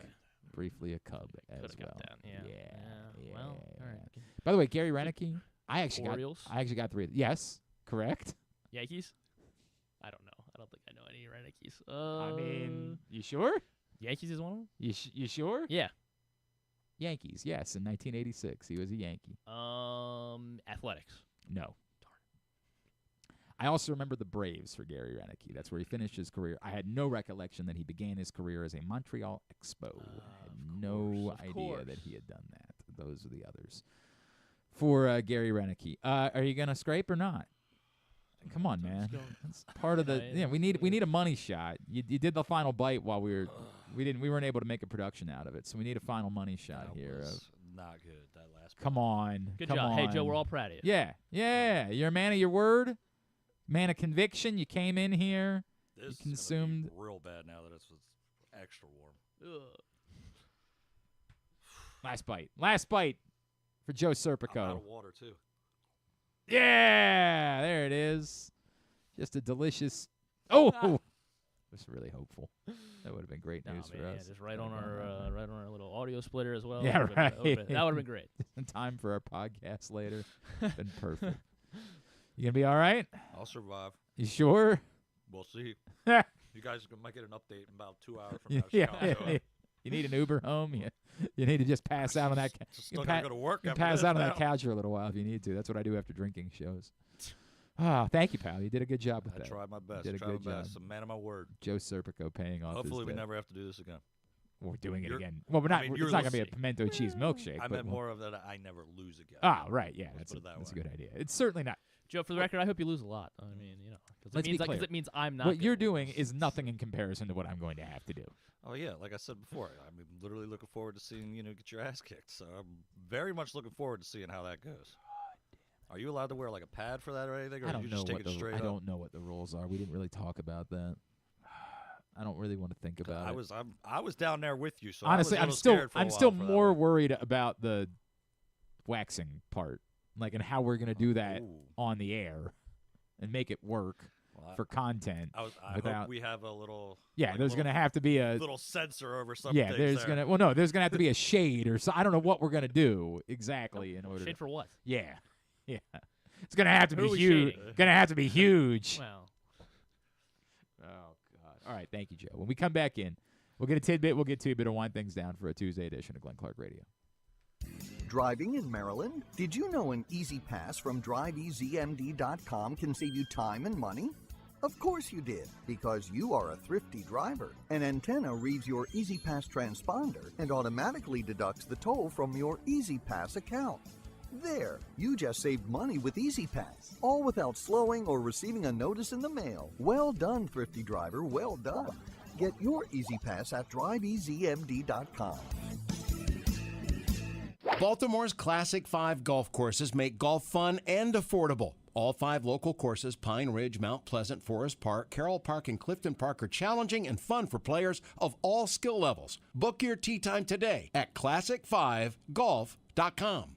Briefly a Cub as well. Yeah. Well, all right. By the way, Gary Renicky, I actually Orioles? got 3. Yes, correct. Yankees? I don't know. I don't think I know any Renickies. I mean, you sure? Yankees is one of them? You sure? Yeah. Yankees, yes. In 1986, he was a Yankee. Athletics. No. Darn. I also remember the Braves for Gary Renicky. That's where he finished his career. I had no recollection that he began his career as a Montreal Expo. I had no idea that he had done that. Those are the others. For Gary Renicky. Are you going to scrape or not? Come on, man. That's part of the. Yeah, we need a money shot. You did the final bite while we weren't able to make a production out of it, so we need a final money shot here. Not good. That last. Come on. Good job. Hey, Joe, we're all proud of you. Yeah. You're a man of your word, man of conviction. You came in here. This you consumed. Is real bad now that it's extra warm. Ugh. Last bite for Joe Serpico. I'm out of water too. Yeah, there it is. Just a delicious. Oh, was really hopeful. That would have been great news for us. Yeah, just right on our little audio splitter as well. Yeah, right. That would have been great. Time for our podcast later. Been perfect. You gonna be all right? I'll survive. You sure? We'll see. You guys might get an update in about 2 hours from now. Yeah. You need an Uber home. You need to just pass out on that. Still gotta go to work. You can pass out on that couch for a little while if you need to. That's what I do after drinking shows. Thank you, pal. You did a good job with that. I tried my best. You did a good job. I'm a man of my word. Joe Serpico paying off. Hopefully, we never have to do this again. We're doing it again. Well, we're not. It's not going to be a pimento cheese milkshake. I meant more of that. I never lose again. Right. Yeah, that's a good idea. It's certainly not. Joe, for the record, I hope you lose a lot. I mean, because it means I'm not. What you're doing is nothing in comparison to what I'm going to have to do. Oh yeah, like I said before, I'm literally looking forward to seeing get your ass kicked. So I'm very much looking forward to seeing how that goes. Are you allowed to wear like a pad for that or anything, or I don't you know just take it straight up? I don't know what the rules are. We didn't really talk about that. I don't really want to think about it. I was down there with you, so honestly, I'm still more worried about the waxing part, like, and how we're gonna do that on the air and make it work for content. I hope we have a little. Yeah, there's gonna have to be a little sensor over something. Yeah, there's gonna have to be a shade or so. I don't know what we're gonna do exactly in order. Shade for what? Yeah. Yeah, it's gonna have to be huge. Gonna have to be huge. Well. Oh God! All right, thank you, Joe. When we come back in, we'll get a tidbit. We'll get to a bit of wind things down for a Tuesday edition of Glenn Clark Radio. Driving in Maryland? Did you know an Easy Pass from DriveEasyMD.com can save you time and money? Of course you did, because you are a thrifty driver. An antenna reads your Easy Pass transponder and automatically deducts the toll from your Easy Pass account. There, you just saved money with Easy Pass, all without slowing or receiving a notice in the mail. Well done, thrifty driver, well done. Get your Easy Pass at DriveEasyMD.com. Baltimore's Classic 5 golf courses make golf fun and affordable. All 5 local courses, Pine Ridge, Mount Pleasant, Forest Park, Carroll Park, and Clifton Park, are challenging and fun for players of all skill levels. Book your tee time today at classic5golf.com.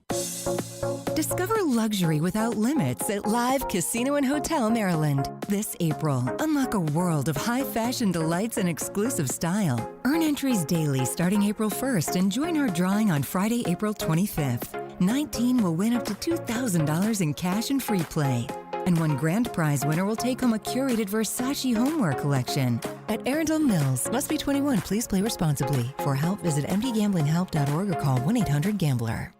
Discover luxury without limits at Live Casino and Hotel Maryland. This April, unlock a world of high fashion delights and exclusive style. Earn entries daily starting April 1st and join our drawing on Friday, April 25th. 19 will win up to $2,000 in cash and free play. And one grand prize winner will take home a curated Versace homeware collection. At Arundel Mills, must be 21. Please play responsibly. For help, visit mdgamblinghelp.org or call 1-800-GAMBLER.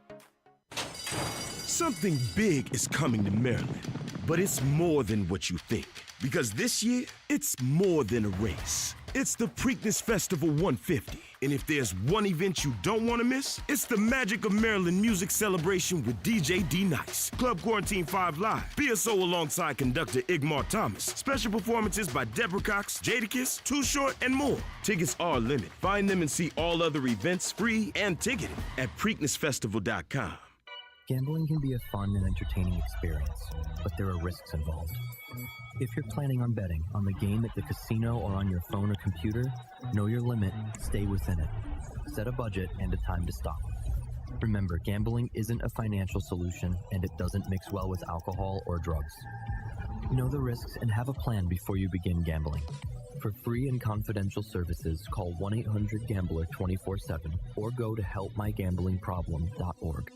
Something big is coming to Maryland, but it's more than what you think. Because this year, it's more than a race. It's the Preakness Festival 150. And if there's one event you don't want to miss, it's the Magic of Maryland Music Celebration with DJ D-Nice. Club Quarantine 5 Live. BSO alongside conductor Igmar Thomas. Special performances by Deborah Cox, Jadakiss, Too Short, and more. Tickets are limited. Find them and see all other events free and ticketed at PreaknessFestival.com. Gambling can be a fun and entertaining experience, but there are risks involved. If you're planning on betting on the game at the casino or on your phone or computer, know your limit, stay within it. Set a budget and a time to stop. Remember, gambling isn't a financial solution, and it doesn't mix well with alcohol or drugs. Know the risks and have a plan before you begin gambling. For free and confidential services, call 1-800-GAMBLER 24/7 or go to helpmygamblingproblem.org.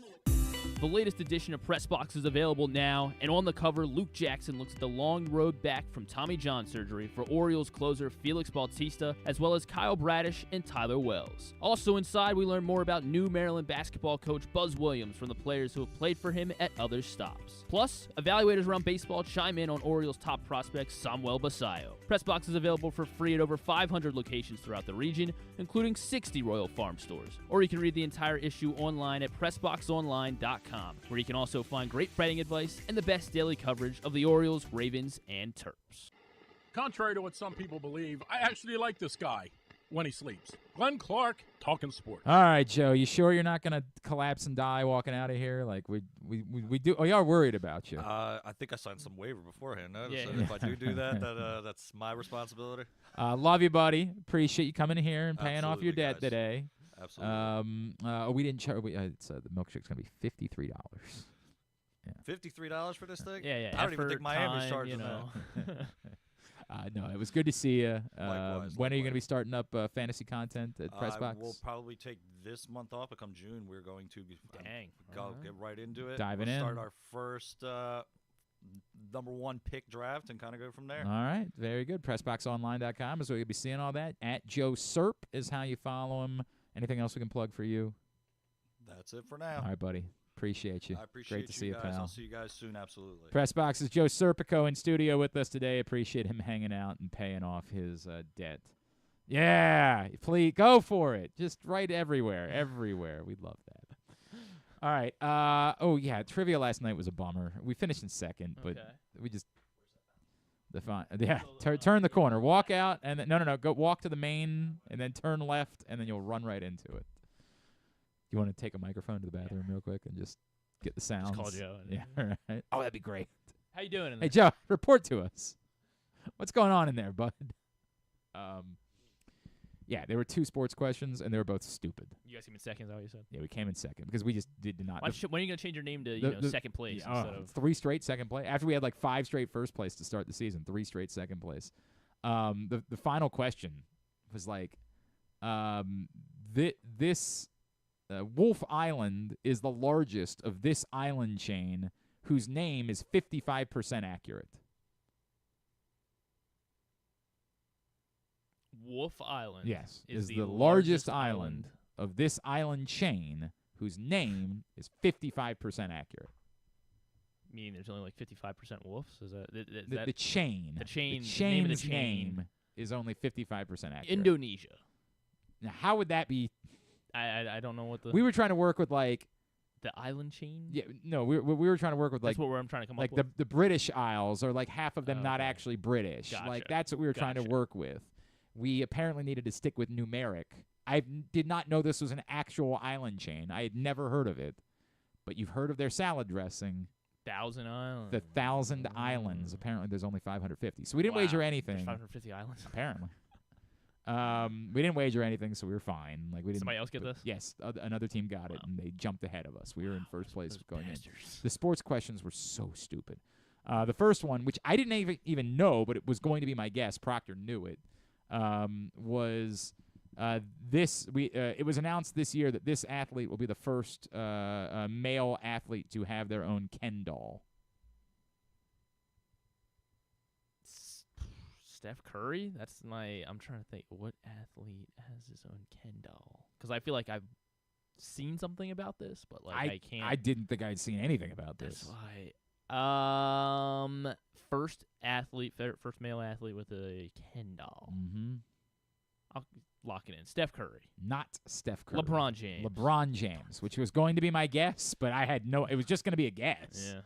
The latest edition of Press Box is available now, and on the cover, Luke Jackson looks at the long road back from Tommy John surgery for Orioles closer Felix Bautista, as well as Kyle Bradish and Tyler Wells. Also inside, we learn more about new Maryland basketball coach Buzz Williams from the players who have played for him at other stops. Plus, evaluators around baseball chime in on Orioles top prospect Samuel Basayo. Press Box is available for free at over 500 locations throughout the region, including 60 Royal Farm stores. Or you can read the entire issue online at PressBoxOnline.com, where you can also find great betting advice and the best daily coverage of the Orioles, Ravens, and Terps. Contrary to what some people believe, I actually like this guy when he sleeps. Glenn Clark, talking sports. All right, Joe, you sure you're not going to collapse and die walking out of here? Like we do. We are worried about you. I think I signed some waiver beforehand. So if I do that, that's my responsibility. Love you, buddy. Appreciate you coming in here and paying Absolutely, off your debt guys. today. Absolutely. We didn't charge. The milkshake's going to be $53. $53 for this thing? Yeah. I don't even think Effort, Miami's time, charging you know. that. No, it was good to see you. Likewise, When are you going to be starting up fantasy content at Pressbox? We'll probably take this month off, but come June, we're going to get right into it. Diving we'll in. Start our first number 1 pick draft and kind of go from there. All right, very good. PressBoxOnline.com is where you'll be seeing all that. At Joe Serp is how you follow him. Anything else we can plug for you? That's it for now. All right, buddy. Appreciate you. I appreciate Great to see you, guys. pal. I'll see you guys soon, absolutely. Pressbox is Joe Serpico in studio with us today. Appreciate him hanging out and paying off his debt. Yeah, please go for it. Just right everywhere. We'd love that. All right. Oh, yeah, trivia last night was a bummer. We finished in second, but we just turn the corner. Walk out, and then, no. Go walk to the main, and then turn left, and then you'll run right into it. You want to take a microphone to the bathroom real quick and just get the sounds? Just call Joe. Yeah, all right. Oh, that'd be great. How you doing in there? Hey, Joe, report to us. What's going on in there, bud? Yeah, there were 2 sports questions, and they were both stupid. You guys came in second, is that what you said? Yeah, we came in second because we just did not. When are you going to change your name to second place instead of 3 straight second place? After we had like 5 straight first place to start the season, 3 straight second place. The final question was like, this Wolf Island is the largest of this island chain whose name is 55% accurate. Wolf Island? Yes, is the largest island of this island chain whose name is 55% accurate. Meaning there's only like 55% wolves? Is that the chain? The chain. The chain's name of the chain name is only 55% accurate. Indonesia. Now, how would that be? I don't know what the. We were trying to work with like the island chain. Yeah, no, we were trying to work with like. That's what I'm trying to come like up with. the British Isles, or like half of them not actually British. Gotcha. Like that's what we were trying to work with. We apparently needed to stick with numeric. I did not know this was an actual island chain. I had never heard of it, but you've heard of their salad dressing. 1,000 Islands. The 1,000 Islands. Apparently, there's only 550. So we didn't wager anything. There's 550 islands. Apparently. We didn't wager anything, so we were fine. Like we didn't. Somebody else get this? Yes, another team got it, and they jumped ahead of us. We were in first place going in. bastards. The sports questions were so stupid. The first one, which I didn't even know, but it was going to be my guess. Proctor knew it. Was this? It was announced this year that this athlete will be the first male athlete to have their own Ken doll. Steph Curry? I'm trying to think. What athlete has his own Ken doll? Because I feel like I've seen something about this, but like I can't. I didn't think I'd seen anything about this. That's why. First male athlete with a Ken doll. Mm-hmm. I'll lock it in. Steph Curry. Not Steph Curry. LeBron James. LeBron James, which was going to be my guess, but I had no. It was just going to be a guess. Yeah.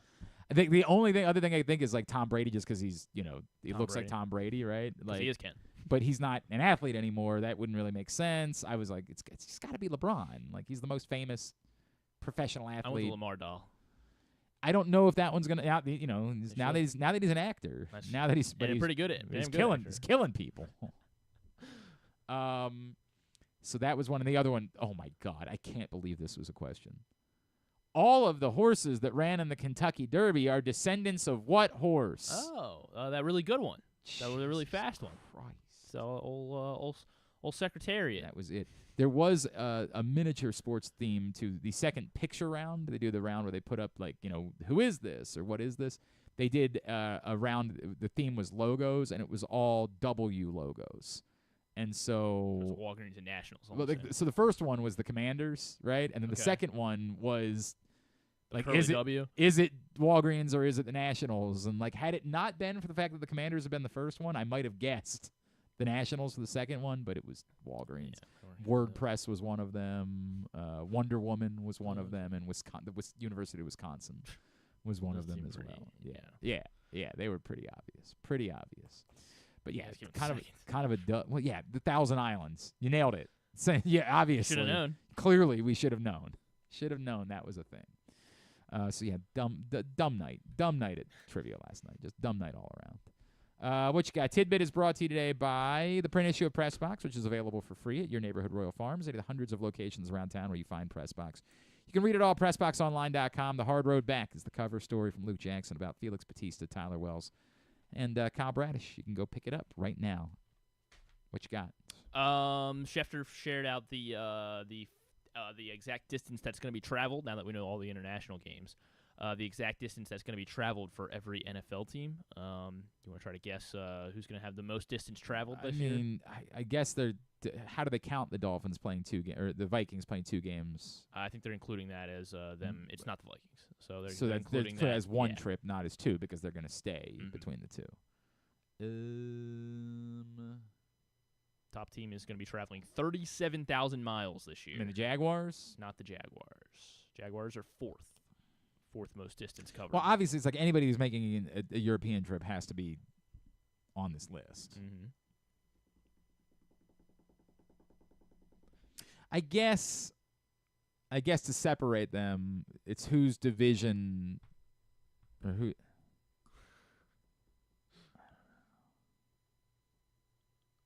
I think the other thing I think is like Tom Brady, just because he's he Tom looks Brady. like Tom Brady, right? Like he is Ken. But he's not an athlete anymore. That wouldn't really make sense. I was like, it's got to be LeBron. Like he's the most famous professional athlete. I want the Lamar doll. I don't know if that one's gonna. Now that he's an actor. Now that he's pretty good at it. He's killing people. So that was one, and the other one. Oh my God, I can't believe this was a question. All of the horses that ran in the Kentucky Derby are descendants of what horse? Oh, that really good one. That was a really fast one. Christ. So old Secretariat. That was it. There was a miniature sports theme to the second picture round. They do the round where they put up like, who is this or what is this? They did a round. The theme was logos, and it was all W logos. And so Walgreens and Nationals. So the first one was the Commanders, right? And then the second one was like, is it Walgreens or is it the Nationals? And like, had it not been for the fact that the Commanders had been the first one, I might have guessed the Nationals for the second one, but it was Walgreens. Yeah, WordPress was one of them. Wonder Woman was one of them, and the University of Wisconsin was one of them as well. Yeah, they were pretty obvious. But yeah, kind of a well, yeah, the 1,000 Islands. You nailed it. So, yeah, obviously. Should have known. Clearly, we should have known. Should have known that was a thing. So yeah, dumb night at trivia last night. Just dumb night all around. What you got? Tidbit is brought to you today by the print issue of Pressbox, which is available for free at your neighborhood Royal Farms. At the hundreds of locations around town where you find Pressbox. You You can read it all at PressBoxOnline.com. The Hard Road Back is the cover story from Luke Jackson about Felix Bautista, Tyler Wells, and Kyle Bradish. You can go pick it up right now. What you got? Schefter shared out the exact distance that's going to be traveled. Now that we know all the international games, the exact distance that's going to be traveled for every NFL team. You want to try to guess who's going to have the most distance traveled this year? I guess they're. How do they count the Dolphins playing 2 games or the Vikings playing 2 games? I think they're including that as them. It's not the Vikings, so they're they're including that that as one trip, not as 2, because they're going to stay between the 2. Top team is going to be traveling 37,000 miles this year. I mean, the Jaguars? Not the Jaguars. Jaguars are fourth most distance covered. Well, obviously, it's like anybody who's making a European trip has to be on this list. Mm-hmm. I guess to separate them, it's whose division or who.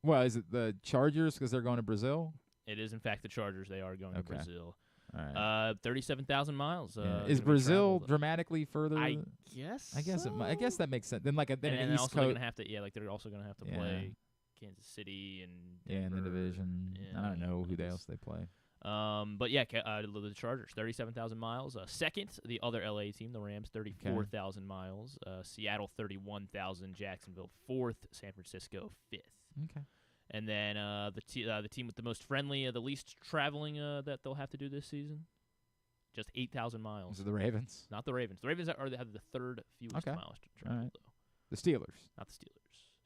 Well, is it the Chargers because they're going to Brazil? It is, in fact, the Chargers. They are going to Brazil. All right. 37,000 miles. Is Brazil dramatically further? I guess. I guess that makes sense. Then and an East they're Coast. gonna have to. Yeah, like they're also going to have to play Kansas City and in the division. Yeah, I don't know who else they play. But yeah, the Chargers, 37,000 miles. Second, the other LA team, the Rams, 34,000 miles. Seattle, 31,000. Jacksonville, 4th. San Francisco, 5th. Okay. And then the team with the most friendly, the least traveling that they'll have to do this season, just 8,000 miles. Is it the Ravens? Not the Ravens. The Ravens have the 3rd fewest miles to travel, though. The Steelers? Not the Steelers.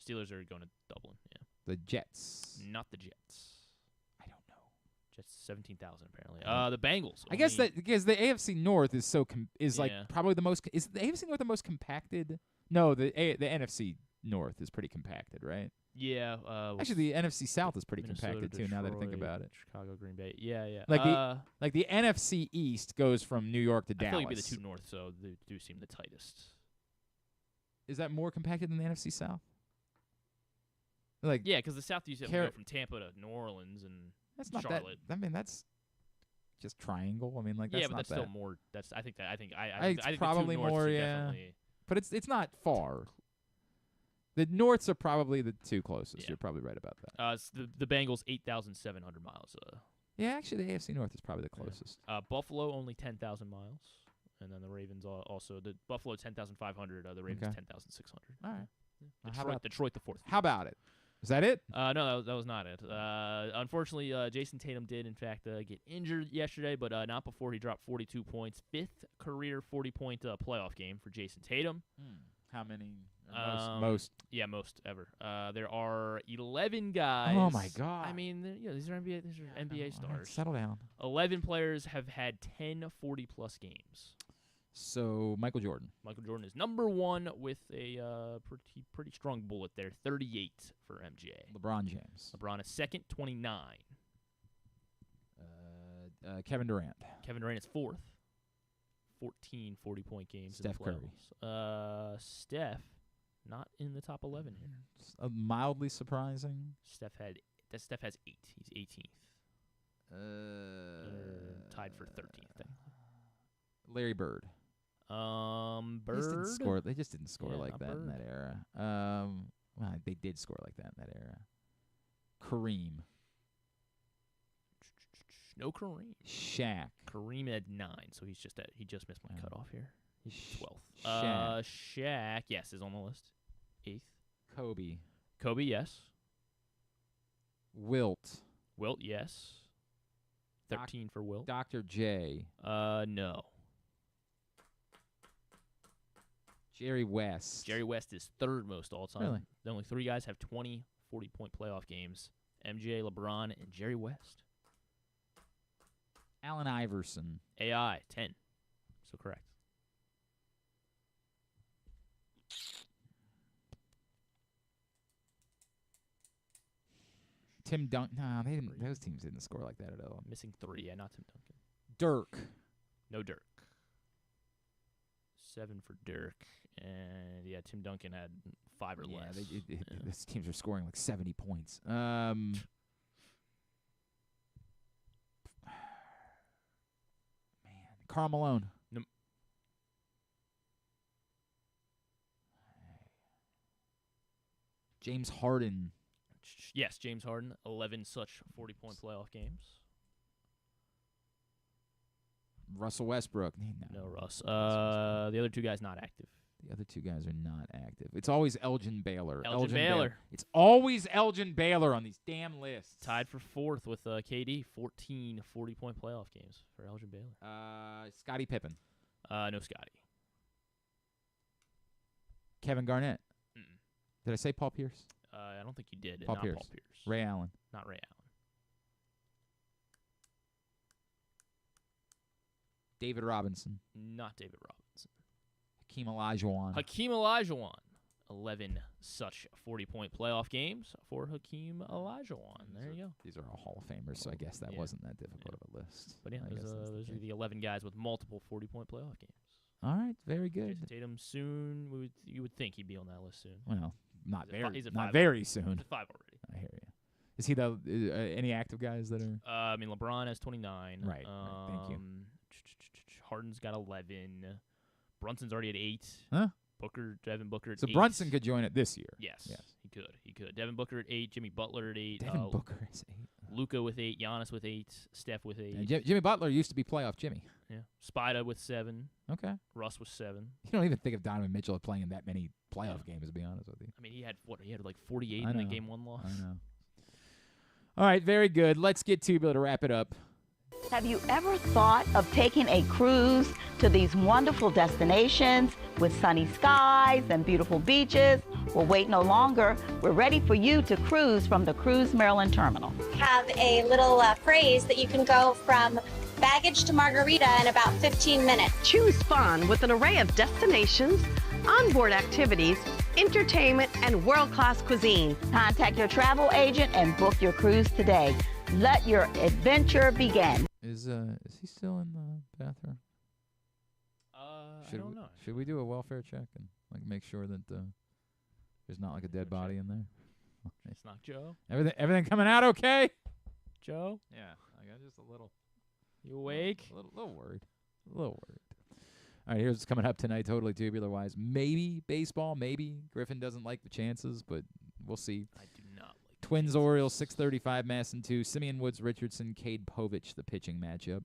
Steelers are going to Dublin, yeah. The Jets? Not the Jets. I don't know. Jets 17,000 apparently. The Bengals. I guess that because the AFC North is so like Yeah. probably the most. Is the AFC North the most compacted? No, the NFC North is pretty compacted, right? Yeah. Actually, the NFC South is pretty Minnesota, compacted too. Now that I think Detroit, about it, Chicago, Green Bay. Yeah. Like the NFC East goes from New York to I Dallas. feel like it'd be the 2 North, so they do seem the tightest. Is that more compacted than the NFC South? Like Yeah, because the South used to go from Tampa to New Orleans and that's not Charlotte. that. I mean, that's just triangle. I mean, like that's yeah, but not that's that. still more. That's I think It's think probably the 2 Norths more, are yeah. definitely- But it's not far. The Norths are probably the 2 closest. Yeah. You're probably right about that. It's the Bengals 8,700 miles. Yeah, actually, the AFC North is probably the closest. Buffalo only 10,000 miles, and then the Ravens also the Buffalo 10,500. The Ravens Okay. 10,600. All right. Yeah. Detroit the 4th. How about it? Is that it? No, that was not it. Unfortunately, Jason Tatum did, in fact, get injured yesterday, but not before he dropped 42 points. 5th career 40-point playoff game for Jason Tatum. How many? Most. Yeah, most ever. There are 11 guys. Oh, my God. I mean, these are NBA stars. All right, settle down. 11 players have had 10 40-plus games. So Michael Jordan. Michael Jordan is number 1 with a pretty strong bullet there. 38 for MJ. LeBron James. LeBron is 2nd, 29. Kevin Durant. Kevin Durant is 4th. 14 40-point games. Steph in the playoffs. Steph, not in the top 11 here. Mildly surprising. Steph has 8. He's 18th. Tied for 13th. Larry Bird. Bird. They just didn't score like that in that era. Well, they did score like that in that era. Kareem. No Kareem. Shaq. Kareem had 9, so he just missed my cutoff here. He's 12th. Shaq, yes, is on the list. 8th. Kobe, yes. Wilt, yes. 13 for Wilt. Dr. J. No. Jerry West. Jerry West is 3rd most all time. Really? The only 3 guys have 20 40-point playoff games. MJ, LeBron, and Jerry West. Allen Iverson. AI, 10. So correct. Tim Duncan. No, they didn't. Those teams didn't score like that at all. Missing 3. Yeah, not Tim Duncan. Dirk. No Dirk. 7 for Dirk. And, yeah, Tim Duncan had 5 or less. These teams are scoring like 70 points. Man. Karl Malone. Nope. James Harden. Yes, James Harden. 11 such 40-point playoff games. Russell Westbrook. No, Russ. The other two guys not active. The other two guys are not active. It's always Elgin Baylor. Elgin Baylor. It's always Elgin Baylor on these damn lists. Tied for 4th with KD. 14 40-point playoff games for Elgin Baylor. Scottie Pippen. No Scotty. Kevin Garnett. Mm-mm. Did I say Paul Pierce? I don't think you did. Paul Not Pierce. Paul Pierce. Ray Allen. Not Ray Allen. David Robinson. Not David Robinson. Hakeem Olajuwon. Hakeem Olajuwon. 11 such 40-point playoff games for Hakeem Olajuwon. There you go. These are all Hall of Famers, so I guess that wasn't that difficult of a list. But yeah, those are the 11 guys with multiple 40-point playoff games. All right, very good. Jason Tatum soon. You would think he'd be on that list soon. Well, not He's at not 5 very soon. He's at 5 already. I hear you. Is he any active guys that are? I mean, LeBron has 29. Right. Thank you. Harden's got 11. Brunson's already at 8. Huh? Devin Booker at 8. So Brunson could join it this year. Yes, he could. Devin Booker at 8. Jimmy Butler at 8. Devin Booker is 8. Luka with 8. Giannis with 8. Steph with 8. Yeah, Jimmy Butler used to be playoff Jimmy. Yeah. Spida with 7. Okay. Russ with 7. You don't even think of Donovan Mitchell playing in that many playoff games, to be honest with you. I mean, he had like 48 in the game 1 loss. I know. All right, very good. Let's get Tubular to wrap it up. Have you ever thought of taking a cruise to these wonderful destinations with sunny skies and beautiful beaches? Well, wait no longer. We're ready for you to cruise from the Cruise Maryland Terminal. Have a little phrase that you can go from baggage to margarita in about 15 minutes. Choose fun with an array of destinations, onboard activities, entertainment, and world-class cuisine. Contact your travel agent and book your cruise today. Let your adventure begin. Is he still in the bathroom? I don't know. Should we do a welfare check and make sure that there's not a dead body in there? It's not Joe. Everything coming out okay? Joe? Yeah, I got just a little. You awake? A little worried. A little worried. All right, here's what's coming up tonight, totally tubular-wise. Maybe baseball, maybe. Griffin doesn't like the chances, but we'll see. I do not like Twins, Orioles, 6:35, Masson 2. Simeon Woods, Richardson, Cade Povich, the pitching matchup.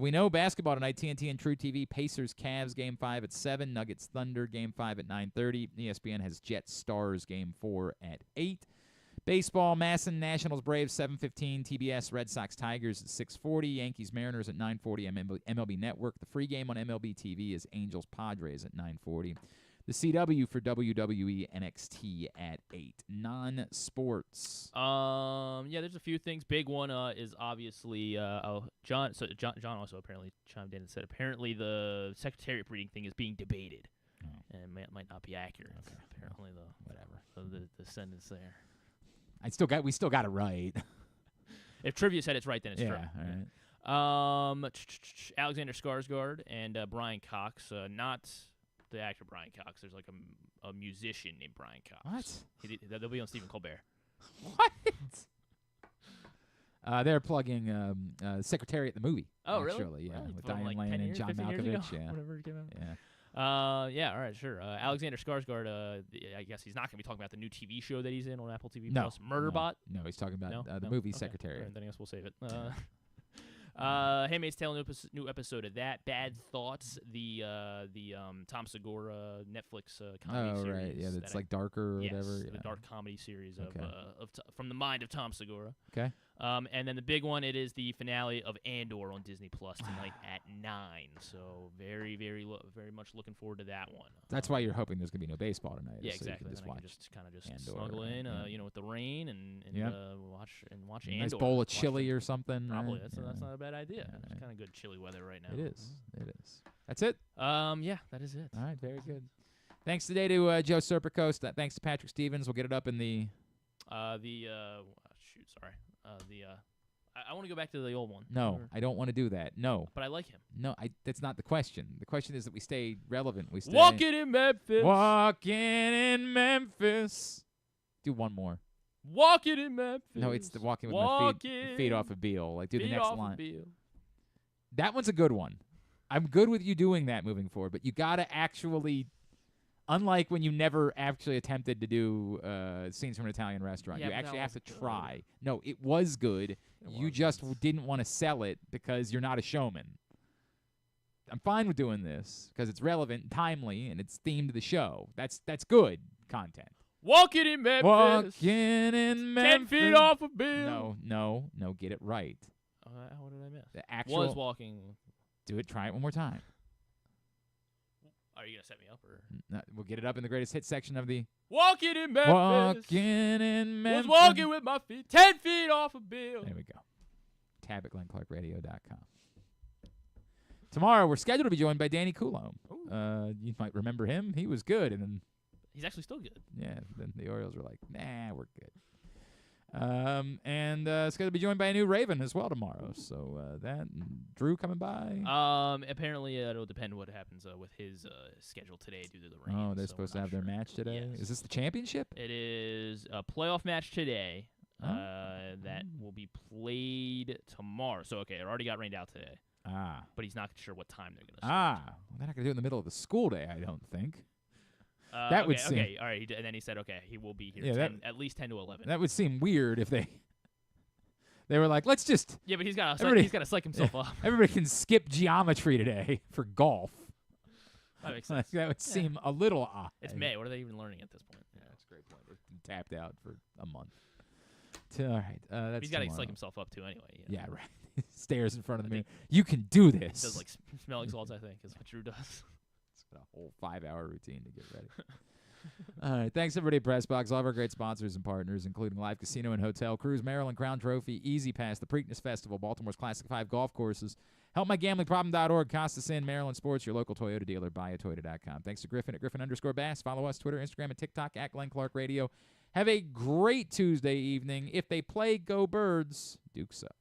We know basketball tonight, TNT and True TV. Pacers, Cavs, Game 5 at 7. Nuggets, Thunder, Game 5 at 9:30. ESPN has Jets, Stars, Game 4 at 8. Baseball, Masson, Nationals, Braves, 7:15. TBS, Red Sox, Tigers at 6:40. Yankees, Mariners at 9:40. MLB Network. The free game on MLB TV is Angels, Padres at 9:40. The CW for WWE NXT at 8. Non-sports. Yeah, there's a few things. Big one is obviously John. So John also apparently chimed in and said apparently the Secretariat breeding thing is being debated, and might not be accurate. Okay. Apparently, the sentence there. We still got it right. If trivia said it's right, then it's true. All right. Alexander Skarsgård and Brian Cox, not the actor Brian Cox. There's like a musician named Brian Cox. What? They'll be on Stephen Colbert. What? They're plugging Secretariat the movie. Oh, actually, really? Yeah, Really? with From Diane like Lane 10 and years, John 15 years ago? Malkovich. Yeah, Whatever it came out. Yeah. Yeah, all right, sure. Alexander Skarsgård, I guess he's not going to be talking about the new TV show that he's in on Apple TV Plus, Murderbot. No, he's talking about the movie Secretariat. Right, then I guess we'll save it. Handmaid's Tale, new episode of that. Bad Thoughts, the Tom Segura Netflix comedy series. Oh, right, yeah, that's like darker or whatever. The dark comedy series Okay. of from the mind of Tom Segura. Okay. And then the big one, it is the finale of Andor on Disney Plus tonight at 9. So very, very, very much looking forward to that one. That's why you're hoping there's gonna be no baseball tonight. Yeah, so exactly. You can Then I just can just Andor, snuggle in, yeah. with the rain and Yep. watch a Andor. nice bowl of Watch chili the- or something. Probably right? that's not a bad idea. Yeah, It's right. kind of good chilly weather right now. It is. It is. That's it. Yeah, that is it. All right, very good. Thanks today to Joe Serpico. Thanks to Patrick Stevens. We'll get it up in the. I want to go back to the old one. No, I don't want to do that. No. But I like him. No, that's not the question. The question is that we stay relevant. We stay. Walking in Memphis. Walking in Memphis. Do one more. Walking in Memphis. No, it's the walking with my feet off of Beale. Like do the feet next off of line. Beale. That one's a good one. I'm good with you doing that moving forward, but you got to actually, unlike when you never actually attempted to do scenes from an Italian restaurant, Yeah, you but actually that have to was good. try. No, it was good. You just didn't want to sell it because you're not a showman. I'm fine with doing this because it's relevant and timely and it's themed to the show. That's good content. Walking in Memphis. Walking in Memphis. 10 feet off a bill. No, get it right. What did I miss? The actual. Was walking. Do it. Try it one more time. Are you gonna set me up or? No, we'll get it up in the greatest hit section of the. Walking in Memphis. Walking in Memphis. Was walking with my feet 10 feet off a bill. There we go. Tab at GlennClarkRadio.com. Tomorrow we're scheduled to be joined by Danny Coulombe. You might remember him. He was good, and then. He's actually still good. Yeah. Then the Orioles were like, nah, we're good. And it's going to be joined by a new Raven as well tomorrow. So that and Drew coming by. Apparently it'll depend what happens with his schedule today due to the rain. Oh, they're supposed to have their match today. Yes. Is this the championship? It is a playoff match today. That will be played tomorrow. So it already got rained out today. But he's not sure what time they're going to start. Well, they're not going to do it in the middle of the school day, I don't think. That would seem. Okay, all right. And then he said, he will be here at least 10 to 11. That would seem weird if they were like, let's just. Yeah, but he's got to psych himself up. Everybody can skip geometry today for golf. That makes sense. That would seem a little odd. It's May. What are they even learning at this point? Yeah, that's a great point. They're tapped out for a month. All right. That's he's got to tomorrow. psych himself up too anyway. You know? Yeah, right. Stares in front of the mirror. You can do this. He does smelling salts, I think, is what Drew does. It's a whole 5-hour routine to get ready. All right. Thanks, everybody at PressBox. All of our great sponsors and partners, including Live Casino and Hotel, Cruise, Maryland, Crown Trophy, Easy Pass, the Preakness Festival, Baltimore's Classic 5 golf courses, HelpMyGamblingProblem.org, Costa Sin, Maryland Sports, your local Toyota dealer, buyatoyota.com. Thanks to Griffin at Griffin_Bass. Follow us, Twitter, Instagram, and TikTok at Glenn Clark Radio. Have a great Tuesday evening. If they play, go Birds. Duke sucks.